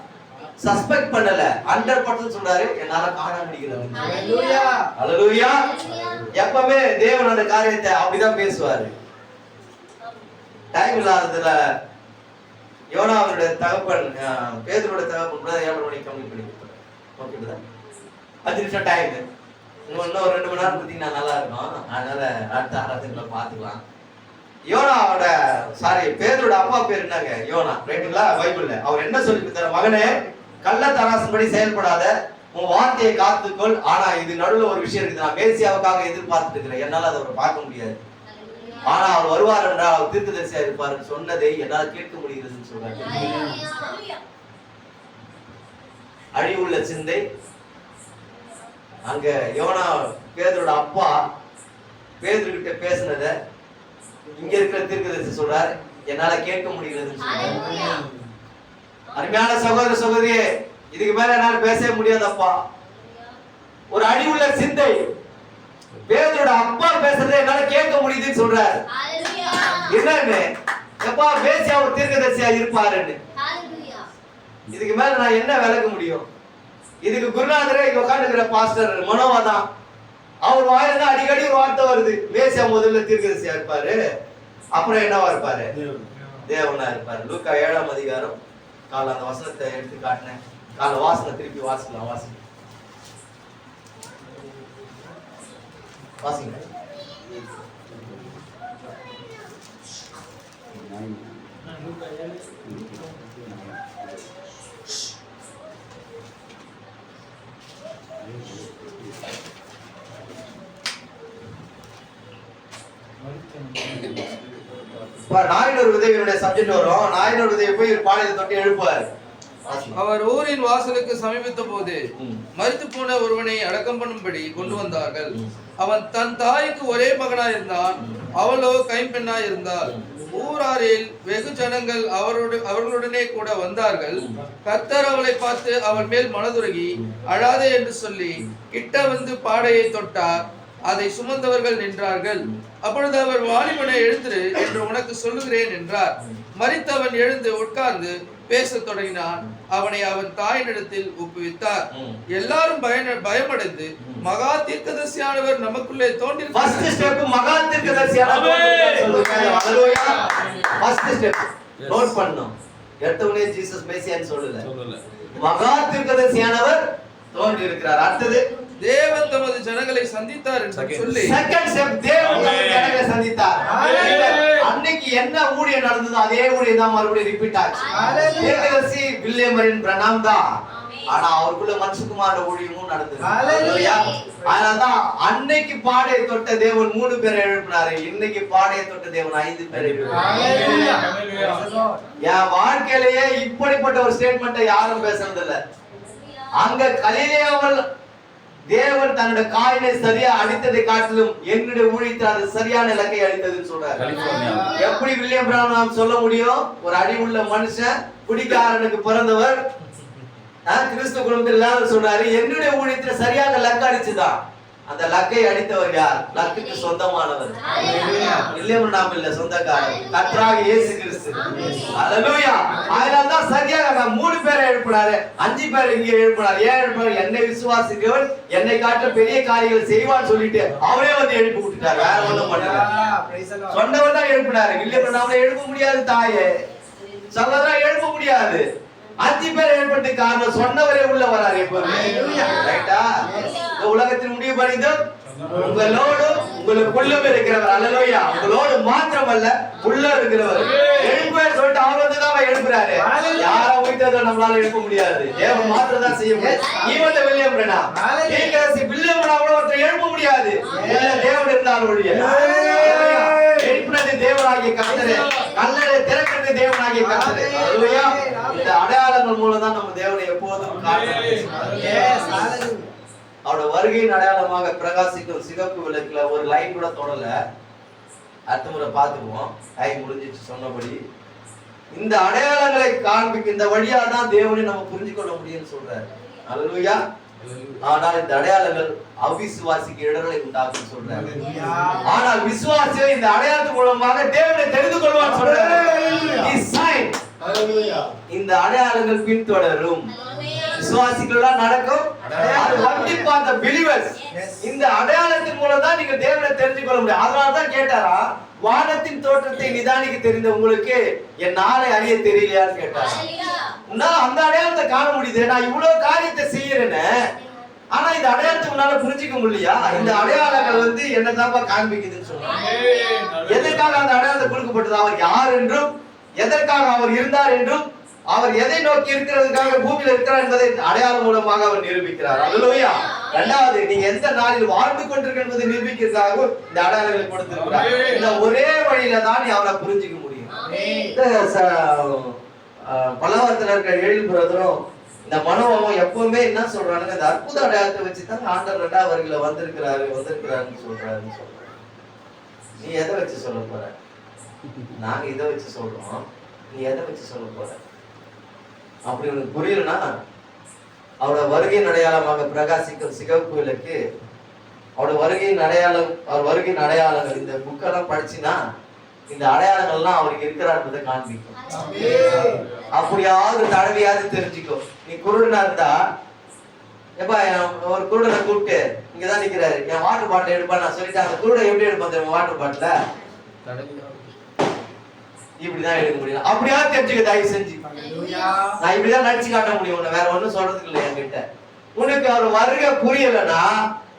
சஸ்பெக்ட் பண்ணல, 100% சொல்றாரு, என்னால காண முடிகிறது. ஹல்லேலூயா. எப்பவுமே தேவன் அந்த காரியத்தை அப்படிதான் பேசுவாரு. டைம் இல்லாததுல யோனாவுடைய தகப்பன், பேதுருவோட தகப்பன் கூட 7 மணிக்கு கம்மி பண்ணி கொடுத்தாரு. ஓகேங்களா? 5 நிமிஷம் டைம், இன்னும் 2 மணி நேரம் பார்த்தீங்கன்னா நல்லா இருக்கும். அதனால அடுத்த ஆராதனையில பாத்துக்கலாம். யோனாவோட பேதுரோட அப்பா பேர் என்னங்க? யோனா, ரைட்டுங்களா? பைபிள்ல அவர் என்ன சொல்லி கொடுத்தாரு? மகனே, கள்ள தராசின்படி செயல்படாத, உன் வார்த்தையை காத்துக்கொள். ஆனா இது நடுவுல ஒரு விஷயம் இருக்குது, நான் மேசியாவுக்காக எதிர்பார்த்துட்டு இருக்கிறேன், என்னால அதை பார்க்க முடியாது. ஆனா அவர் வருவார் என்றால் அவர் தீர்க்கதரிசியா இருப்பார் சொன்னதை என்னால் கேட்க முடிகிறதுன்னு சொல்றாங்க. அழிவுள்ள சிந்தை. அங்க யோனா பேதுரோட அப்பா பேதுரு கிட்ட பேசினத இங்க இருக்கிற தீர்க்கதரிசி சொல்றாரு, என்னால கேட்க முடிகிறதுன்னு சொல்றாரு. அருமையான சகோதர சகோதரியே, இதுக்கு மேல என்னால பேசவே முடியாதப்பா. ஒரு அழிவுள்ள சிந்தை, பேதுரோட அப்பா பேசுறதை என்னால கேட்க முடியுதுன்னு சொல்றாரு. என்னன்னு? எப்பா பேசி அவர் தீர்க்கதரிசியா இருப்பாருன்னு. இதுக்கு மேல நான் என்ன விளக்க முடியும்? இதுக்கு குருநாதரே இங்க உட்காந்துக்கிற பாஸ்டர் மனோவா தான். அவர் வாயிலிருந்து அடிக்கடி ஒரு வார்த்தை வருது, மேசியா முதல்ல தீர்க்கதரிசியா இருப்பாரு, அப்புறம் என்னவா இருப்பாரு? தேவனா இருப்பாரு. லூக்கா 7ஆம் அதிகாரம் கால அந்த வசனத்தை எடுத்து காட்டினேன். கால வாசனை திருப்பி வாசிக்கலாம், வாசிக்கலாம், வாசிங்க. நாயினொரு விதையினுடைய சப்ஜெக்ட் வரும். நாயினொரு விதையை போய் ஒரு பானையில தொட்டி எழுப்புவார். அவர் ஊரின் வாசலுக்கு சமீபித்த போது மரித்து போன ஒருவனை அடக்கம் பண்ணும்படி கொண்டு வந்தார்கள். அவன் தன் தாய்க்கு ஒரே மகனாய் இருந்தான், அவளோ கைம்பெண்ணாய் இருந்தாள். ஊராரில் வெகு ஜனங்கள் அவர்களுடனே கூட வந்தார்கள். கர்த்தர் அவளை பார்த்து அவள் மேல் மனதுருகி அழாதே என்று சொல்லி கிட்ட வந்து பாடையை தொட்டார். அதை சுமந்தவர்கள் நின்றார்கள். அப்பொழுது அவர், வாலிபனை எழுந்திரு என்று உனக்கு சொல்லுகிறேன் என்றார். மரித்தவன் எழுந்து உட்கார்ந்து பேசத் தொடங்கினான். அவனை அவன் தாயினிடத்தில் ஒப்புவித்தார். எல்லாரும் பயமடைந்து, மகா தீர்க்கதரிசியானவர் நமக்குள்ளே தோன்றியிருக்கிறார். ஃபர்ஸ்ட் ஸ்டெப் மகா தீர்க்கதரிசியானவர். ஹalleluya. ஃபர்ஸ்ட் ஸ்டெப் நோட் பண்ணனும். எடுத்தவனே ஜீசஸ் மேசியான்னு சொல்லல, மகா தீர்க்கதரிசியானவர் தோன்றியிருக்கிறார். அடுத்து தேவன் தமது ஜனங்களை சந்தித்தார் என்று சொல்லி செகண்ட் ஸ்டெப் தேவன் தமது ஜனங்களை சந்தித்தார். அன்னைக்கு என்ன ஊழியம் நடந்ததோ அதே ஊழியம் தான் மறுபடியும் ரிப்பீட் ஆச்சு. தீர்க்கதரிசி வில்லியம் மரின் பிரணாம் தான், ஆனா அவருக்குள்ள மனுஷகுமாரோட ஊழியமும் நடந்தது. ஹalleluya. அதனாலதான் அன்னைக்கு பாடையை தொட்ட தேவன் 3 பேரை எழுப்பினாரு, இன்னைக்கு பாடையை தொட்ட தேவன் 5 பேரை எழுப்பினாரு. என் வாழ்க்கையிலேயே இப்படிப்பட்ட ஒரு ஸ்டேட்மெண்ட்டை யாரும் பேசுறது இல்ல. அங்க கலிலேயாவில் தேவன் தன்னுடைய காயினை சரியா அடித்ததை காட்டிலும் என்னுடைய ஊழியத்தில் அது சரியான இலக்கை அடித்ததுன்னு சொல்றாரு. எப்படி வில்லியம் பிரான்ஹாம் சொல்ல முடியும்? ஒரு அடிவுள்ள மனுஷன், குடிக்காரனுக்கு பிறந்தவர், கிறிஸ்து குடும்பத்தில் இல்லாத சொல்றாரு, என்னுடைய ஊழியத்தில் சரியாக லக்கு அடிச்சுதான். அந்த லக்கை அடித்தவர் யார்? லக்குக்கு சொந்தமானவர் வில்லியம் பிரான்ஹாம் இல்ல, சொந்தக்காரர் கர்த்தராகிய இயேசு கிறிஸ்து. ஹalleluya. அதனால தான் சரியாக 3 பேரை எழுப்பினாரு, 5 பேர் இங்கே எழுப்பினார். ஏன் எழுப்பினார்? என்னை விசுவாசிக்கிறவன் என்னை காட்ட பெரிய காரியங்கள் செய்வான்னு சொல்லிட்டு அவரே வந்து எழுப்பி விட்டுட்டார். வேற ஒண்ணும் பண்ணல, சொன்னவர் தான் எழுப்பினாரு. வில்லியம் பிரான்ஹாம் எழுப்ப முடியாது, தாயே சொல்லதா எழுப்ப முடியாது. 5 பேர் எழுப்பதுக்கு காரணம் சொன்னவரே உள்ள வராரு எப்பவுமே. ரைட்டா? இந்த உலகத்தின் முடிவு பண்ணிட்டு உங்களோடும் உங்களுக்குள்ளும் இருக்கிறவர். அல்லேலூயா. உங்களோடு மாத்திரமல்ல உள்ள இருக்கிறவர். எழுப்புவேன் சொல்லிட்டு அவர் வந்து தான் எழுப்புறாரு. யாரா உயிர்த்ததை நம்மளால எழுப்ப முடியாது. தேவன் மாத்திரம் தான் செய்ய முடியும். ஈவன் வில்லியம் பிரனா தீர்க்கதரிசி வில்லியம் பிரனா கூட ஒருத்தர் எழுப்ப முடியாது. இல்ல தேவன் இருந்தால் ஒழிய. எழுப்புனது தேவனாகிய கர்த்தரே. கல்லறை திறக்கிறது தேவனாகிய கர்த்தரே. அல்லேலூயா. இந்த அடையாளங்கள் மூலம் தான் நம்ம தேவனை எப்போதும் காண்கிறோம். அவரோட வருகையின் அடையாளமாக பிரகாசிக்கும் சிகப்பு விளக்குல ஒரு லைன் கூட தொடல. அடுத்த முறை பார்த்துக்குவோம். டைம் முடிஞ்சிச்சு சொன்னபடி. இந்த அடையாளங்களை காண்பிக்க இந்த வழியா தான் தேவனை நம்ம புரிஞ்சு கொள்ள முடியும்னு சொல்றாரு. அல்லேலூயா. ஆனால் இந்த அடையாளங்கள் அவிசுவாசிக்கு இடர்களை உண்டாக்கும் சொல்றாரு. ஆனால் விசுவாசியை இந்த அடையாளத்தின் மூலமாக தேவனை தெரிந்து கொள்வான்னு சொல்றாரு. இந்த அடையாளங்கள் பின்தொடரும். விசுவாசிகளெல்லாம் நடக்கும். அது only for the believers. இந்த அடையாளத்தின் மூலம் தான் நீங்க தேவனை தெரிந்து கொள்ள முடியும். அதனால தான் கேட்டாரா, வானத்தின் தோற்றத்தை நிதானிக்க தெரிந்த உங்களுக்கு என் நாளை அறிய தெரியலையான்னு கேட்டாரா. உன்னால அந்த அடையாளத்தை காண முடியுது. நான் இவ்வளவு காரியத்தை செய்யறேன்னு, ஆனா இந்த அடையாளத்தை உன்னால புரிஞ்சுக்க முடியலையா? இந்த அடையாளங்கள் வந்து என்னதான்ப்பா காண்பிக்குதுன்னு சொல்றாங்க. எதற்காக அந்த அடையாளத்தை கொடுக்கப்பட்டது? அவர் யார் என்றும், எதற்காக அவர் இருந்தார் என்றும், அவர் எதை நோக்கி இருக்கிறதுக்காக பூமியில இருக்கிறார் என்பதை அடையாளம் மூலமாக அவர் நிரூபிக்கிறார். அல்லேலூயா. இரண்டாவது, நீங்க எந்த நாளில் வாழ்ந்து கொண்டிருக்க என்பதை நிரூபிக்கிறதுக்காக இந்த அடையாளங்களை கொடுத்திருக்கிறார். இந்த ஒரே வழியில தான் நீ அவரை புரிஞ்சுக்க முடியும். பலவரத்துல இருக்கிற 7 பிரதரும் இந்த மனோவம் எப்பவுமே என்ன சொல்றானுங்க, இந்த அற்புத அடையாளத்தை வச்சுதான் ஆண்டவர் 2வது வருகையில வந்திருக்கிறாருன்னு சொல்றாருன்னு சொல்றாரு. நீ எதை வச்சு சொல்ல போற? நாங்க இதை வச்சு சொல்றோம், நீ எதை வச்சு சொல்ல போற? அப்படி உனக்கு புரியலன்னா, அவரோட வருகையின் அடையாளமாக பிரகாசிக்கும் சிகப்பு விளக்கு, அவரோட வருகையின் அடையாளம், அவர் வருகையின் அடையாளங்கள், இந்த புக்கெல்லாம் படிச்சுன்னா இந்த அடையாளங்கள்லாம் அவருக்கு இருக்கிறார்ன்றதை காண்பிக்கும். அப்படியாவது தடவையாவது தெரிஞ்சுக்கோ. நீ குருடனா இருந்தா, எப்பா ஒரு குருடனை கூப்பிட்டு இங்கதான் நிக்கிறாரு, என் வாட்டர் பாட்டில் எடுப்பா நான் சொல்லிட்டேன். அந்த குருடை எப்படி எடுப்பான் வாட்டர் பாட்டில? இப்படிதான் எடுக்க முடியும். அப்படியாவது தெரிஞ்சுக்க தயவு செஞ்சு. நான் இப்படிதான் நடிச்சு காட்ட முடியும். உன்னை வேற ஒண்ணும் சொல்றதுக்கு இல்லை என்கிட்ட. உனக்கு அவர் வருகை புரியலன்னா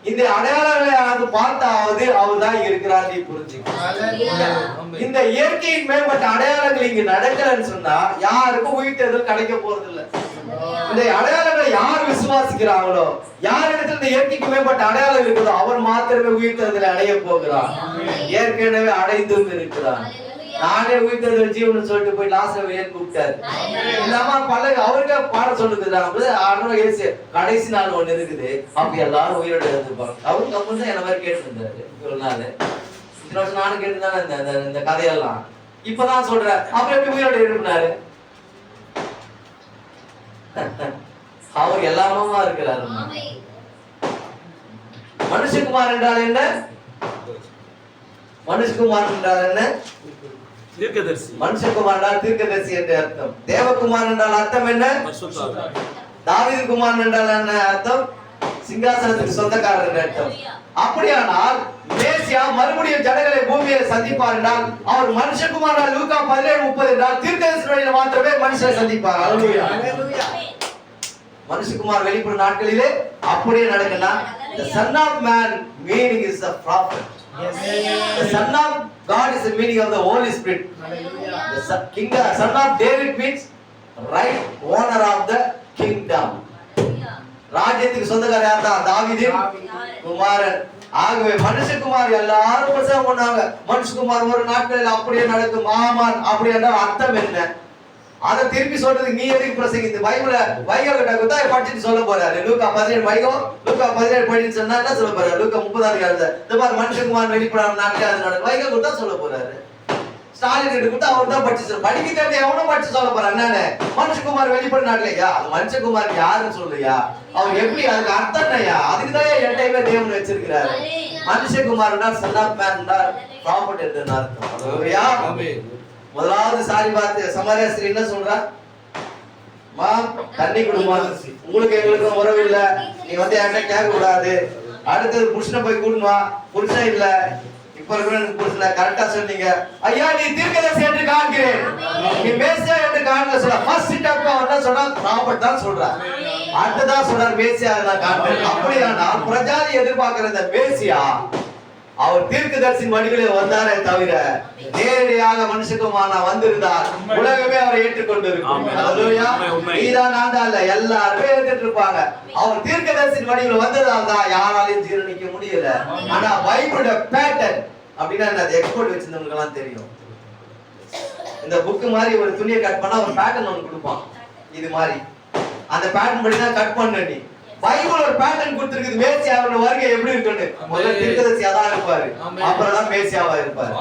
இந்த அடையாளங்களை பார்த்தாவது அவர் தான் இருக்கிறார் நீ புரிஞ்சுக்க. இந்த இயற்கையின் மேம்பட்ட அடையாளங்கள் இங்க நடக்கலன்னு சொன்னா யாருக்கும் உயிர்த்தெழுதல் கிடைக்க போறது இல்லை. இந்த அடையாளங்களை யார் விசுவாசிக்கிறாங்களோ, யார் இடத்துல இந்த இயற்கைக்கு மேம்பட்ட அடையாளம் இருக்குதோ அவர் மாத்திரமே உயிர்த்தெழுதலை அடைய போகிறார். ஏற்கனவே அடைந்தும் இருக்கிறார். நானே உயிர்த்தெழுதல் ஜீவன் சொல்லிட்டு போய் லாஸ்ட்ல கூப்பிட்டாரு. இல்லாம பல அவருக்கு பாடம் சொல்லுது. கடைசி நாள் ஒண்ணு இருக்குது, அப்ப எல்லாரும் உயிரோட இருந்துப்பாங்க. அவரு கம்மன் தான் என்ன மாதிரி கேட்டு இருந்தாரு. இவ்வளவு நாள் இத்தனை வருஷம் நானும் கேட்டுதானே இந்த கதையெல்லாம். இப்பதான் சொல்ற, அப்புறம் எப்படி உயிரோட எழுப்பினாரு? அவர் எல்லாமா இருக்கிறாரு. மனுஷகுமார் என்றால் என்ன? மனுஷகுமார் என்றால் என்ன? தீர்க்கதரிசி. மனுஷகுமார் என்றால் தீர்க்கதரிசி என்று அர்த்தம். தேவகுமார் என்றால் அர்த்தம் என்ன? தாவீது குமார் என்றால் என்ன அர்த்தம்? சிங்காசனத்துக்கு சொந்தக்காரர் என்று அர்த்தம். அப்படியானால் மேசியா மறுபடியும் ஜனங்களை பூமியை சந்திப்பார் என்றால் அவர் மனுஷகுமார். லூக்கா 17:30 என்றால் தீர்க்கதரிசி வழியில மாத்திரமே மனுஷரை சந்திப்பார். அல்லேலூயா. மனுஷகுமார் வெளிப்படும் நாட்களிலே அப்படியே நடக்கலாம். The son of man meaning is the prophet. The son of God is the meaning of the Holy Spirit. The son of David means right owner of the kingdom. ராஜ்யத்துக்கு சொந்தக்காரர் யார் தான்? தாவீதின் குமாரன். ஆகவே மனுஷகுமார் எல்லாரும் பிரசங்கம் பண்ணாங்க. மனுஷகுமார் ஒரு நாட்களில் அப்படியே நடக்கும். ஆமான் அப்படி என்றால் அர்த்தம் என்ன? அதை திருப்பி சொல்றது நீ எதுக்கு பிரசங்கித்து? பைபிள வைகோ கிட்ட கொடுத்தா படிச்சுட்டு சொல்ல போறாரு. லூக்கா 17 வைகோ லூக்கா 17 படிச்சு சொன்னா என்ன சொல்ல போறாரு? லூக்கா 30 இந்த மாதிரி மனுஷகுமார் வெளிப்படாம நாட்களே அது நடக்கும். வைகோ கொடுத்தா சொல்ல போறாரு. ஸ்டாலின் கிட்ட கொடுத்தா அவர் தான் படிச்சு சொல்ல. படிக்க தெரிஞ்ச எவனும் படிச்சு சொல்ல போறான். என்னன்னு மனுஷகுமார் வெளிப்படும் நாட்களையா? அது மனுஷகுமார் யாருன்னு சொல்லையா? அவர் எப்படி? அதுக்கு அர்த்தம் என்னையா? அதுக்குதான் என்டையுமே தேவன் வச்சிருக்கிறாரு. மனுஷகுமார்னா சன் ஆஃப் மேன் ப்ராப்பர்ட்டி என்று அர்த்தம். முதலாவது சாரி பார்த்து சமாரியாஸ்திரி என்ன சொல்றா? மா தண்ணி கொடுமா, உங்களுக்கு எங்களுக்கும் உறவு இல்ல, நீ வந்து என்கிட்ட கேட்க கூடாது. அடுத்தது புருஷனை போய் கூடணுவா, புருஷன் இல்ல, இப்ப இருக்கிற புருஷன் கரெக்டா சொன்னீங்க. ஐயா நீ தீர்க்கதரிசி என்று காண்கிறேன், நீ மேசியா என்று காண்க சொல்ற. ஃபர்ஸ்ட் ஸ்டெப் என்ன சொல்றா? ப்ராப்பர்ட்டி தான் சொல்றா. அடுத்ததா சொல்றார் மேசியா நான் காண்பேன். அப்படியானால் பிரஜாதி எதிர்பார்க்கிற இந்த மேசியா அவர் தீர்க்கதரிசியின் வடிவிலே வந்தாரே தவிர நேரடியாக மனுஷகுமான வந்திருந்தார் உலகமே அவரை ஏற்றுக்கொண்டு இருக்கும். நீதான் ஆண்டா இல்ல, எல்லாருமே ஏற்றுட்டு இருப்பாங்க. அவர் தீர்க்கதரிசியின் வடிவில வந்ததால் தான் யாராலையும் ஜீரணிக்க முடியல. ஆனா பைபிளோட பேட்டர்ன் அப்படின்னா என்ன, எக்ஸ்போர்ட் வச்சிருந்தவங்களுக்கு எல்லாம் தெரியும். இந்த புக் மாதிரி ஒரு துணியை கட் பண்ணா ஒரு பேட்டர்ன் ஒன்று கொடுப்பான். இது மாதிரி அந்த பேட்டர்ன் படி தான் கட் பண்ண. நீ பைபிள் ஒரு பேட்டர்ன் கொடுத்திருக்குது. மேசியாவோட வருகை எப்படி இருக்குன்னு முதல்ல தீர்க்கதரிசியா தான் இருப்பாரு, அப்புறம் தான் மேசியாவா இருப்பாரு.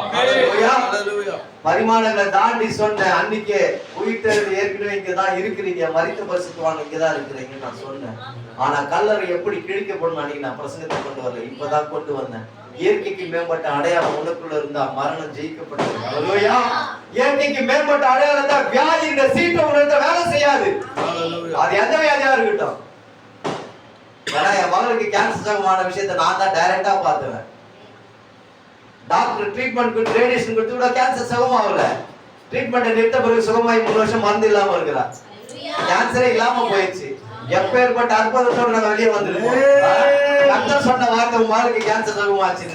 பரிமாணங்களை தாண்டி சொன்ன அன்னைக்கே உயிர்த்தெழுந்து ஏற்கனவே இங்கதான் இருக்கிறீங்க, மரித்த பரிசுத்தவான் இங்கதான் இருக்கிறீங்க நான் சொன்னேன். ஆனா கல்லறை எப்படி கிழிக்கப்படும் அன்னைக்கு நான் பிரசங்கத்தை கொண்டு வரல, இப்பதான் கொண்டு வந்தேன். இயற்கைக்கு மேம்பட்ட அடையாளம் உனக்குள்ள இருந்தா மரணம் ஜெயிக்கப்பட்டது. இயற்கைக்கு மேம்பட்ட அடையாளம் தான் வியாதிங்கிற சீட்டை உணர்ந்த வேலை செய்யாது. அது எந்த வியாதியா இருக்கட்டும். ஏன்னா என் மகளுக்கு கேன்சர் சம்பந்தமான விஷயத்தை நான் தான் டைரக்டா பார்த்துவேன். டாக்டர் ட்ரீட்மெண்ட் கொடுத்து ரேடியேஷன் கொடுத்து கூட கேன்சர் சுகமாகல. ட்ரீட்மெண்ட் நிறுத்த பிறகு சுகமாயி 3 வருஷம் மருந்து இல்லாம இருக்கிறா. கேன்சரே இல்லாம போயிடுச்சு. எப்பேற்பட்ட அற்புதத்தோடு நம்ம வெளியே வந்துருக்கோம். டாக்டர் சொன்ன வார்த்தை உங்க மகளுக்கு கேன்சர் சுகமாச்சு,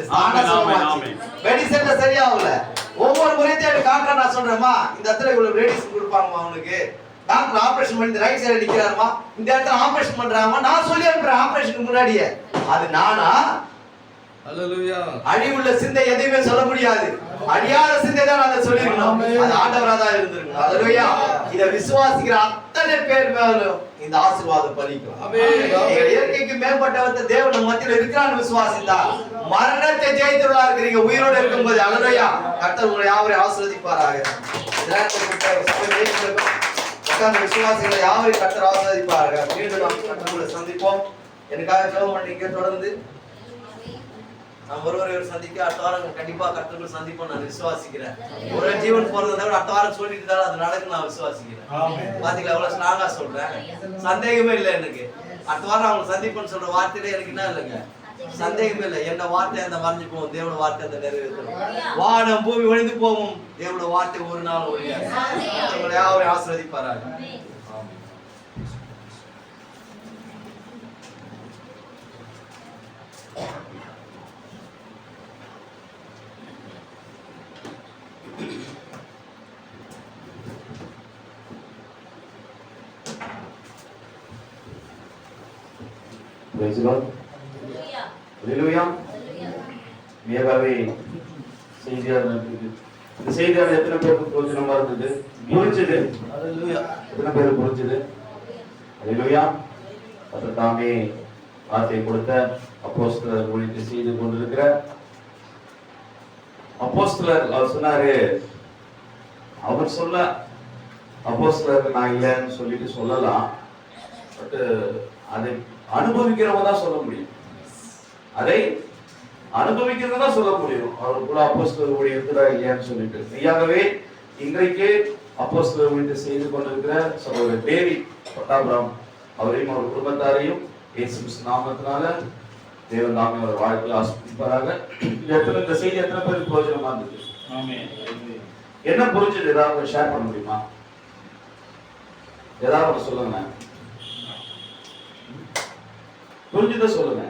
மெடிசன்ல சரியாகல. ஒவ்வொரு முறையும் தேடி காட்டுற நான் சொல்றேம்மா இந்த இடத்துல இவ்வளவு ரேடியேஷன் கொடுப்பாங்கம்மா அவனுக்கு. டாக்டர் ஆபரேஷன் பண்ணி ரைட் சைடுல நிக்கிறாருமா, இந்த இடத்துல ஆபரேஷன் பண்றாங்கம்மா. நான் சொல்லி அனுப்புறேன் ஆபரேஷனுக்கு முன்னாடியே. அது நானா? அழிவுள்ள சிந்தை எதையுமே சொல்ல முடியாது. அழியாத சிந்தை தான் அதை சொல்லிருக்கணும். அது ஆண்டவரா தான் இருந்திருக்கணும். அல்லேலூயா. இத விசுவாசிக்கிற அத்தனை பேர் மேலும் இந்த ஆசீர்வாதம் பலிக்கும். இயற்கைக்கு மேம்பட்டவத்த தேவன் மத்தியில் இருக்கிறான்னு விசுவாசித்தா மரணத்தை ஜெயித்துள்ளா இருக்கிறீங்க உயிரோடு இருக்கும்போது. அல்லேலூயா. கர்த்தர் உங்களை யாவரையும் ஆசீர்வதிப்பாராக. விசுவாசிகளை யாவரையும் கர்த்தர் ஆசீர்வதிப்பாராக. மீண்டும் நாம் கர்த்தரை சந்திப்போம். எனக்காக ஜெபம் பண்ணீங்க. தொடர்ந்து நாம் ஒருவரை சந்திக்க அடுத்த வாரம் கண்டிப்பா கர்த்தர்கள் சந்திப்போம் நான் விசுவாசிக்கிறேன். ஒரு ஜீவன் போறதை தவிர அடுத்த வாரம் சொல்லிட்டு தான் அது நடக்கும் நான் விசுவாசிக்கிறேன். பாத்தீங்களா எவ்வளவு ஸ்ட்ராங்கா சொல்றேன், சந்தேகமே இல்லை எனக்கு. அடுத்த வாரம் அவங்க சந்திப்போன்னு சொல்ற வார்த்தையில எனக்கு என்ன இல்லைங்க, சந்தேகமே இல்லை. என்ன வார்த்தை அந்த மறைஞ்சு போகும், தேவனோட வார்த்தை அந்த நிறைவேற்றணும். வானம் பூமி ஒழிந்து போகும், தேவனோட வார்த்தை ஒரு நாள் ஒழியாது. உங்களை யாவரையும் ஆசீர்வதிப்பாராக. Praise the Lord. Hallelujah. மேகாவே செய்தியார் இருக்குது. இந்த செய்தியார் எத்தனை பேருக்கு பிரயோஜனமா இருந்தது, புரிஞ்சது? எத்தனை பேருக்கு புரிஞ்சது? ஹல்லேலூயா. கர்த்தர் தாமே வார்த்தை கொடுத்த அப்போஸ்தலர் ஊழியத்தை செய்து கொண்டிருக்கிற அப்போஸ்தலர் அவர் சொன்னாரு, அவர் சொல்ல அப்போஸ்தலர் நான் இல்லைன்னு சொல்லிட்டு சொல்லலாம். பட் அதை அனுபவிக்கிறவங்க தான் சொல்ல முடியும். அதை அனுபவிக்கிறவங்க தான் சொல்ல முடியும். அவருக்குள்ள அப்போஸ்தலர் ஊழியம் இருக்குதா இல்லையான்னு சொல்லிட்டு. மெய்யாகவே இன்றைக்கு அப்போஸ்தலர் ஊழியத்தை செய்து கொண்டிருக்கிற சகோதரர் டேவிட் பட்டாபுரம் அவரையும் அவர் குடும்பத்தாரையும் இயேசு நாமத்தினால தேவன் தாமே அவர் வாழ்க்கையில் ஆசீர்வதிப்பாராக. இந்த செய்தி எத்தனை பேருக்கு பிரயோஜனமா இருந்தது? என்ன புரிஞ்சது? ஏதாவது ஷேர் பண்ண முடியுமா? ஏதாவது ஒன்று சொல்லுங்க. புரிஞ்சுத சொல்லுங்க.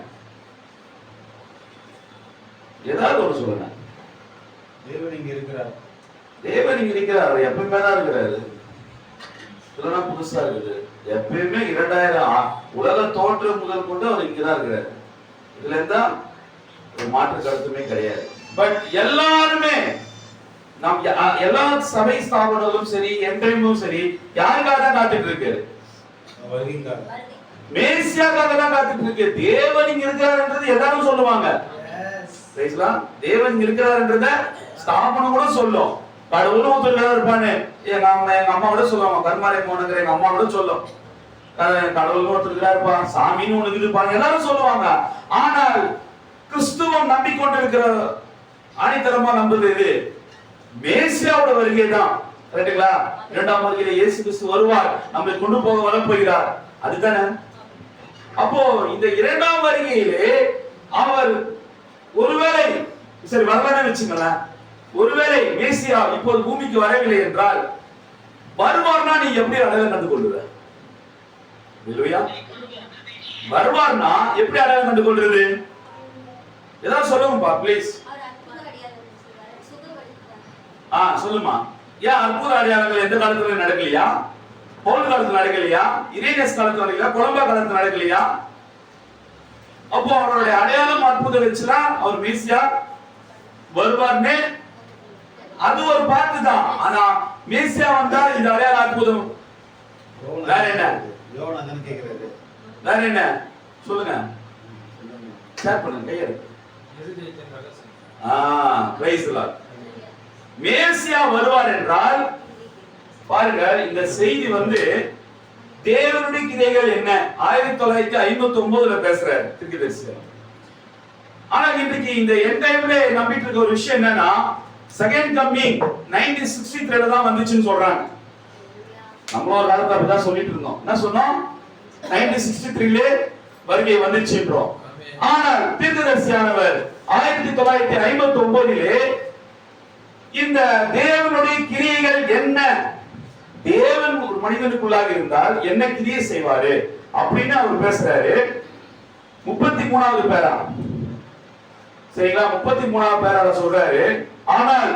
ஏதாவது ஒன்று சொல்லுங்க. தேவன் இங்க இருக்கிறார். தேவன் இங்க இருக்கிறார். எப்பவுமே தான் இருக்கிறாரு. இதெல்லாம் புதுசா இருக்குது. எப்பயுமே 2000 உலக தோற்றம் முதல் கொண்டு அவர் இங்கதான் இருக்கிறாரு. இதுல இருந்தா ஒரு மாற்று கருத்துமே கிடையாது. பட் எல்லாருமே நாம் எல்லா சபை ஸ்தாபனங்களும் சரி எங்கேயும் சரி யாருக்காக தான் காத்துட்டு இருக்கு? மேசியாக்காக தான் காத்துட்டு இருக்கு. தேவன் இங்க இருக்கிறார்ன்றது எல்லாரும் சொல்லுவாங்க. தேவன் இருக்கிறார்ன்றத ஸ்தாபனம் கூட சொல்லும். கடவுளும் ஒருத்தர் இருப்பானு எங்க அம்மா கூட சொல்லுவாங்க. கர்மாரை போனங்கிற எங்க அம்மா கூட சொல்லும். கடவுளும் ஒருத்தர் இருப்பான், சாமின்னு ஒண்ணு இருப்பாங்க, எல்லாரும் சொல்லுவாங்க. ஆனால் கிறிஸ்துவம் நம்பிக்கொண்டிருக்கிற ஆணித்தரமா நம்புது இது மேசியாவோட வருகை தான். ரைட்டுங்களா? 2ஆம் வருகையில இயேசு கிறிஸ்து வருவார், நம்மை கொண்டு போக வரப்போகிறார். அதுதானே? அப்போ இந்த 2ஆம் வருகையிலே அவர் ஒருவேளை சரி வரலான்னு வச்சுங்களேன், ஒருவேளை மேசியா இப்போது பூமிக்கு வரவில்லை என்றால் வருவார்னா நீ எப்படி அழகா கண்டு கொள்ளுவ? இல்லையா? வருவார்னா எப்படி அடையாளம் கண்டு கொள்றது? ஏதாவது சொல்லுங்கப்பா ப்ளீஸ். சொல்லுமா. ஏன் அற்புத அடையாளங்கள் எந்த காலத்துல நடக்கலையா? பவுல் காலத்துல நடக்கலையா? இரேனியஸ் காலத்துல நடக்கலையா? கொலம்பா காலத்துல நடக்கலையா? அப்போ அவருடைய அடையாளம் அற்புதம் வச்சுலாம் அவர் மேசியா வருவார்னே அது ஒரு பார்த்து தான். ஆனா மேசியா வந்தா இந்த அடையாள அற்புதம் வேற என்ன? வேற என்ன சொல்லுங்க, ஷேர் பண்ணுங்க கையெடு. Price the Lord. மேசியா வருவார் என்றால் பாருங்க, இந்த செய்தி தேவனுடைய கிரியைகள் என்ன 1959ல பேசுறாரு தீர்க்கதரிசி. ஆனா இன்றைக்கு இந்த எண்ட் டைம்ல நம்பிட்டு இருக்க ஒரு விஷயம் என்னன்னா, செகண்ட் கம்மிங் 1963ல தான் வந்துச்சுன்னு சொல்றாங்க. நம்ம ஒரு காலத்துல அப்படிதான் சொல்லிட்டு இருந்தோம். என்ன சொன்னோம்? 1963ல வருகை வந்துச்சுன்றோம். ஆனால் தீர்க்கதரிசியானவர் 1959லே இந்த தேவனுடைய கிரியைகள் என்ன, தேவன் ஒரு மனிதனுக்குள்ளாக இருந்தால் என்ன கிரியை செய்வாரு அப்படின்னு அவர் பேசுறாரு. 33வது பேரா, சரிங்களா? 33வது பேரால சொல்றாரு, ஆனால்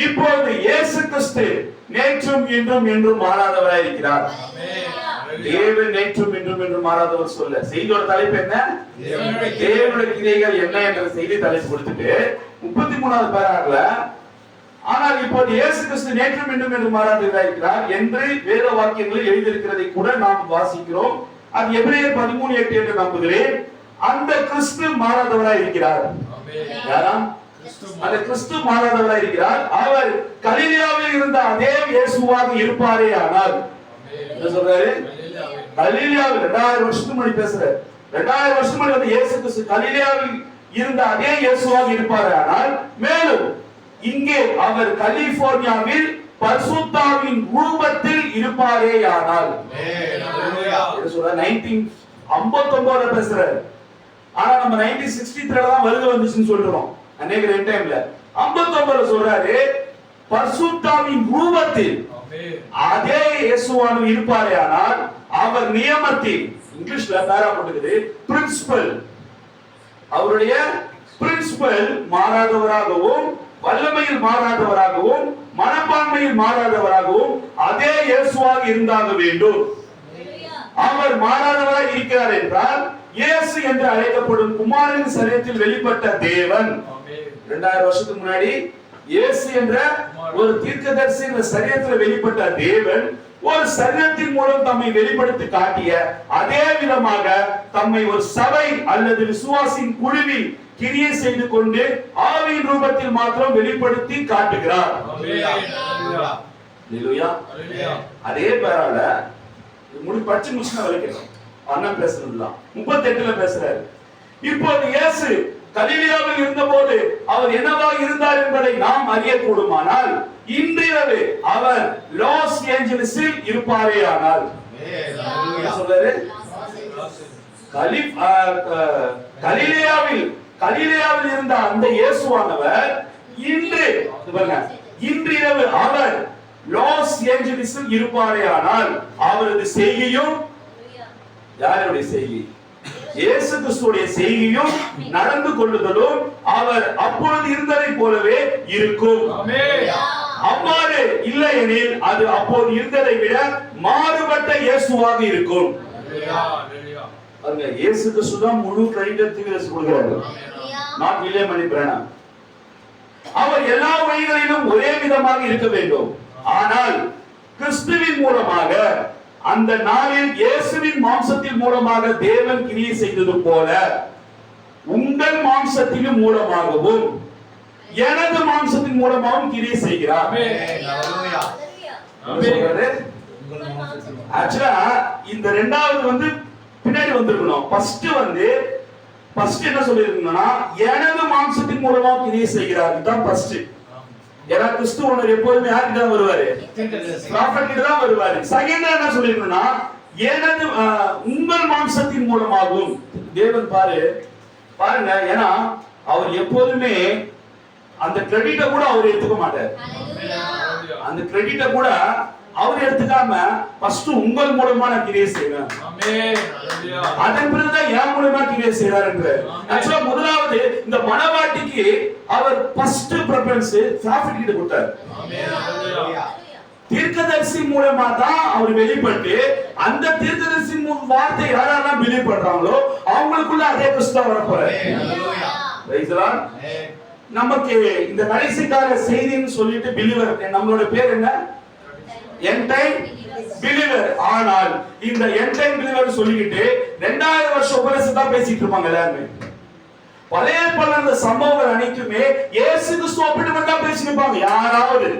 இப்போது இயேசு கிறிஸ்து நேற்றும் இன்றும் என்றும் மாறாதவராய் இருக்கிறார். தேவன் நேற்றும் இன்றும் என்றும் மாறாதவர் சொல்ல. செய்தியோட தலைப்பு என்ன? தேவனுடைய கிரியைகள் என்ன என்ற செய்தி தலைப்பு கொடுத்துட்டு 33வது பேரால, ஆனால் இப்போது இயேசு கிறிஸ்து நேற்றும் இன்றும் என்று மாறாதவராய் இருக்கிறார் என்று வேத வாக்கியங்களில் எழுதியிருக்கிறதை கூட நாம் வாசிக்கிறோம். அது எபிரேயர் 13:8 என்று நம்புகிறேன். அந்த கிறிஸ்து மாறாதவராய் இருக்கிறார். யாரா? அந்த கிறிஸ்து மாறாதவராய் இருக்கிறார். அவர் கலிலேயாவில் இருந்த அதே இயேசுவாக இருப்பாரே. ஆனால் என்ன சொல்றாரு? கலிலேயாவில் 2000 வருஷத்துக்கு முன்னாடி பேசுறாரு. 2000 வருஷத்துக்கு முன்னாடி இயேசு கிறிஸ்து கலிலேயாவில் இருந்த அதே இயேசுவாக இருப்பாரே. ஆனால் மேலும் இங்கே அவர் கலிபோர்னியாவில் பரிசுத்தாவின் ரூபத்தில் இருப்பாரே. ஆனால் 1959ல பேசுறாரு. ஆனா நம்ம 1963ல தான் வருகை வந்துச்சுன்னு சொல்றோம். அநேக டைம்ல 59ல சொல்றாரு பரிசுத்தாவின் ரூபத்தில் அதே இயேசுவானவர் இருப்பாரே. ஆனால் அவர் நியமத்தில், இங்கிலீஷ்ல பேரா போட்டுக்குது, பிரின்சிபல், அவருடைய பிரின்சிபல் மாறாதவராகவும் வல்லமையில் மாறாதவராகவும் மனப்பான்மையில் மாறாதவராகவும் அதே இயேசுவாக இருந்தாக வேண்டும். அவர் மாறாதவராக இருக்கிறார் என்றால் இயேசு என்று அழைக்கப்படும் குமாரனின் சரீரத்தில் வெளிப்பட்ட தேவன் 2000 வருஷத்துக்கு முன்னாடி இயேசு என்ற ஒரு தீர்க்கதரிசி என்ற சரீரத்தில் வெளிப்பட்ட தேவன் ஒரு சரீரத்தின் மூலம் தம்மை வெளிப்படுத்தி காட்டிய அதே விதமாக தம்மை ஒரு சபை அல்லது விசுவாசின் குழுவில் கிரியை செய்து கொண்டு ஆவியின் ரூபத்தில் மாத்திரம் வெளிப்படுத்தி காட்டுகிறார். அதே பேரால படிச்சு முடிச்சுனா வரைக்கும் அண்ணன் பேசுறதுதான் 38ல பேசுறாரு. இப்போது இயேசு கலிலேயாவில் இருந்தபோது அவர் என்னவாக இருந்தார் என்பதை நாம் அறியக்கூடுமானால் இன்றிரவு அவர் லாஸ் ஏஞ்சல்ஸில் இருப்பாரே. ஆனால் சொல்றாரு கலிலேயாவில் இருந்த அந்த இயேசுவானவர் இன்றிரவு அவர் லாஸ் ஏஞ்சல்ஸில் இருப்பாரே. ஆனால் அவரது செய்கையும், யாருடைய செய்கை? இயேசு கிறிஸ்துவுடைய செய்கையும் நடந்து கொள்ளுதலும் அவர் அப்பொழுது இருந்ததை போலவே இருக்கும். அவ்வாறு இல்லை எனில் அது அப்போது இருந்ததை விட மாறுபட்ட இயேசுவாக இருக்கும். இயேசு கிறிஸ்து தான் முழு கிரெடிட் கொடுக்கிறார், நாட் வில்லியம் மணி பிரானம். அவர் எல்லா வழிகளிலும் ஒரே விதமாக இருக்க வேண்டும். ஆனால் கிறிஸ்துவின் மூலமாக அந்த நாளில் இயேசுவின் மாம்சத்தின் மூலமாக தேவன் கிரியை செய்தது போல உங்கள் மாம்சத்தின் மூலமாகவும் எனது மாம்சத்தின் மூலமாகவும் கிரியை செய்கிறார். ஆக்சுவலா இந்த இரண்டாவது பின்னாடி வந்திருக்கணும். ஃபர்ஸ்ட் என்ன சொல்லிருக்கணும்னா எனது மாம்சத்தின் மூலமாக கிரியை செய்கிறார். இதுதான் ஃபர்ஸ்ட். ஏன்னா கிறிஸ்துவனர் எப்போதுமே யாருக்கு தான் வருவாரு? ப்ராஃபட்டுக்கு தான் வருவாரு. செகண்ட் என்ன சொல்லிருக்கணும்னா எனது உங்கள் மாம்சத்தின் மூலமாகவும் தேவன் பாருங்க. ஏன்னா அவர் எப்போதுமே அந்த கிரெடிட்டை கூட அவர் எடுத்துக்க மாட்டார். அந்த கிரெடிட்டை கூட அவர் எடுத்துக்காம ஃபர்ஸ்ட் உங்கள் மூலமா நான் கிரியை செய்வேன், அதன் பிறகுதான் என் மூலமா கிரியை செய்றார் என்று. ஆக்சுவலா முதலாவது இந்த மனவாட்டிக்கு அவர் ஃபர்ஸ்ட் பிரெஃபரன்ஸ் ப்ராஃபிட் கிட்ட கொடுத்தார். தீர்க்கதரிசி மூலமா தான் அவர் வெளிப்பட்டு அந்த தீர்க்கதரிசி வார்த்தை யாரெல்லாம் பிலீவ் பண்றாங்களோ அவங்களுக்குள்ள அதே கிறிஸ்து வரப்போறார். Price the Lord. நமக்கு இந்த கடைசி கால செய்தின்னு சொல்லிட்டு பிலீவர், நம்மளோட பேர் என்ன? End time believer. ஆனால் இந்த எண்ட் டைம் பிலீவர் சொல்லிக்கிட்டு 2000 வருஷம் உபதேசத்தை பேசிட்டு இருப்பாங்க எல்லாருமே. பழைய பல சம்பவங்கள் அனைத்துமே இயேசு கிறிஸ்து ஒப்பிட்டு மட்டும் தான் பேசிருப்பாங்க. யாராவது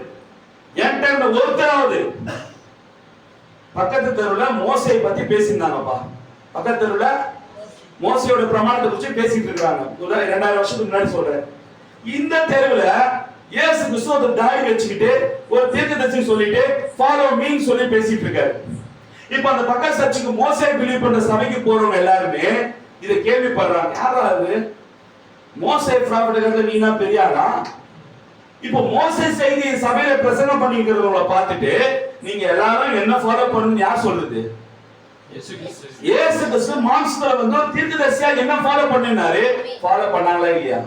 எண்ட் டைம்ல ஒருத்தராவது பக்கத்து தெருவுல மோசையை பத்தி பேசியிருந்தாங்கப்பா. பக்கத்து தெருவுல மோசையோட பிரமாணத்தை குறித்து பேசிட்டு இருக்காங்க. 2000 வருஷத்துக்கு முன்னாடி சொல்றேன். இந்த தெருவுல இயேசு கிறிஸ்து ஒரு தாடி வச்சுக்கிட்டு ஒரு தீர்க்கதரிசி சொல்லிட்டு ஃபாலோ மீன்னு சொல்லி பேசிட்டு இருக்காரு. இப்ப அந்த பக்க சர்ச்சுக்கு மோசே பிலீவ் பண்ற சபைக்கு போறவங்க எல்லாருமே இதை கேள்விப்படுறாங்க. யாராவது மோசே ப்ராஃபிட் நீனா பெரிய ஆளா? இப்போ மோசே செய்தியை சபையில பிரசங்கம் பண்ணிக்கிறவங்கள பார்த்துட்டு நீங்க எல்லாரும் என்ன ஃபாலோ பண்ணணும்னு யார் சொல்றது? இயேசு கிறிஸ்து மாம்சத்துல வந்து ஒரு தீர்க்கதரிசியா என்ன ஃபாலோ பண்ணினாரு? ஃபாலோ பண்ணாங்களா இல்லையா?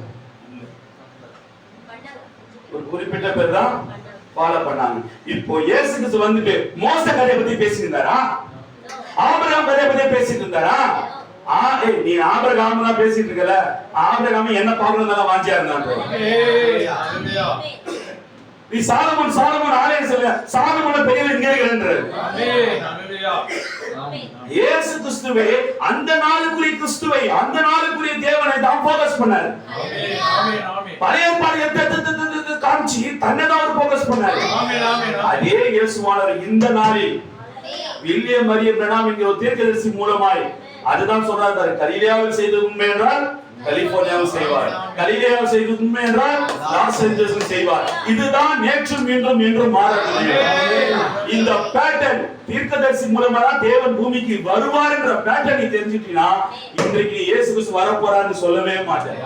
ஒரு குறிப்பிட்ட பேர் தான் ஃபாலோ பண்ணாங்க. இப்போ இயேசு கிறிஸ்து வந்துட்டு மோசே கதையை பத்தி பேசியிருந்தாரா? ஆபிரகாம் கதையை பத்தி பேசிட்டு இருந்தாரா? நீ ஆபிரகாம் தான் பேசிட்டு இருக்கல, ஆபிரகாம் என்ன பார்க்கணும் வாஞ்சியா இருந்தாங்க. நீ சாலமோன் ஆலயம் சொல்ல, சாலமோன பெரியவர் இங்க இருக்கிறாரு. இயேசு கிறிஸ்துவே அந்த நாளுக்குரிய கிறிஸ்துவை, அந்த நாளுக்குரிய தேவனை தான் ஃபோக்கஸ் பண்ணாரு. பழைய பாளையத்தை காமிச்சு தன்னை தான் அவர் ஃபோக்கஸ் பண்ணாரு. அதே இயேசுவானவர் இந்த நாளில் வில்லியம் மரிய பிரணாம் என்கிற ஒரு தீர்க்கதரிசி மூலமாய் அதுதான் சொல்றாரு. கலிலேயாவில் செய்தது உண்மை என்றால் கலிபோர்னியாவில் செய்வார், கலிலேயாவில் செய்தது உண்மை என்றால் லாஸ் ஏஞ்சல்ஸில் செய்வார். இதுதான் நேற்று மீண்டும் என்றும் மாறவில்லை. இந்த பேட்டர்ன் தீர்க்கதரிசி மூலமா தான் தேவன் பூமிக்கு வருவார் என்ற பேட்டர்னை தெரிஞ்சிட்டீங்கன்னா இன்றைக்கு இயேசு கிறிஸ்து வர போறான்னு சொல்லவே மாட்டேன்.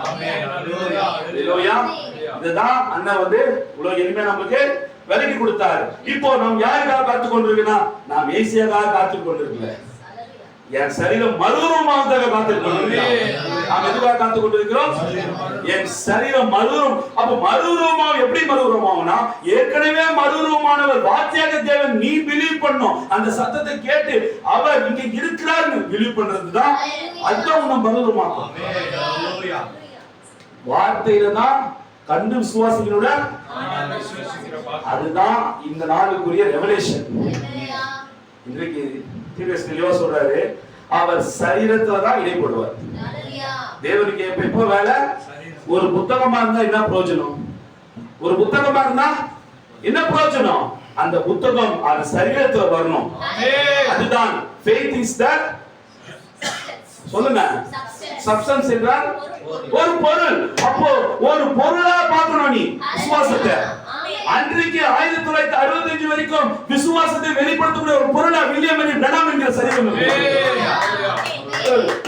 இதுதான் அண்ணன் வந்து இவ்வளவு எளிமையா நமக்கு விலகி கொடுத்தாரு. இப்போ நாம் யாருக்காக காத்துக் கொண்டிருக்கோம்? நாம் மேசியாக்காக காத்துக் கொண்டிருக்கிறோம். என் சரீரம் மறுரூபமாக காத்துக் கொண்டிருக்கிறோம். நாம் எதுக்காக காத்துக் கொண்டிருக்கிறோம்? என் சரீரம் மறுரூபம். அப்ப மறுரூபம் எப்படி மறுரூபமாகும்னா, ஏற்கனவே மறுரூபமானவர் வார்த்தையாக தேவன் நீ பிலீவ் பண்ணும். அந்த சத்தத்தை கேட்டு அவர் இங்க இருக்கிறார்னு பிலீவ் பண்றதுதான் அதுதான் உன்னை மறுரூபமாக்கும். வார்த்தையில தான் கண்டு விசுவாசிகளோட அதுதான் இந்த நாளுக்குரிய ரெவலேஷன். இன்றைக்கு தெளிவா சொல்றாரு, அவர் சரீரத்துல தான் இடைப்படுவார். தேவனுக்கு எப்ப வேலை? ஒரு புத்தகமா இருந்தா என்ன பிரயோஜனம்? ஒரு புத்தகமா இருந்தா என்ன பிரயோஜனம்? அந்த புத்தகம் அந்த சரீரத்துல வரணும். அதுதான் faith is the சொல்லுங்க. சப்ஸ்டன்ஸ் என்றால் ஒரு பொருள். அப்போ ஒரு பொருளா பார்க்கணும் நீ விசுவாசத்தை. அன்றைக்கு 1965 வரைக்கும் விசுவாசத்தை வெளிப்படுத்தக்கூடிய ஒரு பொருளா வில்லியம் பிரணாம் என்கிற சரீரம்.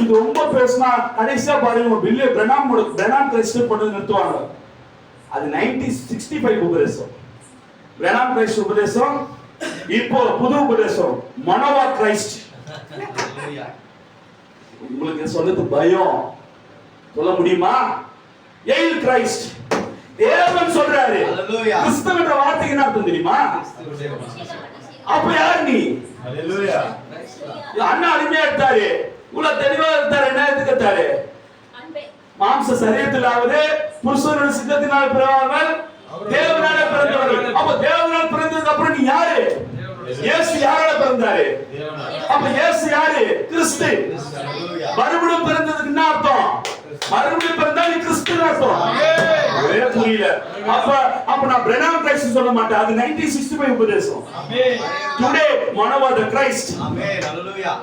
இது ரொம்ப பேசினா கடைசியா பாருங்க, வில்லியம் பிரணாம் கிறிஸ்ட் பண்ணி நிறுத்துவாங்க. அது 1965 உபதேசம். பிரணாம் கிறிஸ்ட் உபதேசம். இப்போ புது உபதேசம் மனோவா கிரைஸ்ட். உங்களுக்கு சொல்றது பயம் சொல்ல முடியுமா? எயில் கிரைஸ்ட். தேவன் சொல்றாரு. கிறிஸ்தவ என்ற வார்த்தைக்கு என்ன அர்த்தம் தெரியுமா? அப்ப யார் நீ? ஹalleluya. அண்ணா அருமையா எடுத்தாரு, இவ்வளவு தெளிவா எடுத்தாரு. என்ன எடுத்தாரு? மாம்ச சரீரத்திலாவது புருஷனோட சித்தத்தினால் பிறவாமல் தேவனால பிறந்தவர்கள். அப்ப தேவனால் பிறந்ததுக்கு அப்புறம் நீ யாரு? இயேசு யாரால பிறந்தாரு? அப்ப இயேசு யாரு? கிறிஸ்து. மறுபடியும் பிறந்ததுக்கு என்ன அர்த்தம்? மறுபடியும் பிறந்தா நீ கிறிஸ்துன்னு அர்த்தம். ஒரே புரியல. அப்ப நான் பிரணாம் கிரைஸ்ட் சொல்ல மாட்டேன். அது 1965 உபதேசம். டுடே மனோவா தி கிரைஸ்ட். ஆமென். ஹalleluya.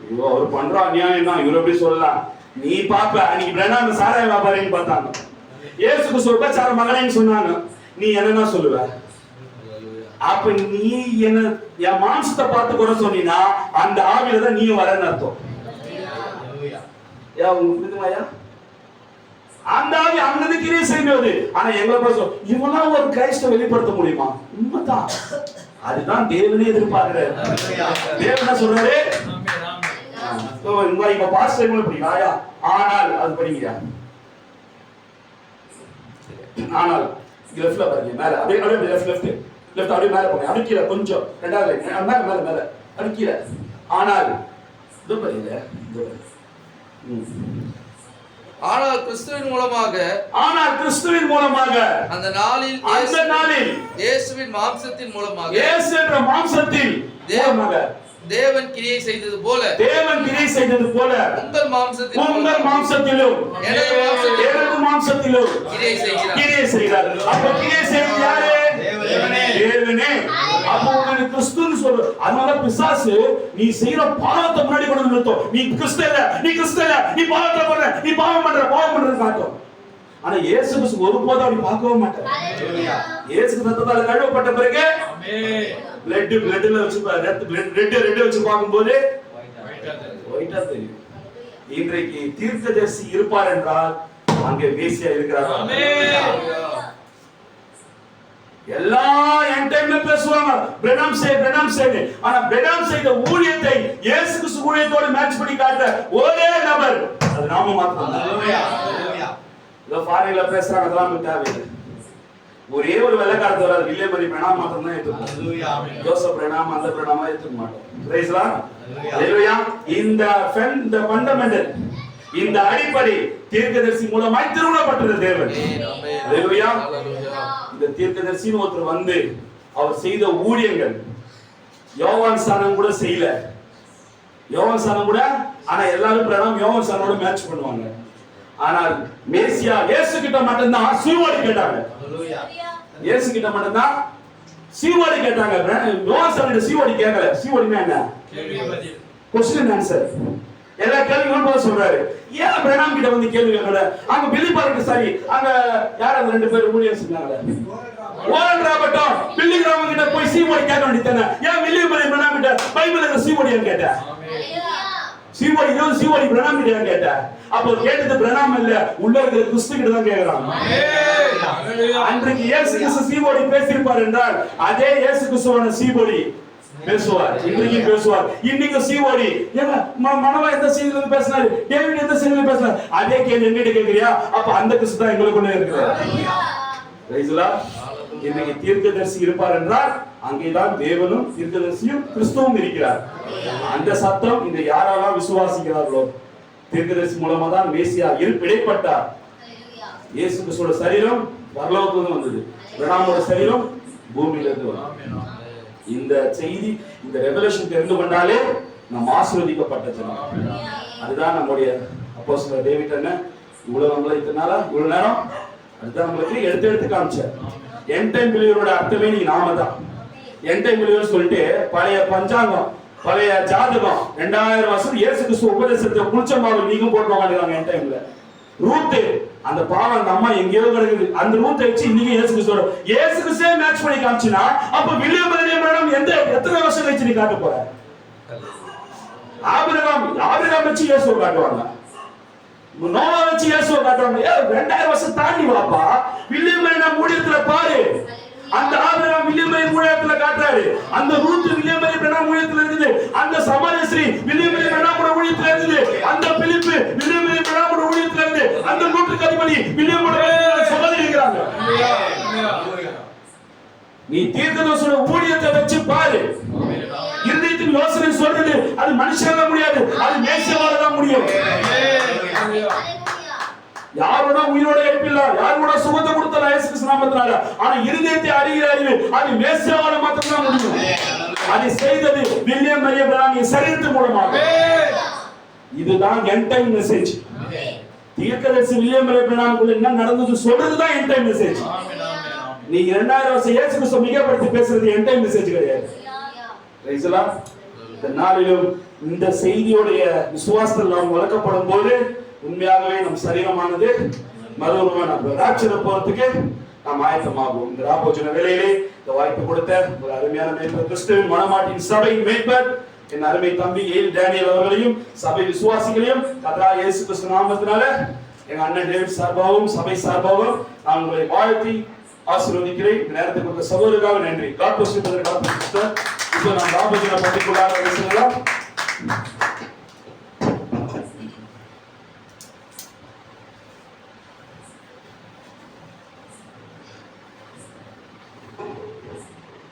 ஐயோ அவர் பண்ற அநியாயம் தான். இவரு எப்படி சொல்லலாம்? நீ பாப்ப அன்னைக்கு பிரணாம் சாராய வியாபாரின்னு பார்த்தாங்க. இயேசுக்கு சொல்ற சார மகனேன்னு சொன்னாங்க. நீ என்னன்னா சொல்லுவ? அப்ப நீ என்ன என் மாம்சத்தை பார்த்து கூட சொன்னீனா அந்த ஆவியில தான் நீ வரன்னு அர்த்தம். யா உங்களுக்கு புரியுதுமாயா? அந்த ஆவி அங்கிருந்து கிரியை செய்வது. ஆனா எங்களை பேசும் இவெல்லாம் ஒரு கிறிஸ்துவை வெளிப்படுத்த முடியுமா? உண்மைதான். அதுதான் தேவனே எதிர்பார்க்கிறார். தேவன் சொல்றாரு, இப்ப பாஸ்டர் படிக்கிறா, ஆனால் அது படிக்கிறா. ஆனால் லெஃப்ட்ல பாருங்க, மேல அப்படியே அப்படியே லெஃப்ட் அப்படியே மேல போங்க, அப்படியே கீழே கொஞ்சம் ரெண்டாவது மேல மேல மேல அப்படியே கீழே. ஆனால் இது பாருங்க, ஆனால் கிறிஸ்துவின் மூலமாக அந்த நாளில் இயேசுவின் மாம்சத்தின் மூலமாக இயேசு என்ற மாம்சத்தில் தேவன் கிரியை செய்தது போல உங்கள் மாம்சத்திலும் எனது மாம்சத்திலும் கிரியை செய்கிறார். அப்ப கிரியை செய்வது யாரு? தேவனே. அப்போ உங்களுக்கு கிறிஸ்துன்னு சொல்லு. அதனால பிசாசு நீ செய்யற பாவத்தை முன்னாடி கொண்டு நிறுத்தும். நீ கிறிஸ்து இல்ல, நீ பாவத்தை பண்ற, நீ பாவம் பண்ற காட்டும். ஆனா இயேசு கிறிஸ்து ஒருபோதும் அப்படி பார்க்கவே மாட்டார். இயேசு ரத்தத்தால கழுவப்பட்ட பிறகு பிளட்ல வச்சு ரெட் வச்சு பார்க்கும்போது ஒயிட்டா தெரியும். இன்றைக்கு தீர்க்கதரிசி இருப்பார் என்றால் அங்கே மேசியா இருக்கிறார். எல்லா என் டைம்ல பேசுவாங்க பிரணாம் செய். ஆனா பிரணாம் செய்த ஊழியத்தை இயேசு கிறிஸ்து ஊழியத்தோட மேட்ச் பண்ணி காட்ட ஒரே நபர், அது நாம மாத்திரம். இதோ ஃபாரின்ல பேசுறாங்க, அதெல்லாம் தேவையில்லை. ஒரே ஒரு வெள்ளக்காரத்து வராது, வில்லியம் மரி பிரணாம் மாத்திரம் தான் ஏற்றுக்கணும். ஜோசப் பிரணாம் அந்த பிரணாமா ஏற்றுக்க மாட்டோம். Praise Lord. ஹalleluya. இந்த ஃபண்டமெண்டல், இந்த அடிப்படை தீர்க்கதரிசி மூலமாய் திருவுளப்பட்டது தேவன். ஹalleluya. இந்த தீர்க்கதரிசின்னு ஒருத்தர் வந்து அவர் செய்த ஊழியங்கள் யோவான் சானம் கூட செய்யல. யோவான் சானம் கூட, ஆனா எல்லாரும் பிரணாம் யோவான் சானோட மேட்ச் பண்ணுவாங்க. ஆனால் மேசியா இயேசு கிட்ட மட்டும்தான் சீவோடி கேட்டாங்க. இயேசு கிட்ட மட்டும்தான் சீவோடி கேட்டாங்க. யோவான் சானோட சீவோடி கேட்கல. சீவோடினா என்ன? Question answer. எல்லா கேள்விகளும் போல சொல்றாரு. ஏன் பிரணாம் கிட்ட வந்து கேள்வி கேட்கல? அங்க பிலிப்பாருக்கு சரி, அங்க யார் அந்த ரெண்டு பேர் ஊழியம் செஞ்சாங்க? ஓரன் ராபர்ட்டோ பில்லி கிராமம் கிட்ட போய் சீவோடி கேட்க வேண்டியதானே? ஏன் வில்லியம் பிரணாம் கிட்ட பைபிள்ல சீவோடியா கேட்டா? சீவோடி பிரணாம் கிட்ட கேட்டா? அப்போ கேட்டது பிரணாம் இல்ல, உள்ள இருக்கிற கிறிஸ்து கிட்ட தான் கேக்குறாங்க. அன்றைக்கு இயேசு கிறிஸ்து சீவோடி பேசியிருப்பார் என்றால் அதே இயேசு கிறிஸ்துவான சீவோடி பேசுவார். இன்றைக்கு பேசுவார். இன்னைக்கு சீவோடி மனவா எந்த செய்தியில பேசினாரு, டேவிட் எந்த செய்தியில பேசினார், அதே கேள்வி என்கிட்ட கேக்குறியா? அப்ப அந்த கிறிஸ்து தான் எங்களுக்குள்ள இருக்கிறார். Price the Lord. இன்னைக்கு தீர்க்கதரிசி இருப்பார் என்றால் அங்கேதான் தேவனும் தீர்க்கதரிசியும் கிறிஸ்துவும் இருக்கிறார். அந்த சத்தம் இந்த யாரெல்லாம் விசுவாசிக்கிறார்களோ தீர்க்கதரிசி மூலமா தான் மேசியா பிழைப்பட்டார். இயேசு கிறிஸ்துவோட சரீரம் பரலோகத்திலிருந்து வந்தது, பிரணாமோட சரீரம் பூமியில இருந்து வந்தது. இந்த செய்தி, இந்த ரெவலேஷன் தெரிந்து கொண்டாலே நாம் ஆசீர்வதிக்கப்பட்ட ஜனம். அதுதான் நம்முடைய அப்போஸ்தலர் டேவிட் அண்ணன் இவ்வளவு நம்மள இவ்வளவு நேரம் அதுதான் நம்மளுக்கு எடுத்து காமிச்சார். என் டைம் பிலிவரோட அர்த்தமே நீ நாம தான். என் டைம் பிலிவர் சொல்லிட்டு பழைய பஞ்சாங்கம், பழைய ஜாதகம் 2000 வருஷம் இயேசு கிறிஸ்து உபதேசத்தை புளிச்சமாவில் நீங்க போட்டு வாங்கிடுவாங்க. என் டைம்ல ரூத் அந்த பாவம் அந்த அம்மா எங்கேயோ கிடக்குது, அந்த ரூத்தை வச்சு இன்னைக்கு இயேசு கிறிஸ்துவே மேட்ச் பண்ணி காமிச்சினா அப்ப வில்லியம் பிரணாம் எத்தனை வருஷம் கழிச்சு நீ காட்ட போற? ஆபிரகாம் வச்சு இயேசுவை காட்டுவாங்க, நோவா வச்சு இயேசுவை காட்டுவாங்க. 2000 வருஷம் தாண்டி வாப்பா. வில்லியம் பிரணாம் ஊழியத்துல பாரு, அந்த ஆபிரகாம் வில்லியம் ஊழியத்துல காட்டுறாரு, அந்த ரூத் வில்லியம் பிரணாம் ஊழியத்துல இருக்குது, அந்த சமாரியஸ்ரீ வில்லியம் பிரணாம் ஊழியத்துல இருக்குது, அந்த பிலிப்பு வில்லியம் பிரணாம் ஊழியத்துல இருக்குது, அந்த நூற்றுக்கு அதிபதி வில்லியம் சகோதரி இருக்கிறாங்க. நீ தீர்க்கதரிசியோட ஊழியத்தை வச்சு பாரு. இருதயத்தின் யோசனை சொல்றது அது மனுஷனால முடியாது, அது மேசியாவால தான் முடியும். யாரோட உயிரோட எழுப்பில்ல, யாரோட சுகத்தை கொடுத்தல இயேசு கிறிஸ்து நாமத்தினால. ஆனா இருதயத்தை அறிகிற அறிவு அது மேசியாவால மட்டும் தான் முடியும். அதை செய்தது வில்லியம் மரிய பிரணாம் சரீரத்தின் மூலமாக. இதுதான் எண்ட் டைம் மெசேஜ். தீர்க்கதரிசி வில்லியம் மரிய பிரணாமுக்குள்ள என்ன நடந்தது சொல்றதுதான் எண்ட் டைம் மெசேஜ். நீ 2000 வருஷம் இயேசு கிறிஸ்து மிகப்படுத்தி பேசுறது எண்ட் டைம் மெசேஜ் கிடையாது. Price the Lord. இந்த நாளிலும் இந்த செய்தியோடைய விசுவாசத்தில் நாம் வளர்க்கப்படும் போது உண்மையாகவே நம் சரீரமானது மறுரூபமான ராட்சத போறதுக்கு நாம் ஆயத்தமாகும். இந்த ராபோஜன வேளையிலே இந்த வாய்ப்பு கொடுத்த ஒரு அருமையான மேய்ப்பர், கிறிஸ்துவின் மனமாட்டின் சபை மேய்ப்பர் என் அருமை தம்பி ஏல் டேனியல் அவர்களையும் சபை விசுவாசிகளையும் கர்த்தராகிய இயேசு கிறிஸ்து நாமத்தினால எங்க அண்ணன் டேவிட் சார்பாகவும் சபை சார்பாகவும் நான் உங்களை வாழ்த்தி ஆசீர்வதிக்கிறேன். இந்த நேரத்தை கொடுத்த சகோதரருக்காக நன்றி. God bless you brother. God bless you sister. இப்போ நாம் ராபோஜன பட்டிக்குள்ளார பேசலாம்.